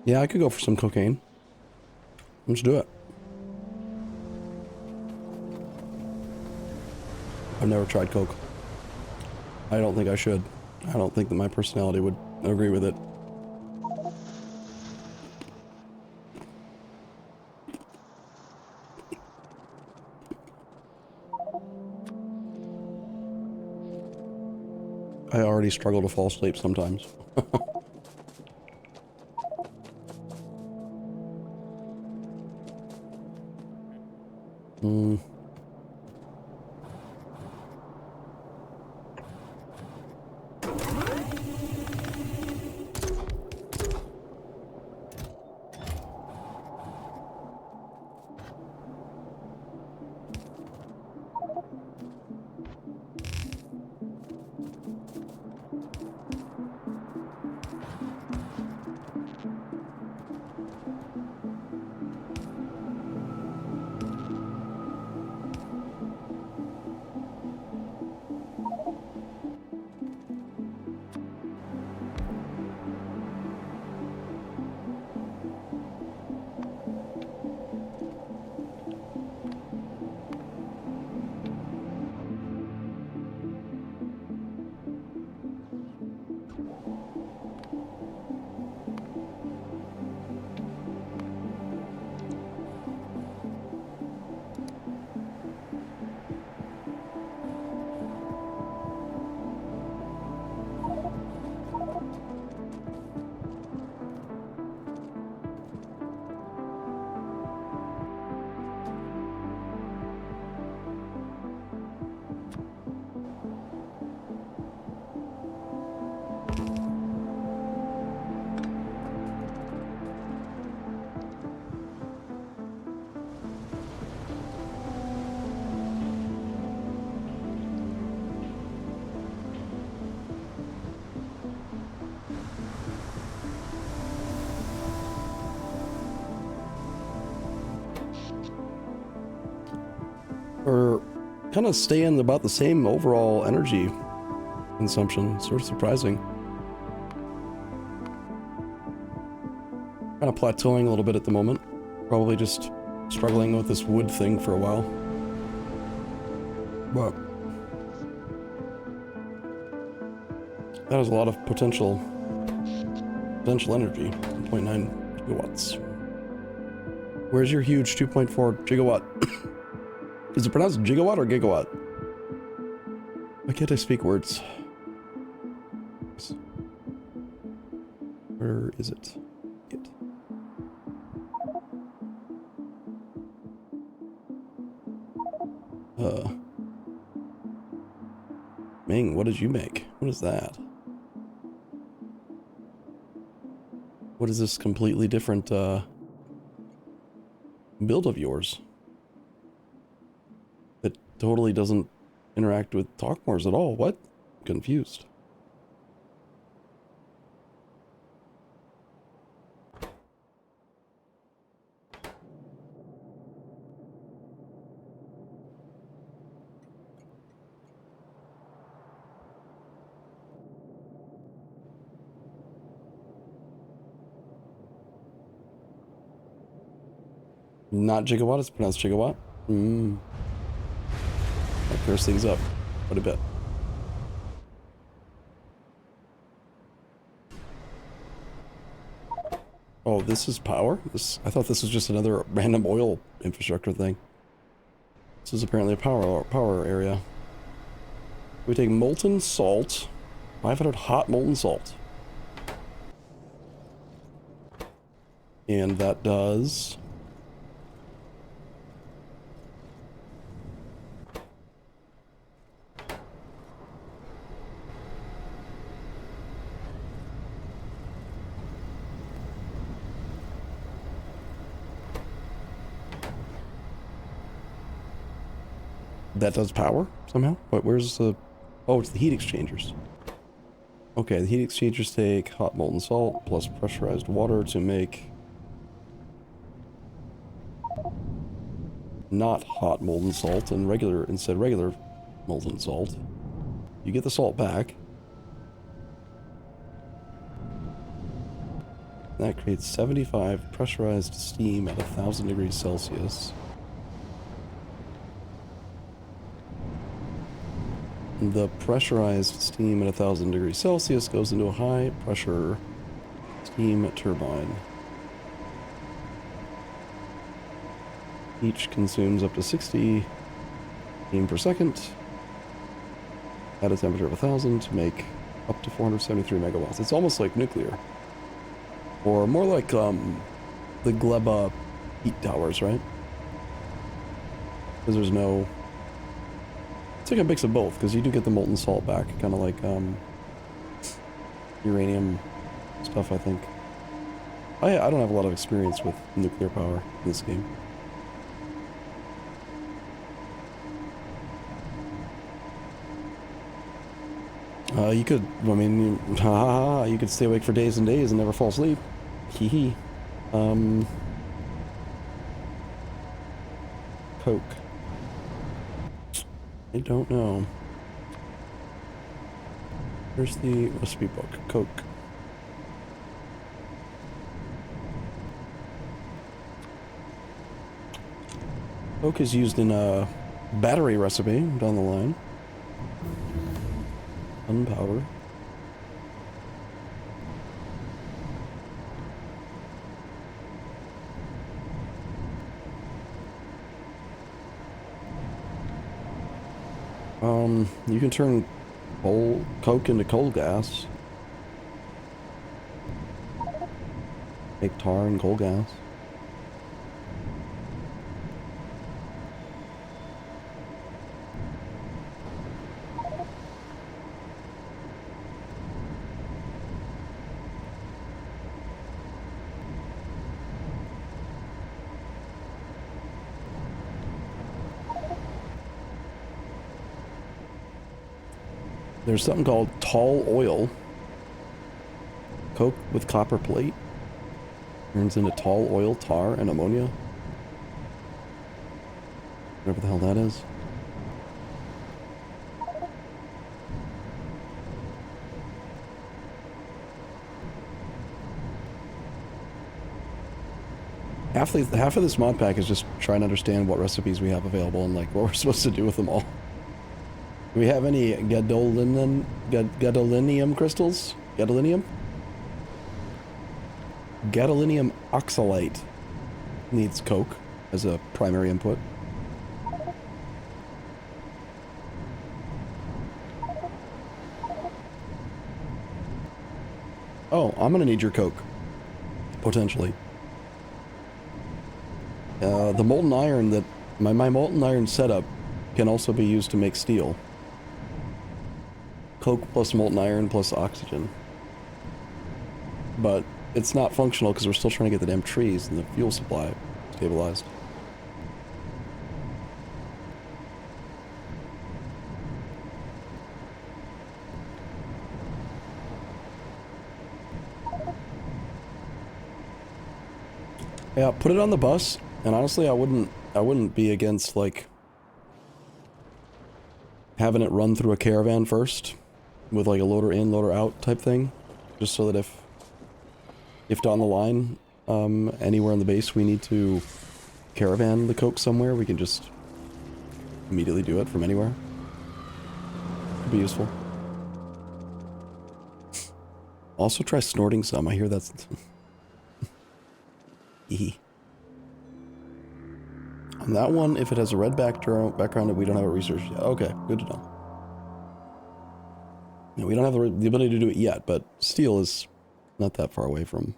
Yeah, I could go for some cocaine. Let's do it. I've never tried coke. I don't think I should. I don't think that my personality would agree with it. I already struggle to fall asleep sometimes. We're kind of staying about the same overall energy consumption. Sort of surprising. Kind of plateauing a little bit at the moment. Probably just struggling with this wood thing for a while. But that has a lot of potential energy. 1.9 gigawatts. Where's your huge 2.4 gigawatt? Is it pronounced gigawatt or gigawatt? Why can't I speak words? Where is it? Ming, what did you make? What is that? What is this completely different, build of yours? That totally doesn't interact with Talkmores at all. What? I'm confused. Not gigawatt, it's pronounced gigawatt. clears things up quite a bit. Oh, this is power? I thought this was just another random oil infrastructure thing. This is apparently a power area. We take molten salt, 500 hot molten salt. And that does... That does power somehow? But where's the... Oh, it's the heat exchangers. Okay, the heat exchangers take hot molten salt plus pressurized water to make... not hot molten salt and instead regular molten salt. You get the salt back. That creates 75 pressurized steam at 1,000 degrees Celsius. The pressurized steam at 1,000 degrees Celsius goes into a high pressure steam turbine. Each consumes up to 60 steam per second at a temperature of 1,000 to make up to 473 megawatts. It's almost like nuclear. Or more like the Gleba heat towers, right? Because there's no... It's like a mix of both, because you do get the molten salt back, kind of like uranium stuff, I think. I don't have a lot of experience with nuclear power in this game. You could, I mean, you could stay awake for days and days and never fall asleep. Hee hee. Coke. I don't know. Where's the recipe book? Coke. Coke is used in a battery recipe down the line. Gunpowder. You can turn coke into coal gas. Make tar and coal gas. There's something called tall oil. Coke with copper plate turns into tall oil, tar, and ammonia. Whatever the hell that is. Half of this mod pack is just trying to understand what recipes we have available and like what we're supposed to do with them all. Do we have any gadolinium crystals? Gadolinium? Gadolinium oxalate needs coke as a primary input. Oh, I'm gonna need your coke. Potentially. The molten iron that... My molten iron setup can also be used to make steel. Coke plus molten iron plus oxygen. But it's not functional because we're still trying to get the damn trees and the fuel supply stabilized. Yeah, put it on the bus, and honestly I wouldn't be against like having it run through a caravan first with like a loader in, loader out type thing, just so that if down the line anywhere in the base we need to caravan the coke somewhere, we can just immediately do it from anywhere. be useful. Also try snorting some. I hear that's... Eee. On that one, if it has a red background, we don't have it researched yet. Okay, good to know. Yeah, we don't have the ability to do it yet, but steel is not that far away from...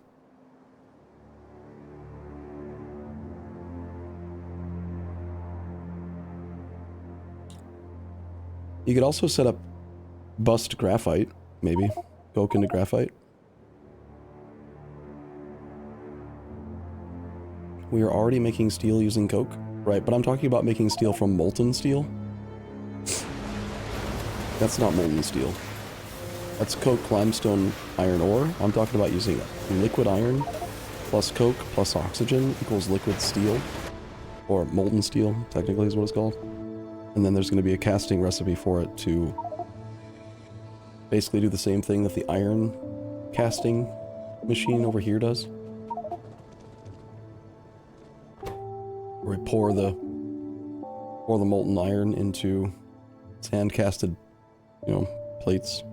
You could also set up bust graphite, maybe. Coke into graphite. We are already making steel using coke. Right, but I'm talking about making steel from molten steel. That's not molten steel. That's coke, limestone, iron ore. I'm talking about using liquid iron plus coke plus oxygen equals liquid steel. Or molten steel, technically is what it's called. And then there's going to be a casting recipe for it to basically do the same thing that the iron casting machine over here does. Where we pour the molten iron into hand casted, you know, plates.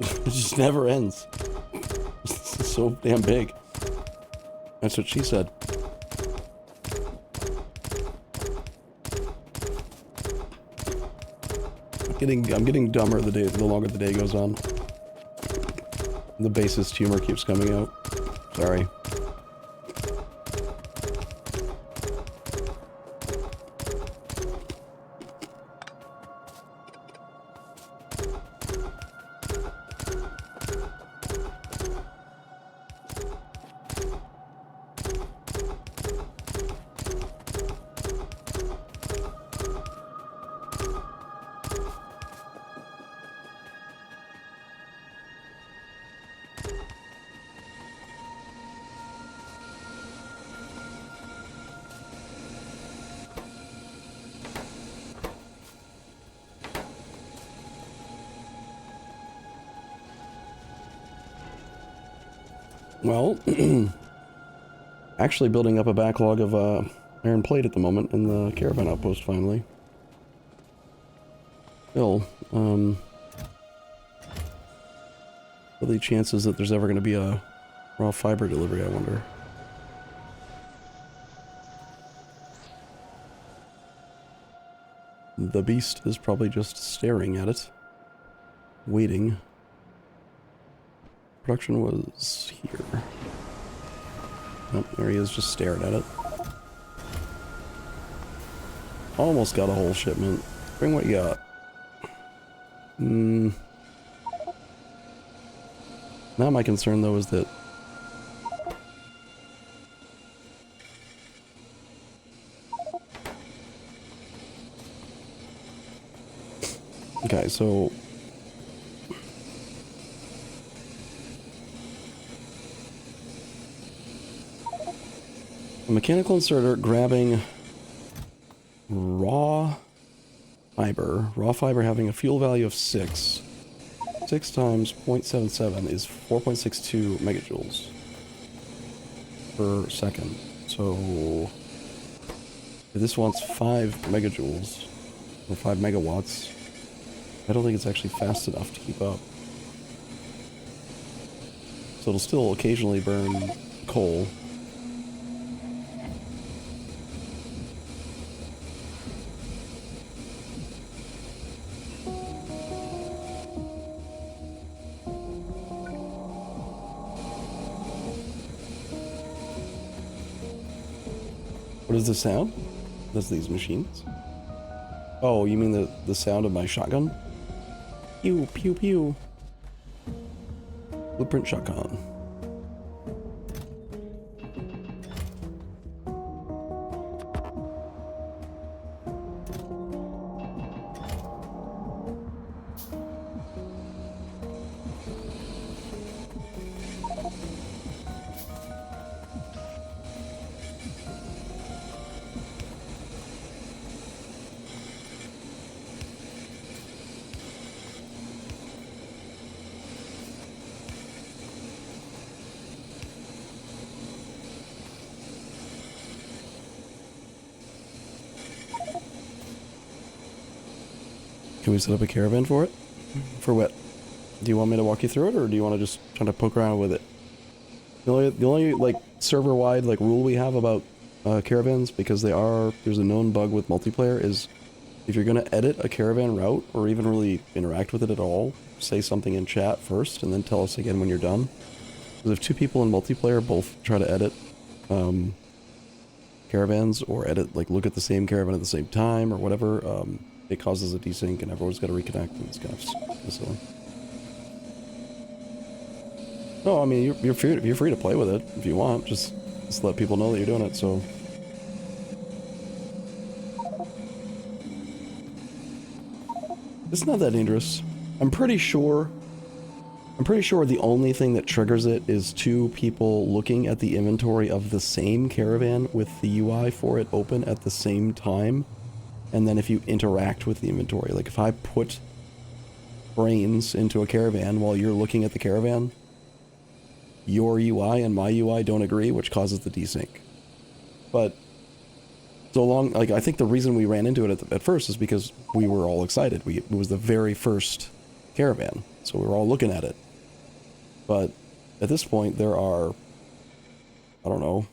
It just never ends. It's so damn big. That's what she said. I'm getting dumber the longer the day goes on. The basest humor keeps coming out. Sorry. Well, actually building up a backlog of iron plate at the moment in the caravan outpost finally. Still, what are the chances that there's ever going to be a raw fiber delivery, I wonder? The beast is probably just staring at it. Waiting. Production was here. Nope, there he is, just staring at it. Almost got a whole shipment. Bring what you got. Now my concern, though, is that... Okay, so... a mechanical inserter grabbing raw fiber having a fuel value of 6. 6 times 0.77 is 4.62 megajoules per second. So if this wants 5 megajoules, or 5 megawatts, I don't think it's actually fast enough to keep up. So it'll still occasionally burn coal. What is the sound? That's these machines. Oh, you mean the sound of my shotgun? Pew, pew, pew. Blueprint shotgun. Can we set up a caravan for it? For what? Do you want me to walk you through it, or do you want to just try to poke around with it? The only like server-wide like rule we have about caravans, because there's a known bug with multiplayer, is if you're going to edit a caravan route or even really interact with it at all, say something in chat first and then tell us again when you're done. Because if two people in multiplayer both try to edit caravans or look at the same caravan at the same time or whatever, it causes a desync and everyone's got to reconnect, and it's kind of silly. No, I mean, you're free to play with it if you want. Just let people know that you're doing it, so... It's not that dangerous. I'm pretty sure the only thing that triggers it is two people looking at the inventory of the same caravan with the UI for it open at the same time. And then if you interact with the inventory, like if I put brains into a caravan while you're looking at the caravan, your UI and my UI don't agree, which causes the desync. But so long, like, I think the reason we ran into it at first is because we were all excited. It was the very first caravan, so we were all looking at it. But at this point, there are, I don't know,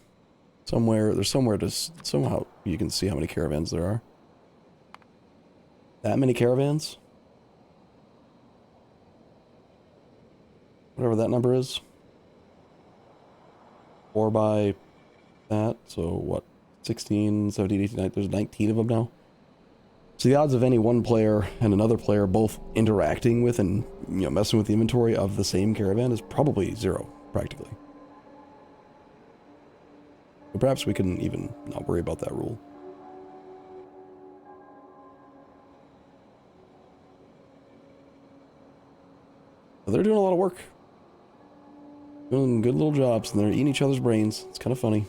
somehow you can see how many caravans there are. That many caravans? Whatever that number is. 4 by that, so what? 16, 17, 18, 19, there's 19 of them now. So the odds of any one player and another player both interacting with and, messing with the inventory of the same caravan is probably 0, practically. But perhaps we can even not worry about that rule. But they're doing a lot of work. Doing good little jobs, and they're eating each other's brains. It's kind of funny.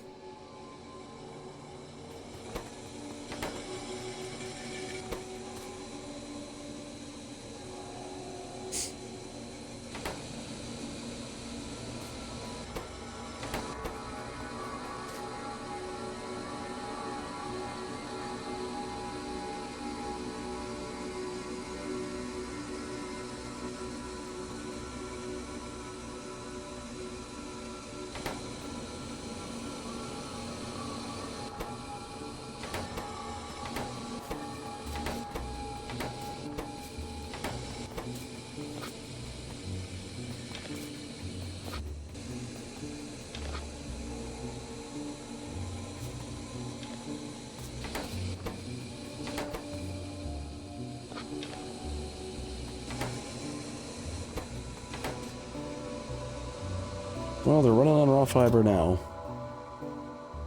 Well, they're running on raw fiber now.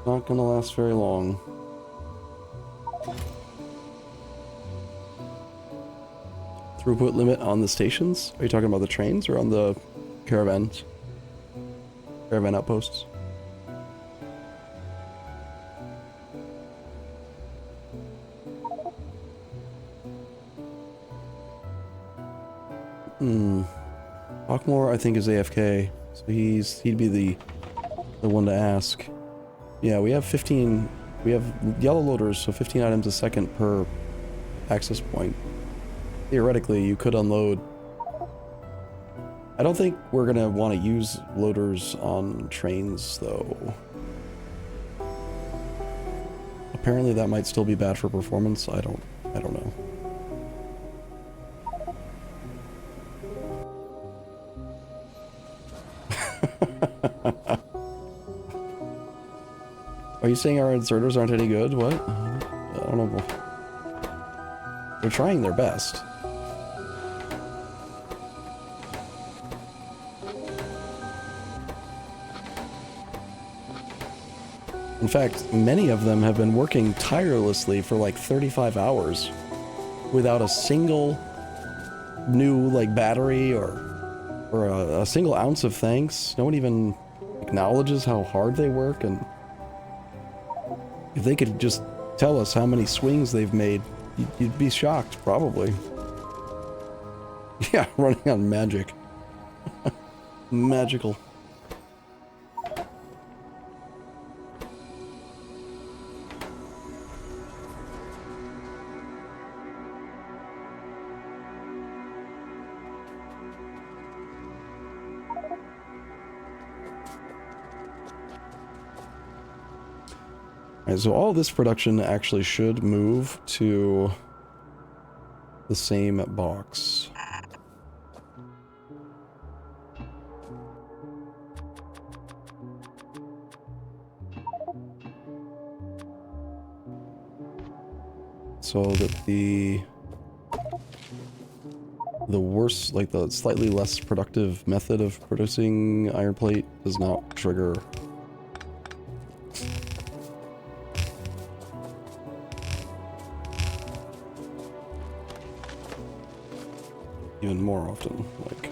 Not gonna last very long. Throughput limit on the stations? Are you talking about the trains or on the caravans? Caravan outposts? Hawkmore, I think, is AFK, so he'd be the one to ask. Yeah, we have 15. We have yellow loaders, so 15 items a second per access point. Theoretically, you could unload. I don't think we're gonna want to use loaders on trains, though. Apparently, that might still be bad for performance. I don't know. Are you saying our inserters aren't any good? What? I don't know. They're trying their best. In fact, many of them have been working tirelessly for like 35 hours without a single new like battery or a single ounce of thanks. No one even acknowledges how hard they work, and if they could just tell us how many swings they've made, you'd be shocked, probably. Yeah, running on magic. Magical. Alright, so all this production actually should move to the same box. So that the worst, like the slightly less productive method of producing iron plate does not trigger even more often, like.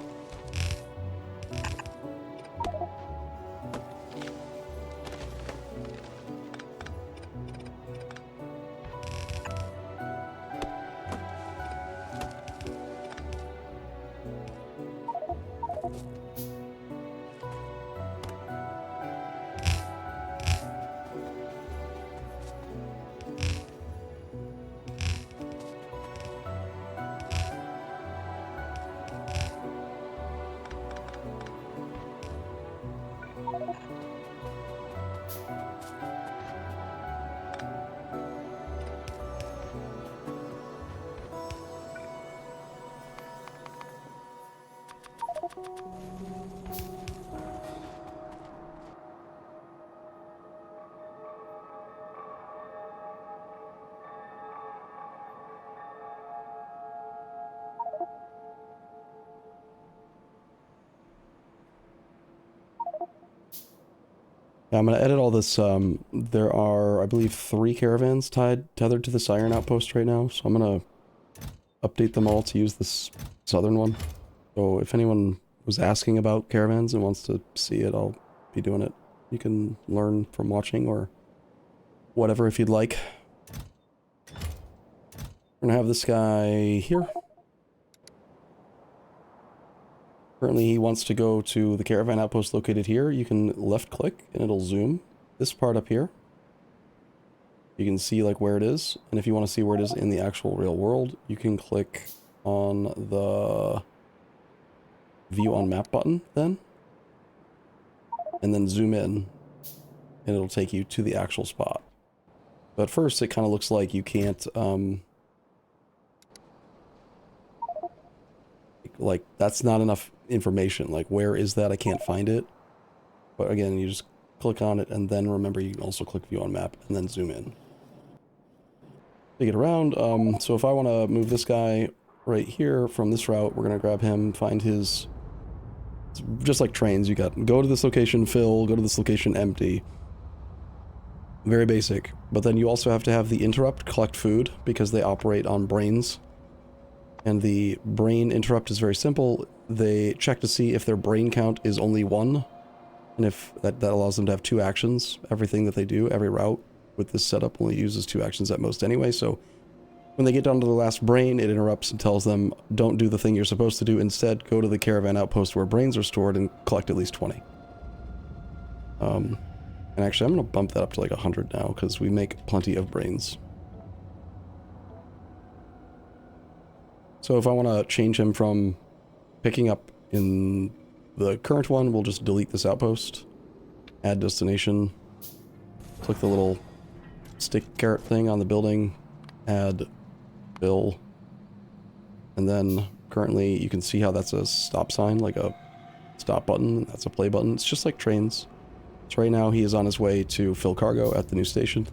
Yeah, I'm gonna edit all this. There are, I believe, 3 caravans tethered to this iron outpost right now, so I'm gonna update them all to use this southern one. So if anyone was asking about caravans and wants to see it, I'll be doing it. You can learn from watching or whatever if you'd like. We're gonna have this guy here. Currently he wants to go to the caravan outpost located here. You can left click and it'll zoom this part up here. You can see like where it is, and if you want to see where it is in the actual real world, you can click on the view on map button then, and then zoom in, and it'll take you to the actual spot. But first it kind of looks like you can't, like that's not enough information. Like where is that? I can't find it. But again, you just click on it, and then remember you can also click view on map and then zoom in. Take it around. So if I want to move this guy right here from this route, we're going to grab him, find his It's just like trains. You got go to this location, fill, go to this location, empty. Very basic. But then you also have to have the interrupt collect food because they operate on brains. And the brain interrupt is very simple. They check to see if their brain count is only 1. And if that allows them to have 2 actions. Everything that they do, every route with this setup only uses 2 actions at most anyway. So when they get down to the last brain, it interrupts and tells them, don't do the thing you're supposed to do. Instead, go to the caravan outpost where brains are stored and collect at least 20. And actually, I'm going to bump that up to like 100 now because we make plenty of brains. So if I want to change him from picking up in the current one, we'll just delete this outpost, add destination, click the little stick carrot thing on the building, add bill, and then currently you can see how that's a stop sign, like a stop button, that's a play button. It's just like trains. So right now he is on his way to fill cargo at the new station.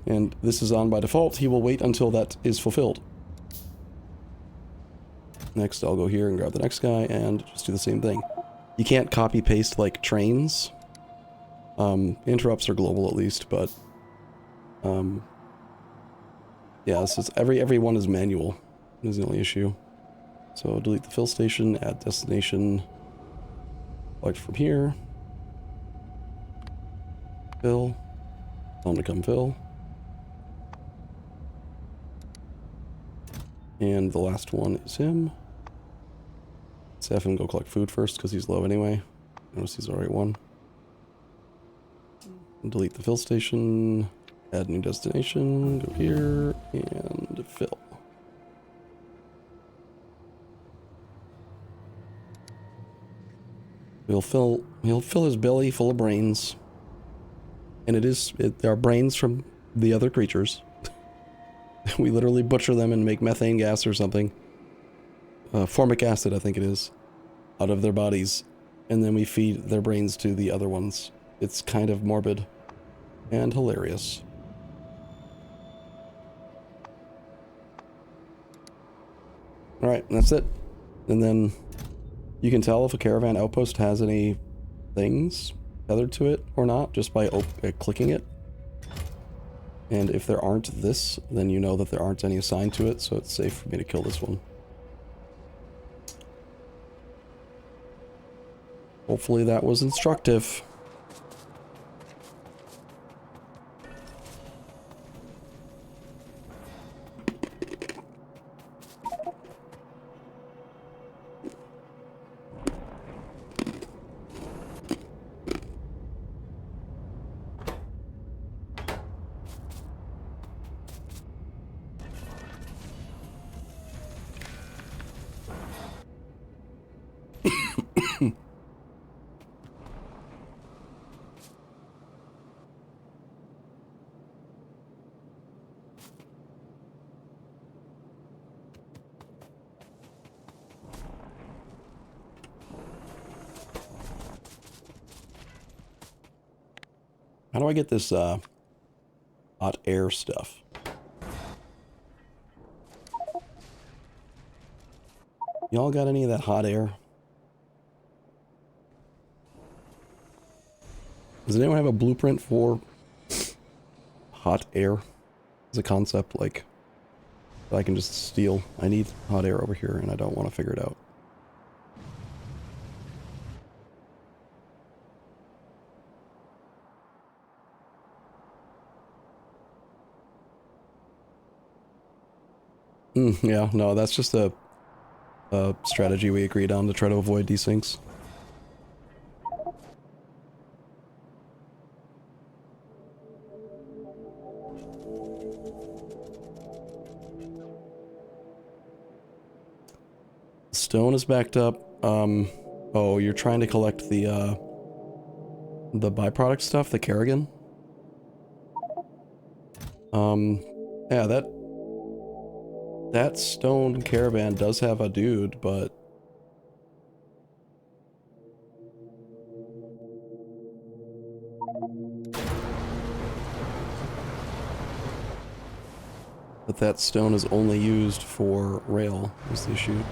And this is on by default. He will wait until that is fulfilled. Next, I'll go here and grab the next guy and just do the same thing. You can't copy paste like trains. Interrupts are global at least, but yeah, this is every one is manual. Is the only issue. So delete the fill station, add destination, select from here. Fill. Tell him to come fill. And the last one is him. Let's have him go collect food first because he's low anyway. Notice he's the right one. Delete the fill station. Add new destination. Go here and fill. He'll fill his belly full of brains. And there are brains from the other creatures. We literally butcher them and make methane gas or something. Formic acid, I think it is. Out of their bodies. And then we feed their brains to the other ones. It's kind of morbid. And hilarious. Alright, that's it. And then you can tell if a caravan outpost has any things tethered to it or not just by clicking it. And if there aren't this, then you know that there aren't any assigned to it, so it's safe for me to kill this one. Hopefully that was instructive. How do I get this hot air stuff? Y'all got any of that hot air? Does anyone have a blueprint for hot air as a concept, like, that I can just steal? I need hot air over here and I don't want to figure it out. Yeah, no, that's just a strategy we agreed on to try to avoid desyncs. Stone is backed up. Oh, you're trying to collect the byproduct stuff, the Kerrigan? Yeah, that stone caravan does have a dude, but that stone is only used for rail, is the issue.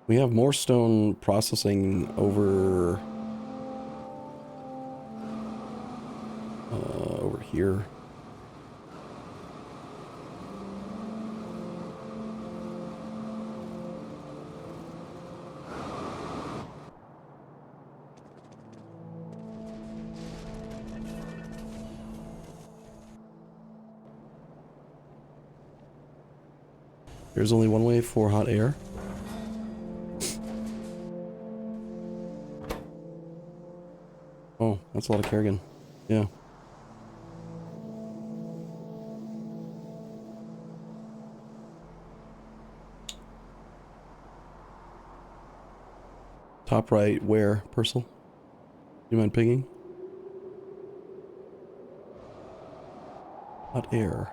We have more stone processing over over here. There's only one way for hot air. Oh, that's a lot of Kerrigan. Yeah. Top right, where, Purcell? You mind pinging? Hot air.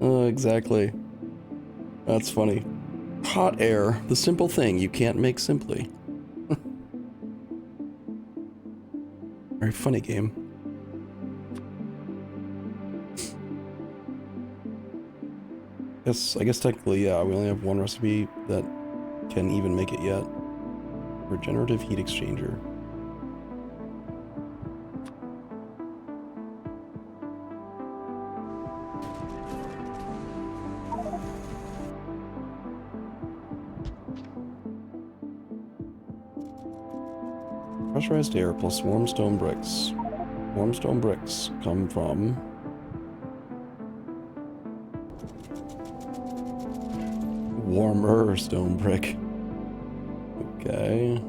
Exactly. That's funny. Hot air, the simple thing you can't make simply. Very funny game. I guess technically, yeah, we only have one recipe that can even make it yet. Regenerative heat exchanger. Pressurized air plus warm stone bricks. Warm stone bricks come from warmer stone brick. Okay.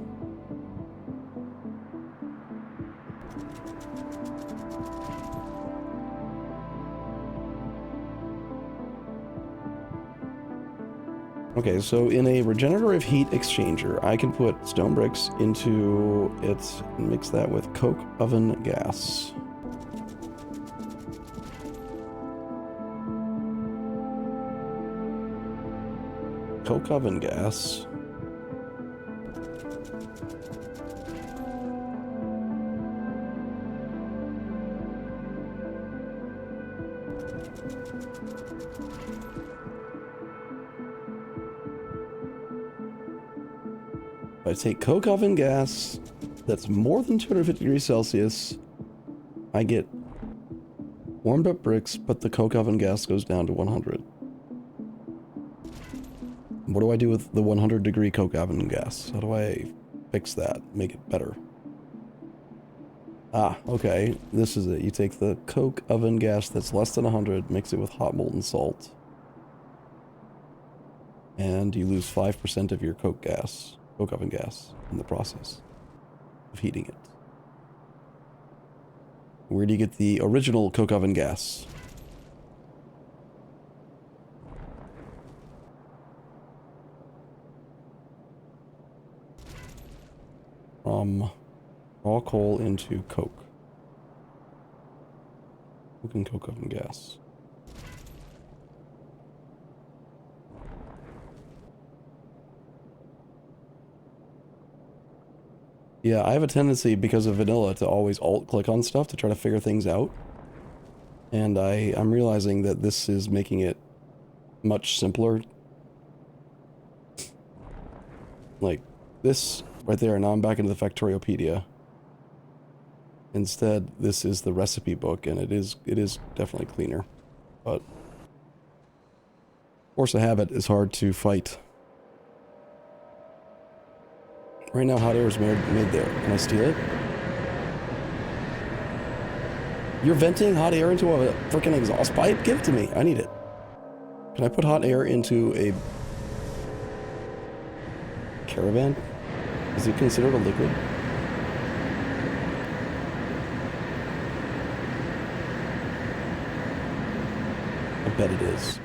Okay, so in a regenerative heat exchanger, I can put stone bricks into it and mix that with coke oven gas. Coke oven gas. I take coke oven gas that's more than 250 degrees Celsius. I get warmed up bricks, but the coke oven gas goes down to 100. What do I do with the 100 degree coke oven gas? How do I fix that? Make it better? Ah, okay. This is it. You take the coke oven gas that's less than 100, mix it with hot molten salt. And you lose 5% of your coke oven gas in the process of heating it. Where do you get the original coke oven gas? From raw coal into coke. Coke and coke oven gas. Yeah, I have a tendency, because of vanilla, to always alt-click on stuff to try to figure things out. And I'm realizing that this is making it much simpler. Like, this right there, now I'm back into the Factoriopedia. Instead, this is the recipe book, and it is definitely cleaner. But force of habit is hard to fight. Right now, hot air is made there. Can I steal it? You're venting hot air into a freaking exhaust pipe? Give it to me. I need it. Can I put hot air into a caravan? Is it considered a liquid? I bet it is.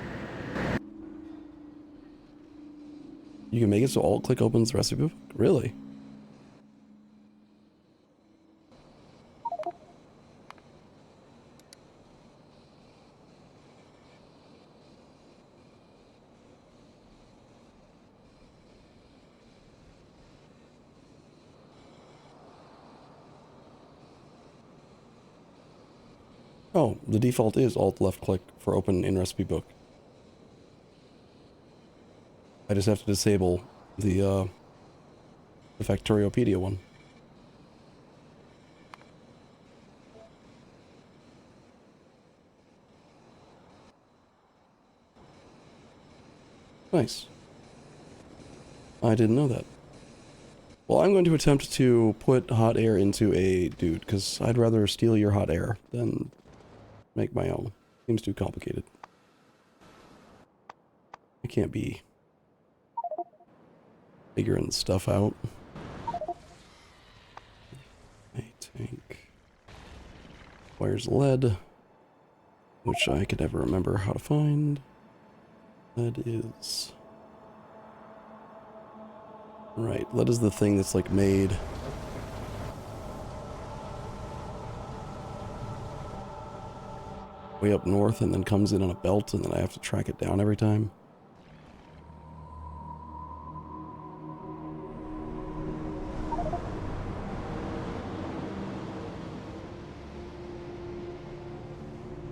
You can make it so alt-click opens the recipe book? Really? Oh, the default is alt left click for open in recipe book. I just have to disable the Factoriopedia one. Nice. I didn't know that. Well, I'm going to attempt to put hot air into a dude, because I'd rather steal your hot air than make my own. Seems too complicated. I can't be figuring stuff out. A tank. Where's lead? Which I could never remember how to find. Lead is... Right, lead is the thing that's like made... way up north and then comes in on a belt and then I have to track it down every time.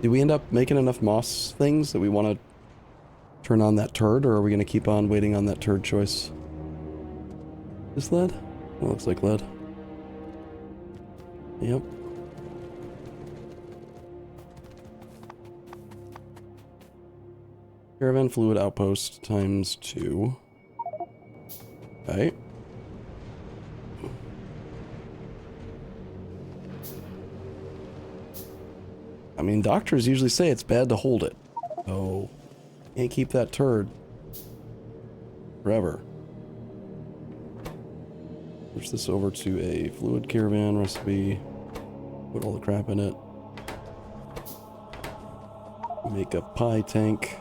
Did we end up making enough moss things that we want to turn on that turd, or are we going to keep on waiting on that turd choice? Is lead? Well, looks like lead. Yep. Caravan fluid outpost times 2. Okay. I mean, doctors usually say it's bad to hold it. So, can't keep that turd forever. Push this over to a fluid caravan recipe. Put all the crap in it. Make a pie tank.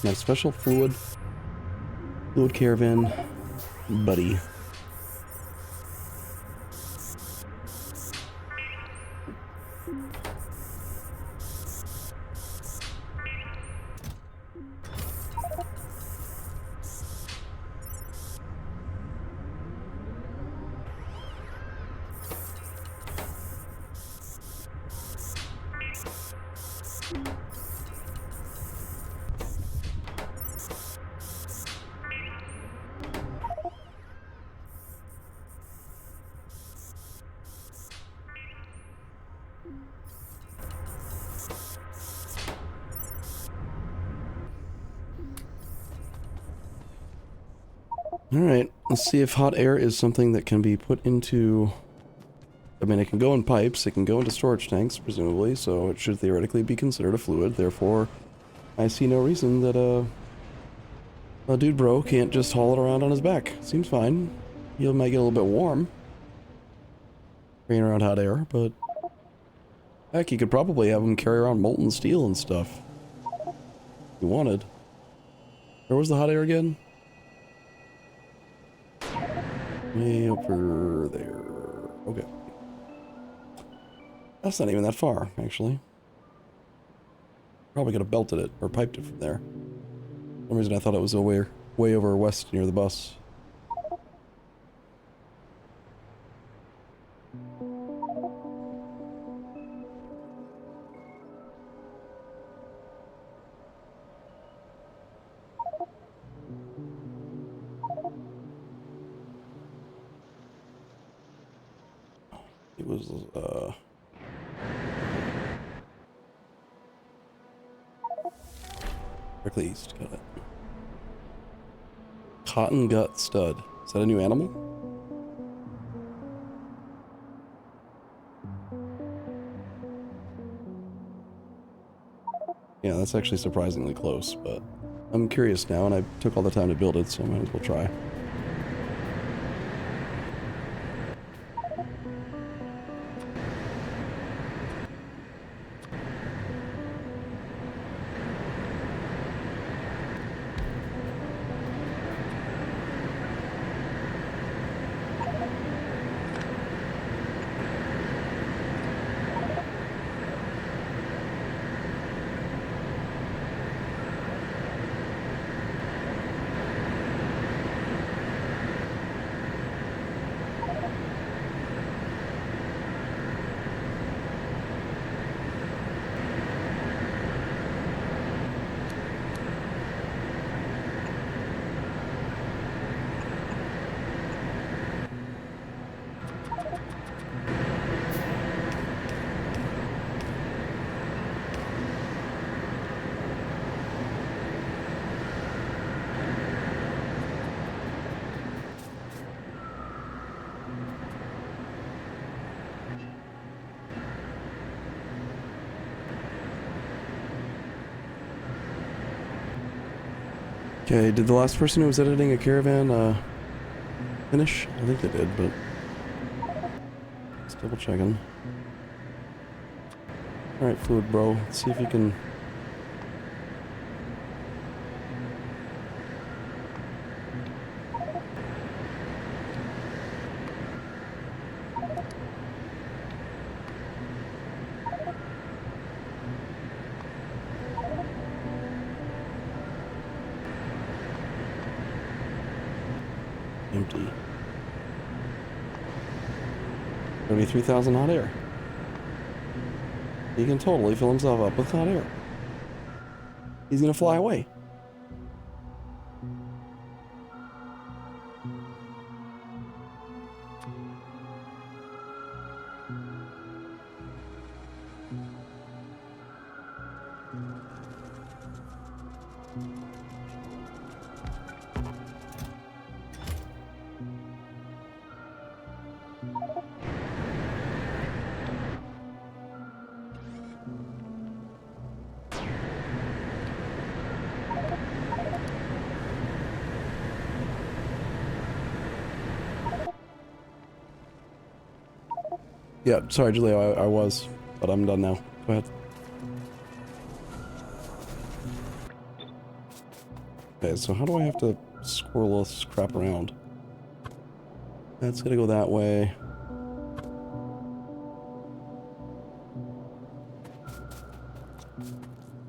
My special fluid caravan buddy. Alright, let's see if hot air is something that can be put into... I mean, it can go in pipes, it can go into storage tanks, presumably, so it should theoretically be considered a fluid, therefore I see no reason that a dude bro can't just haul it around on his back. Seems fine. He might get a little bit warm carrying around hot air, but heck, you could probably have him carry around molten steel and stuff if you wanted. Where was the hot air again? Way over there. Okay. That's not even that far, actually. Probably could have belted it, or piped it from there. For some reason I thought it was way over west near the bus. It was, directly east, got it. Cotton gut stud. Is that a new animal? Yeah, that's actually surprisingly close, but I'm curious now, and I took all the time to build it, so I might as well try. Okay, did the last person who was editing a caravan, finish? I think they did, but... Let's double checking. Alright, fluid bro, let's see if you can... Empty. 33,000 hot air. He can totally fill himself up with hot air. He's gonna fly away. Yeah, sorry, Julia, I was, but I'm done now. Go ahead. Okay, so how do I have to squirrel this crap around? That's gonna go that way.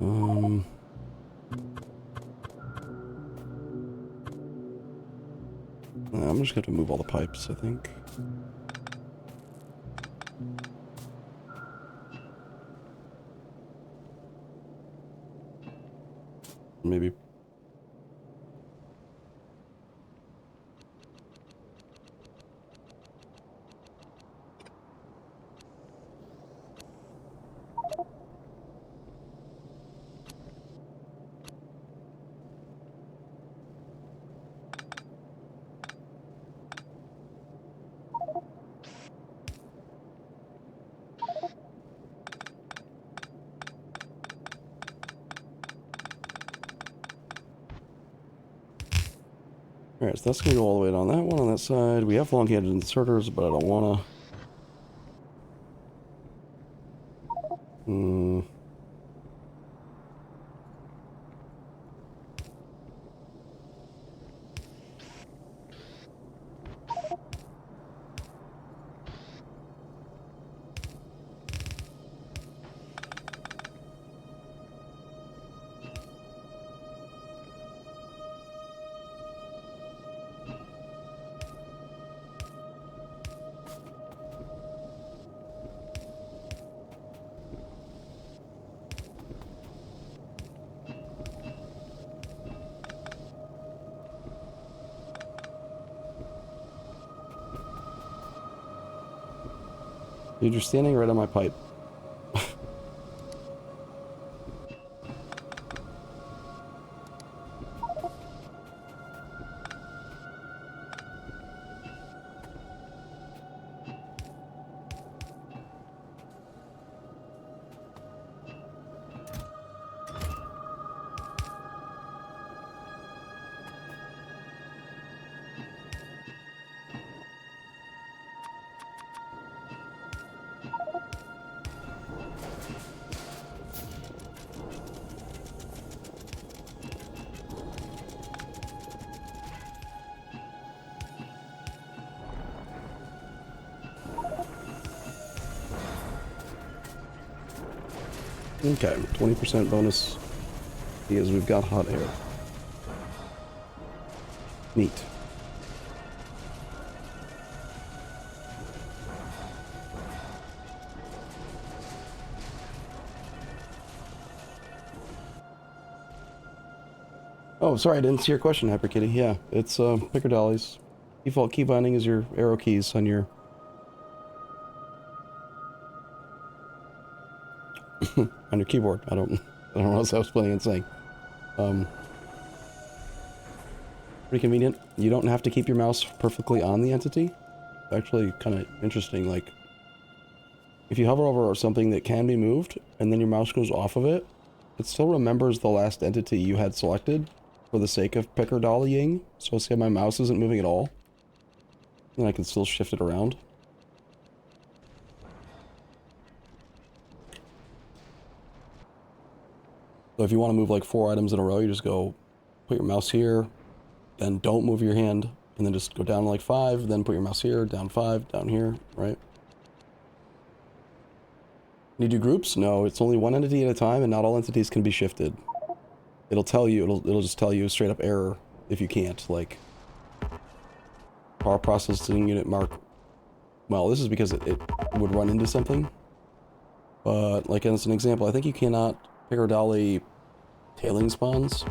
I'm just gonna have to move all the pipes, I think. Maybe. Alright, so that's gonna go all the way down that one on that side. We have long-handed inserters, but I don't wanna. Hmm. Dude, you're standing right on my pipe. Okay, 20% bonus because we've got hot air. Neat. Oh, sorry, I didn't see your question, Hyper Kitty. Yeah, it's picker dollies. Default key binding is your arrow keys on your on your keyboard. I don't know what else I was planning on saying. Pretty convenient. You don't have to keep your mouse perfectly on the entity. Actually, kind of interesting. Like, if you hover over something that can be moved, and then your mouse goes off of it, it still remembers the last entity you had selected for the sake of picker dollying. So say my mouse isn't moving at all, then I can still shift it around. So if you want to move like 4 items in a row, you just go put your mouse here, then don't move your hand, and then just go down like 5, then put your mouse here, down 5, down here, right? Can you do groups? No, it's only one entity at a time, and not all entities can be shifted. It'll tell you, it'll just tell you a straight up error if you can't, like power processing unit mark. Well, this is because it would run into something. But like as an example, I think you cannot picker dolly tailing spawns.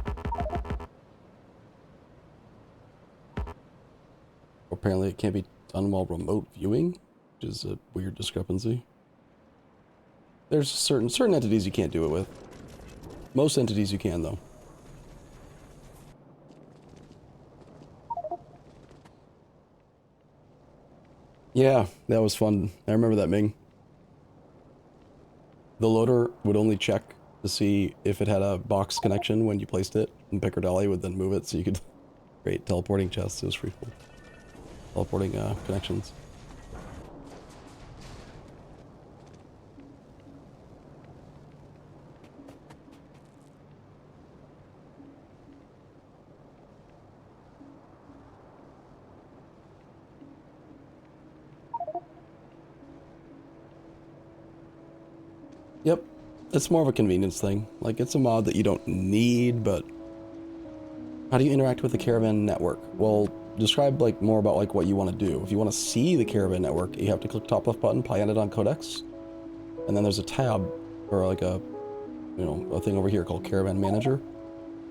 Apparently it can't be done while remote viewing, which is a weird discrepancy. There's certain entities you can't do it with. Most entities you can, though. Yeah, that was fun. I remember that, Ming. The loader would only check to see if it had a box connection when you placed it, and picker dolly would then move it so you could create teleporting chests. It was pretty cool. Teleporting connections. Yep, it's more of a convenience thing. Like, it's a mod that you don't need, but how do you interact with the caravan network? Well, describe like more about like what you want to do. If you want to see the caravan network, you have to click top left button, Pyanodon Codex, and then there's a tab or like a, you know, a thing over here called Caravan Manager.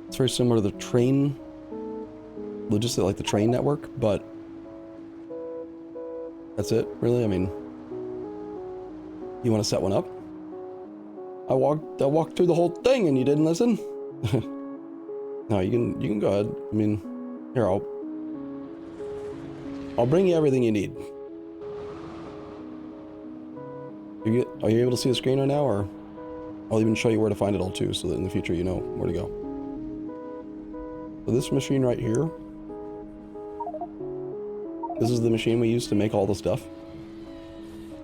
It's very similar to the train, logistic, like the train network, but that's it, really. I mean, you want to set one up? I walked through the whole thing and you didn't listen? No, you can go ahead. I mean, here, I'll bring you everything you need. Are you able to see the screen right now, or I'll even show you where to find it all too, so that in the future you know where to go. So this machine right here This is the machine we use to make all the stuff.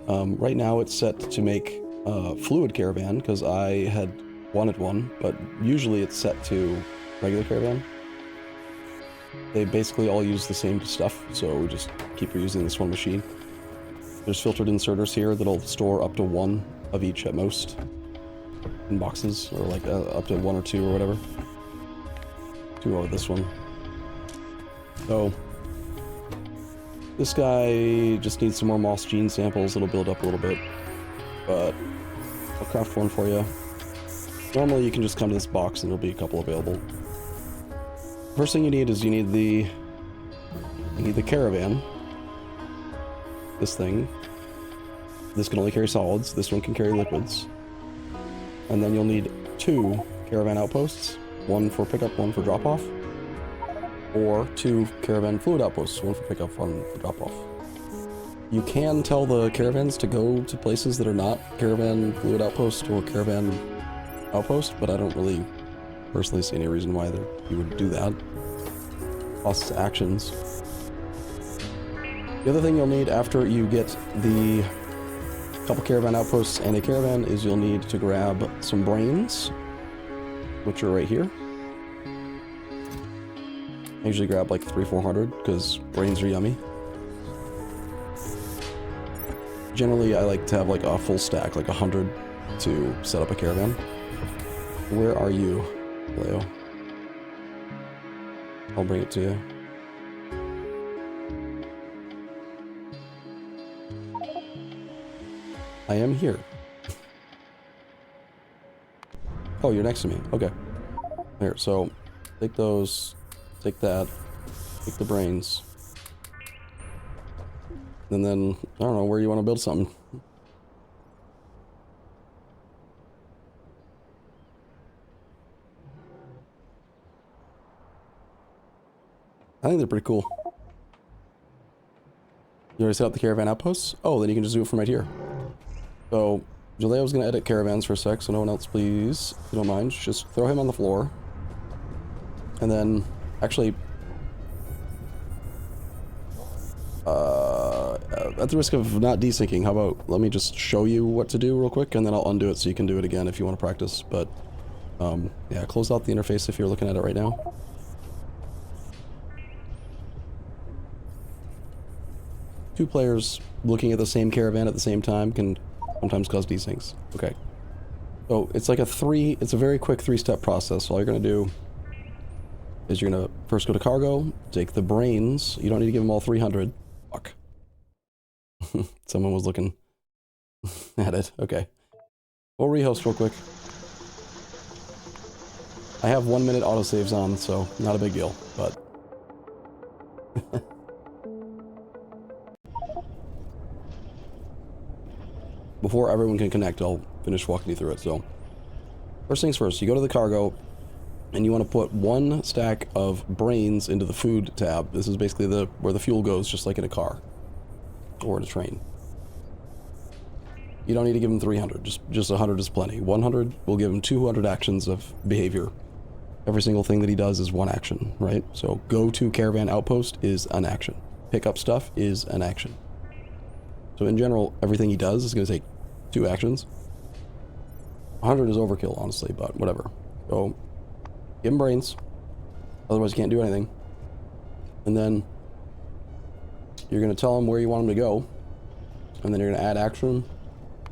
Right now it's set to make fluid caravan because I had wanted one, but usually it's set to regular caravan. They basically all use the same stuff, so we just keep reusing this one machine. There's filtered inserters here that'll store up to one of each at most in boxes, or like up to 1 or 2 or whatever. 2 over this one. So this guy just needs some more moss gene samples. It'll build up a little bit, but I'll craft one for you. Normally you can just come to this box and there'll be a couple available. First thing you need is you need the caravan. This thing. This can only carry solids. This one can carry liquids. And then you'll need 2 caravan outposts. 1 for pickup, 1 for drop-off. Or 2 caravan fluid outposts. 1 for pickup, 1 for drop-off. You can tell the caravans to go to places that are not caravan fluid outpost or caravan outpost, but I don't really personally see any reason why you would do that. Plus actions. The other thing you'll need after you get the couple caravan outposts and a caravan is you'll need to grab some brains, which are right here. I usually grab like 300-400 because brains are yummy. Generally, I like to have like a full stack, like 100 to set up a caravan. Where are you, Leo? I'll bring it to you. I am here. Oh, you're next to me. Okay. Here, so take those, take that, take the brains. And then, I don't know, where you want to build something. I think they're pretty cool. You already set up the caravan outposts? Oh, then you can just do it from right here. So, Jaleo's gonna edit caravans for a sec, so no one else please, if you don't mind. Just throw him on the floor. And then, actually... at the risk of not desyncing, how about let me just show you what to do real quick, and then I'll undo it so you can do it again if you want to practice. But, yeah, close out the interface if you're looking at it right now. Two players looking at the same caravan at the same time can sometimes cause desyncs. Okay. So it's like it's a very quick 3-step process. All you're going to do is you're going to first go to cargo, take the brains. You don't need to give them all 300. Fuck. Someone was looking at it. Okay. We'll rehost real quick. I have 1 minute autosaves on, so not a big deal, but... Before everyone can connect, I'll finish walking you through it. So, first things first, you go to the cargo, and you want to put 1 stack of brains into the food tab. This is basically where the fuel goes, just like in a car. Or in a train. You don't need to give him 300, just 100 is plenty. 100 will give him 200 actions of behavior. Every single thing that he does is 1 action, right? So, go to caravan outpost is an action. Pick up stuff is an action. So in general, everything he does is going to take 2 actions. 100 is overkill, honestly, but whatever. So, give him brains. Otherwise, you can't do anything. And then, you're going to tell him where you want him to go. And then you're going to add action,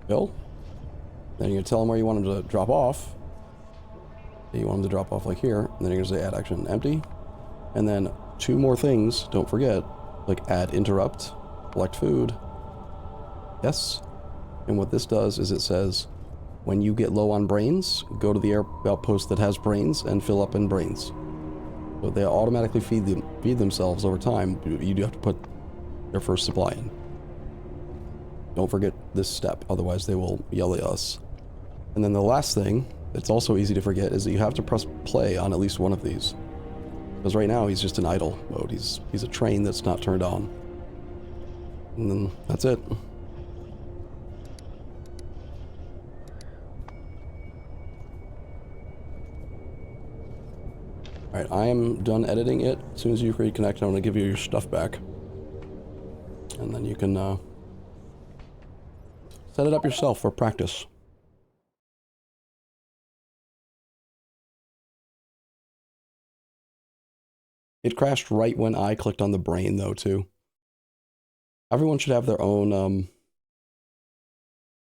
fill. Then you're going to tell him where you want him to drop off. You want him to drop off like here. And then you're going to say add action, empty. And then 2 more things, don't forget, like add interrupt, collect food. Yes. And what this does is it says, when you get low on brains, go to the outpost that has brains and fill up in brains. So they automatically feed themselves over time. You do have to put their first supply in. Don't forget this step, otherwise they will yell at us. And then the last thing, that's also easy to forget, is that you have to press play on at least one of these. Because right now he's just in idle mode. He's a train that's not turned on. And then that's it. Alright, I am done editing it. As soon as you reconnect, I'm going to give you your stuff back. can set it up yourself for practice. It crashed right when I clicked on the brain, though, too. Everyone should have their own,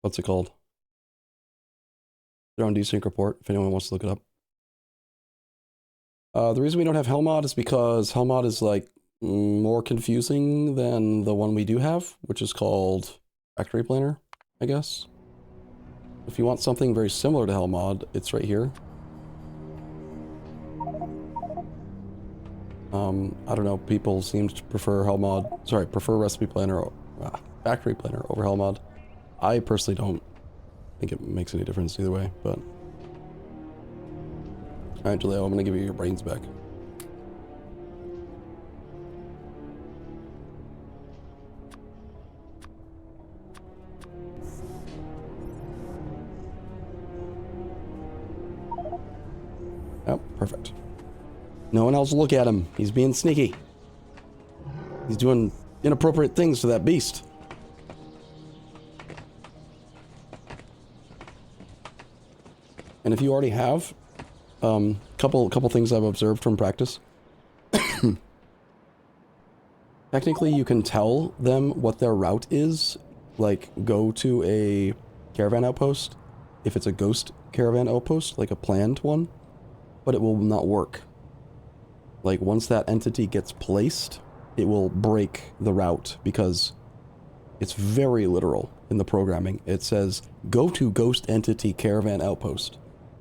what's it called? Their own desync report, if anyone wants to look it up. The reason we don't have Helmod is because Helmod is, like, more confusing than the one we do have, which is called Factory Planner, I guess. If you want something very similar to Helmod, it's right here. I don't know, people seem to prefer prefer Recipe Planner, Factory Planner over Helmod. I personally don't think it makes any difference either way, but... Alright, Jaleo, I'm gonna give you your brains back. Oh, perfect. No one else will look at him. He's being sneaky. He's doing inappropriate things to that beast. And if you already have, couple things I've observed from practice. Technically, you can tell them what their route is. Like, go to a caravan outpost, if it's a ghost caravan outpost, like a planned one, but it will not work. Like, once that entity gets placed, it will break the route, because it's very literal in the programming. It says, go to ghost entity caravan outpost.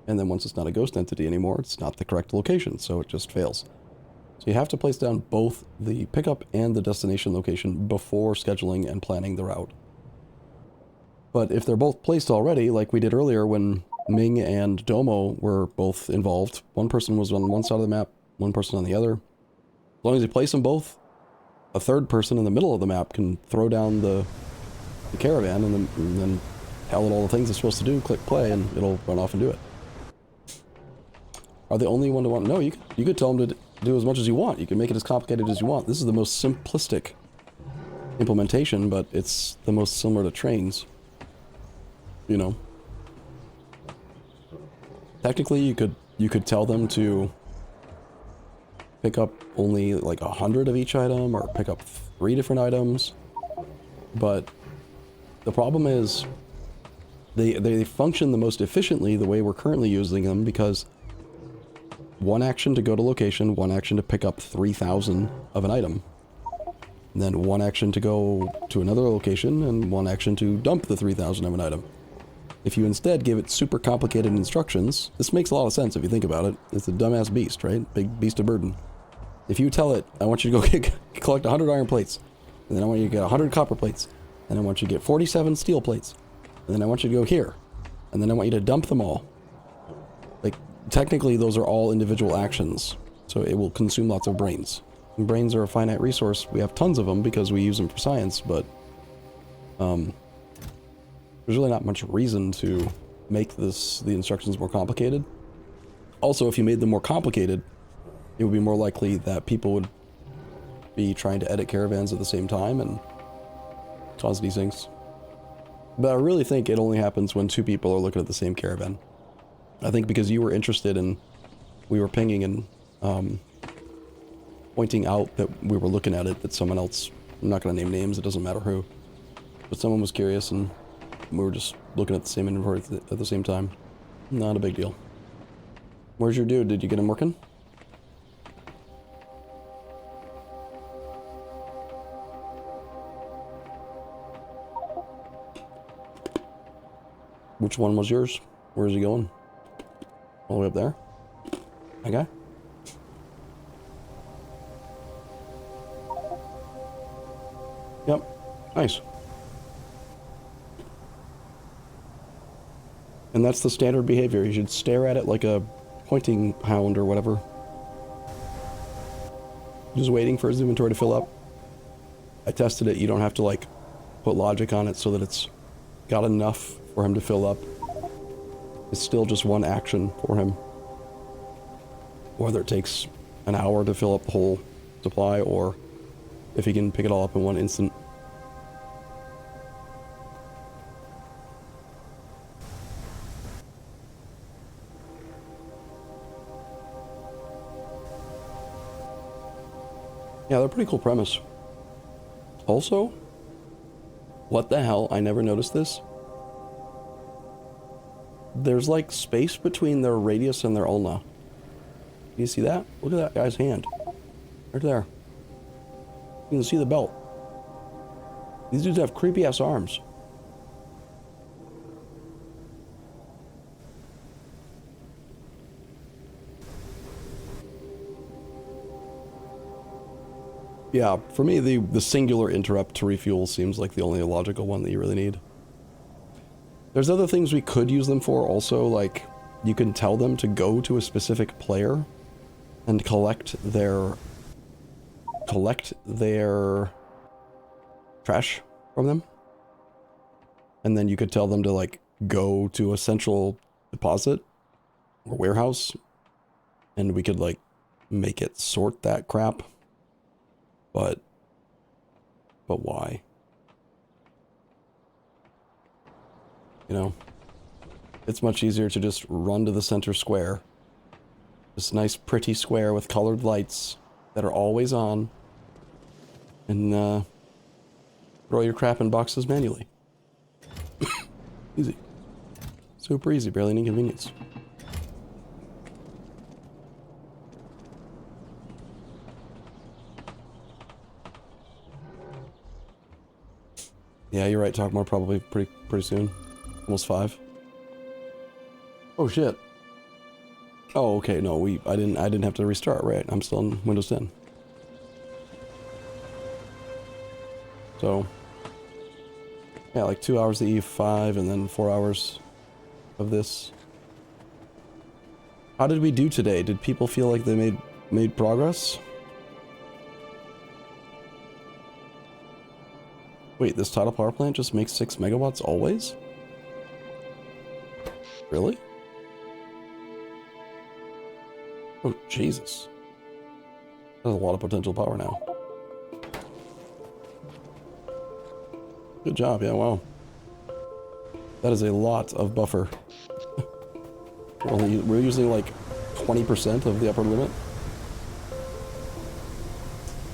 And then once it's not a ghost entity anymore, it's not the correct location, so it just fails. So you have to place down both the pickup and the destination location before scheduling and planning the route. But if they're both placed already, like we did earlier when Ming and Domo were both involved, one person was on one side of the map, one person on the other. As long as you place them both, a third person in the middle of the map can throw down the caravan and then tell it all the things it's supposed to do, click play, and it'll run off and do it. Are they only one to want? No, you could tell them to do as much as you want. You can make it as complicated as you want. This is the most simplistic implementation, but it's the most similar to trains. You know. Technically, you could tell them to pick up only like 100 of each item, or pick up 3 different items. But the problem is they function the most efficiently the way we're currently using them, because one action to go to location, one action to pick up 3,000 of an item. And then one action to go to another location, and one action to dump the 3,000 of an item. If you instead give it super complicated instructions, this makes a lot of sense if you think about it. It's a dumbass beast, right? Big beast of burden. If you tell it, I want you to go collect 100 iron plates, and then I want you to get 100 copper plates, and I want you to get 47 steel plates, and then I want you to go here, and then I want you to dump them all. Like, technically those are all individual actions, so it will consume lots of brains. And brains are a finite resource. We have tons of them because we use them for science, but there's really not much reason to make the instructions more complicated. Also, if you made them more complicated, it would be more likely that people would be trying to edit caravans at the same time and cause these things. But I really think it only happens when 2 people are looking at the same caravan. I think because you were interested in, we were pinging and pointing out that we were looking at it, that someone else, I'm not going to name names, it doesn't matter who, but someone was curious and we were just looking at the same inventory at the same time. Not a big deal. Where's your dude? Did you get him working? Which one was yours? Where is he going? All the way up there? Okay. Yep. Nice. And that's the standard behavior. You should stare at it like a pointing hound or whatever. Just waiting for his inventory to fill up. I tested it. You don't have to, like, put logic on it so that it's got enough for him to fill up. It's still just one action for him. Whether it takes an hour to fill up the whole supply, or if he can pick it all up in one instant. Yeah, they're a pretty cool premise. Also, what the hell? I never noticed this. There's like space between their radius and their ulna. You see that? Look at that guy's hand. Right there. You can see the belt. These dudes have creepy ass arms. Yeah, for me, the singular interrupt to refuel seems like the only logical one that you really need. There's other things we could use them for also, like you can tell them to go to a specific player and collect their trash from them. And then you could tell them to like go to a central deposit or warehouse and we could like make it sort that crap. But why? You know, it's much easier to just run to the center square. This nice pretty square with colored lights that are always on. And throw your crap in boxes manually. Easy. Super easy, barely any inconvenience. Yeah, you're right, talk more probably pretty soon. Almost 5. Oh shit. Oh, okay, no, I didn't have to restart, right? I'm still in Windows 10. So yeah, like 2 hours of E5 and then 4 hours of this. How did we do today? Did people feel like they made progress? Wait, this tidal power plant just makes 6 megawatts always? Really? Oh, Jesus. There's a lot of potential power now. Good job, yeah, wow. That is a lot of buffer. We're using like 20% of the upper limit.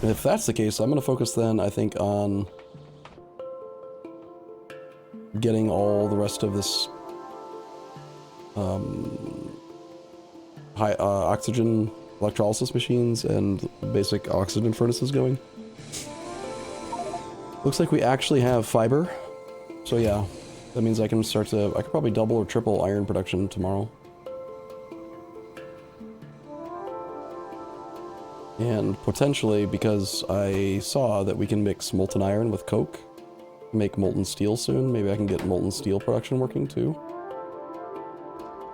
And if that's the case, I'm going to focus then, I think, on getting all the rest of this high oxygen electrolysis machines and basic oxygen furnaces going. Looks like we actually have fiber, so yeah, that means I could probably double or triple iron production tomorrow. And potentially, because I saw that we can mix molten iron with coke, make molten steel soon, maybe I can get molten steel production working too.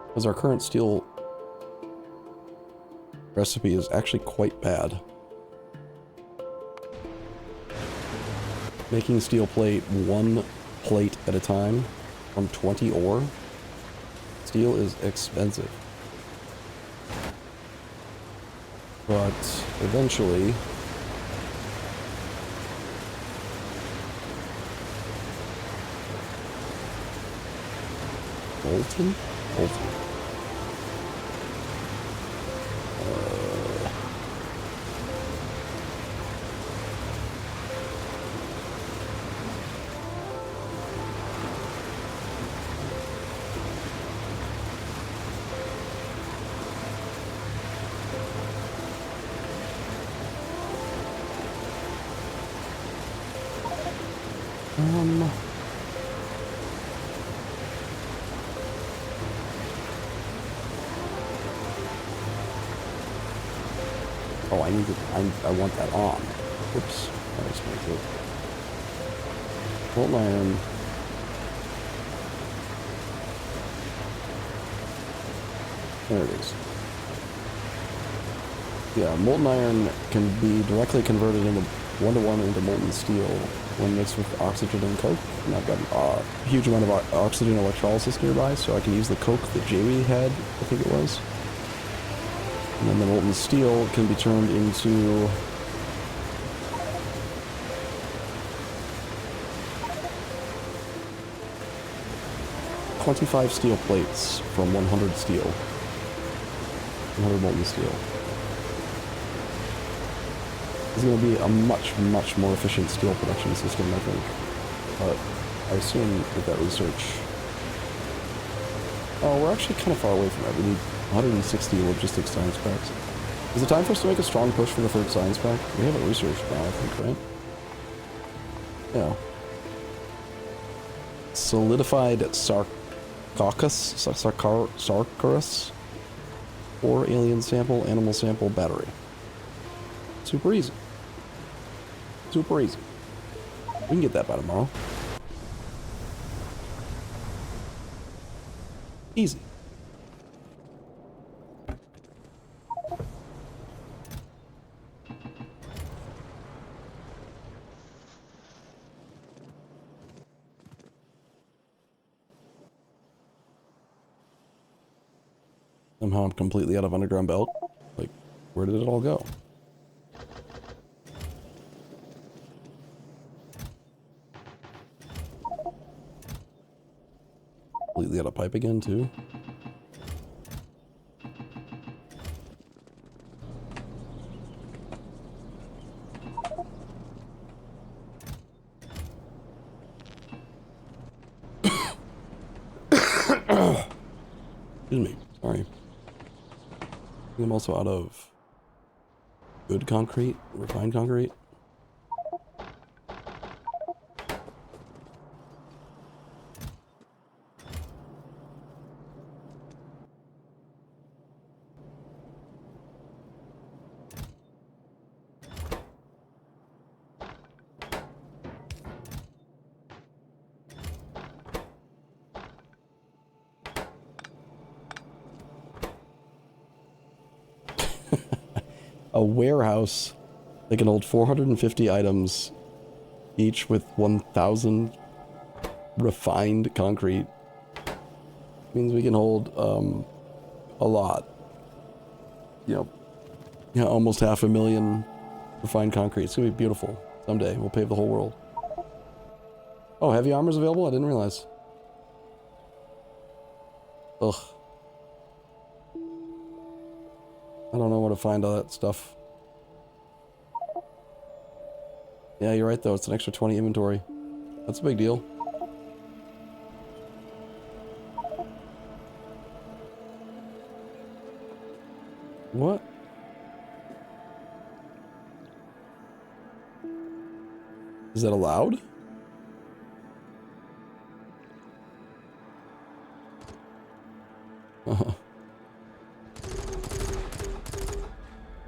Because our current steel recipe is actually quite bad. Making steel plate 1 plate at a time from 20 ore. Steel is expensive. But eventually molten? Oh, I want that on. Whoops. That explains it. Molten iron. There it is. Yeah, molten iron can be directly converted into 1-to-1 into molten steel when mixed with oxygen and coke. And I've got a huge amount of oxygen electrolysis nearby, so I can use the coke that Jamie had, I think it was. And then the molten steel can be turned into 25 steel plates from 100 steel. 100 molten steel. is going to be a much, much more efficient steel production system, I think. But I assume with that research... Oh, we're actually kind of far away from that. We need 160 logistics science packs. Is it time for us to make a strong push for the third science pack? We have it researched now, I think, right? Yeah. Solidified Sarcarus. 4 alien sample, animal sample, battery. Super easy. Super easy. We can get that by tomorrow. Easy. Somehow I'm completely out of underground belt. Like, where did it all go? Completely out of pipe again, too. Excuse me. Sorry. I'm also out of good concrete, refined concrete. A warehouse that can hold 450 items, each with 1,000 refined concrete. Means we can hold a lot. You know, yeah, almost 500,000 refined concrete. It's gonna be beautiful. Someday we'll pave the whole world. Oh, heavy armor's available? I didn't realize. Ugh. I don't know where to find all that stuff. Yeah, you're right though. It's an extra 20 inventory. That's a big deal. What? Is that allowed?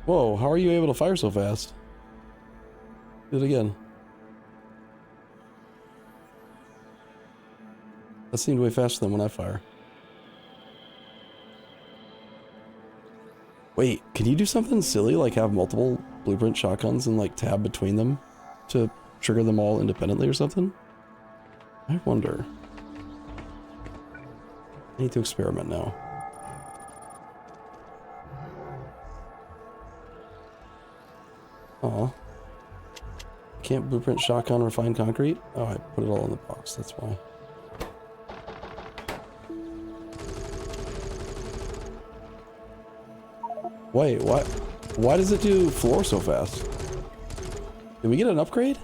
Whoa, how are you able to fire so fast? Do it again. That seemed way faster than when I fire. Wait, can you do something silly like have multiple blueprint shotguns and like tab between them to trigger them all independently or something? I wonder. I need to experiment now. Aw. Can't blueprint shotgun refined concrete? Oh, I put it all in the box, that's why. Wait, what? Why does it do floor so fast? Did we get an upgrade?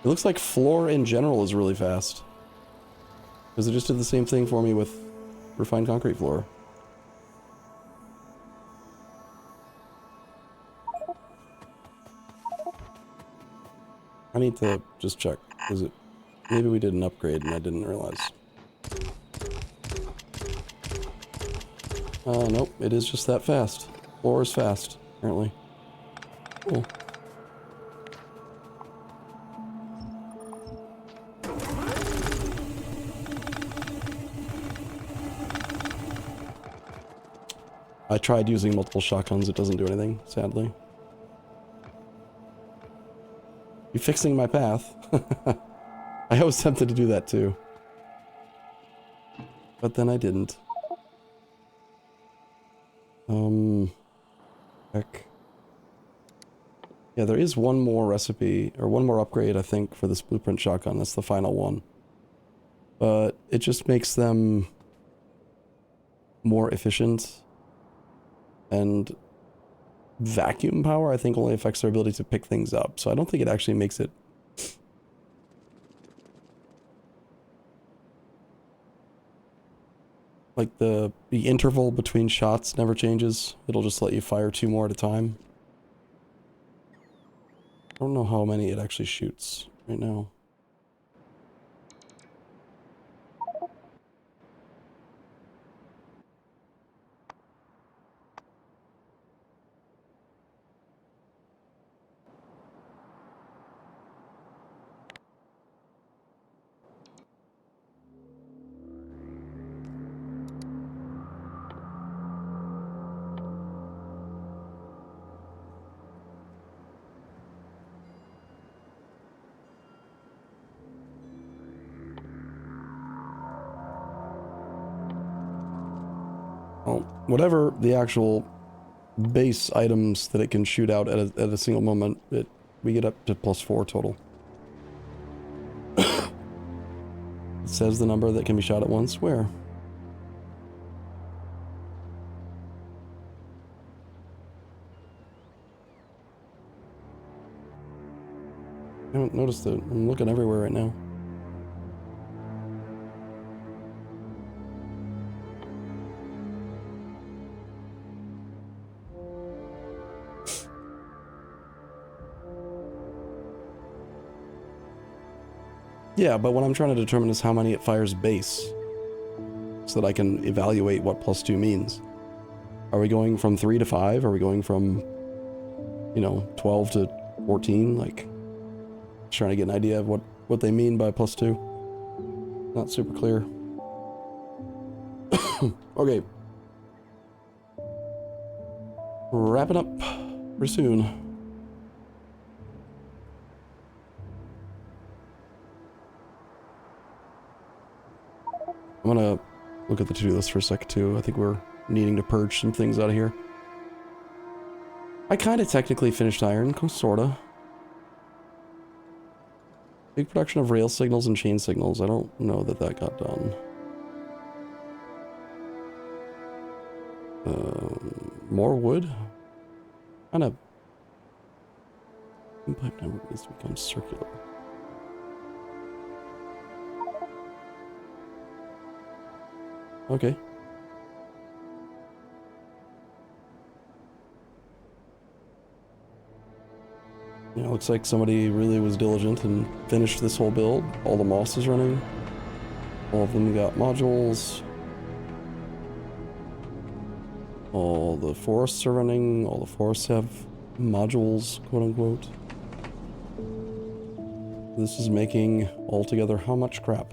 It looks like floor in general is really fast. Because it just did the same thing for me with refined concrete floor. I need to just check. Is it? Maybe we did an upgrade and I didn't realize. Nope, it is just that fast. Floor is fast, apparently. Cool. I tried using multiple shotguns, it doesn't do anything, sadly. You fixing my path? I was tempted to do that too. But then I didn't. Heck. Yeah, there is one more recipe, or one more upgrade, I think, for this blueprint shotgun. That's the final one. But it just makes them more efficient and vacuum power, I think, only affects their ability to pick things up. So I don't think it actually makes it... Like the interval between shots never changes. It'll just let you fire 2 more at a time. I don't know how many it actually shoots right now. Well, whatever the actual base items that it can shoot out at a single moment, we get up to +4 total. It says the number that can be shot at once. Where? I haven't noticed it. I'm looking everywhere right now. Yeah, but what I'm trying to determine is how many it fires base, so that I can evaluate what +2 means. Are we going from 3 to 5? Are we going from, you know, 12 to 14? Like, just trying to get an idea of what they mean by +2. Not super clear. Okay. Wrapping up pretty soon. I'm gonna look at the to-do list for a second too. I think we're needing to purge some things out of here. I kinda technically finished iron, sorta. Big production of rail signals and chain signals. I don't know that got done. More wood? Kinda... Pipe network needs to become circular. Okay. Yeah, looks like somebody really was diligent and finished this whole build. All the moss is running. All of them got modules. All the forests are running. All the forests have modules, quote unquote. This is making altogether how much crap?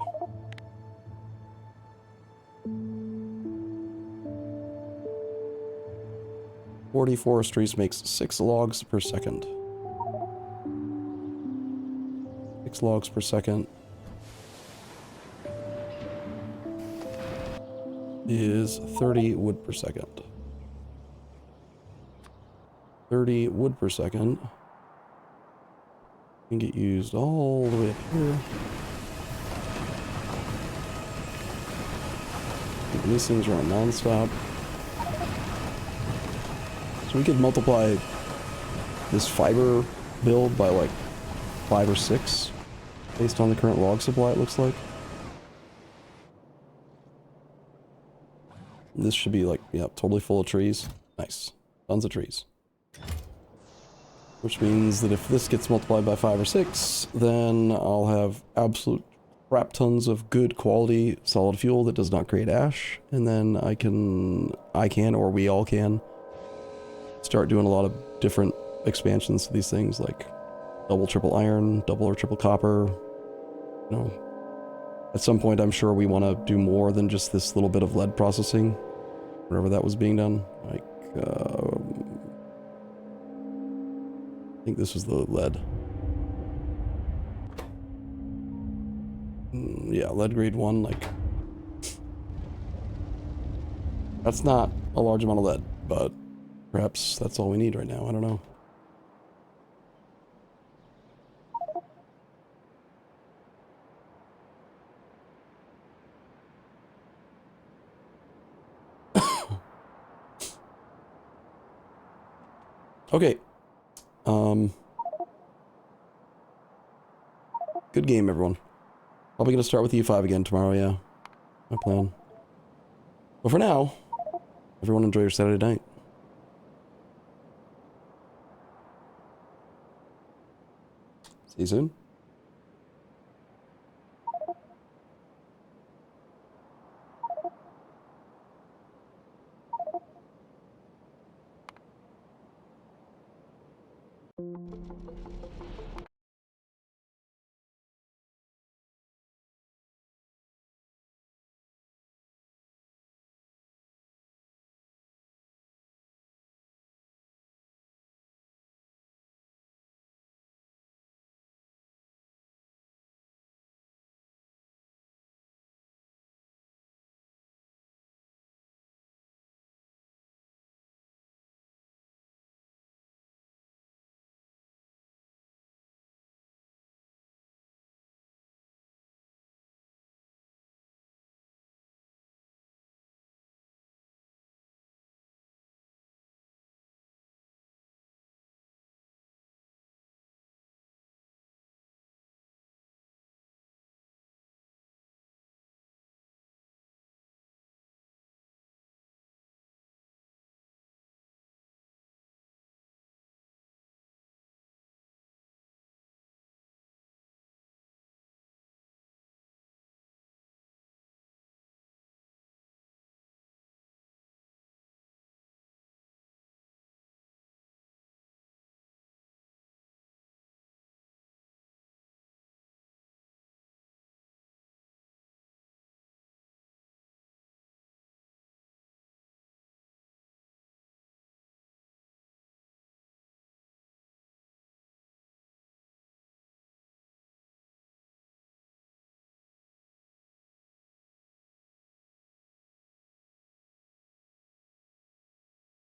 "40 forestries makes 6 logs per second. 6 logs per second is 30 wood per second. 30 wood per second can get used all the way up here. Keeping these things running non-stop. So we could multiply this fiber build by like 5 or 6 based on the current log supply, it looks like. This should be like, yeah, totally full of trees. Nice. Tons of trees. Which means that if this gets multiplied by 5 or 6, then I'll have absolute crap tons of good quality solid fuel that does not create ash. And then I can, or we all can, start doing a lot of different expansions to these things, like double, triple iron, double or triple copper. You know, at some point I'm sure we want to do more than just this little bit of lead processing, wherever that was being done. Like, I think this was the lead. Yeah, lead grade 1, like... That's not a large amount of lead, but perhaps that's all we need right now, I don't know. Okay. Good game, everyone. Probably gonna start with E5 again tomorrow, yeah. My plan. But for now, everyone enjoy your Saturday night. See you soon.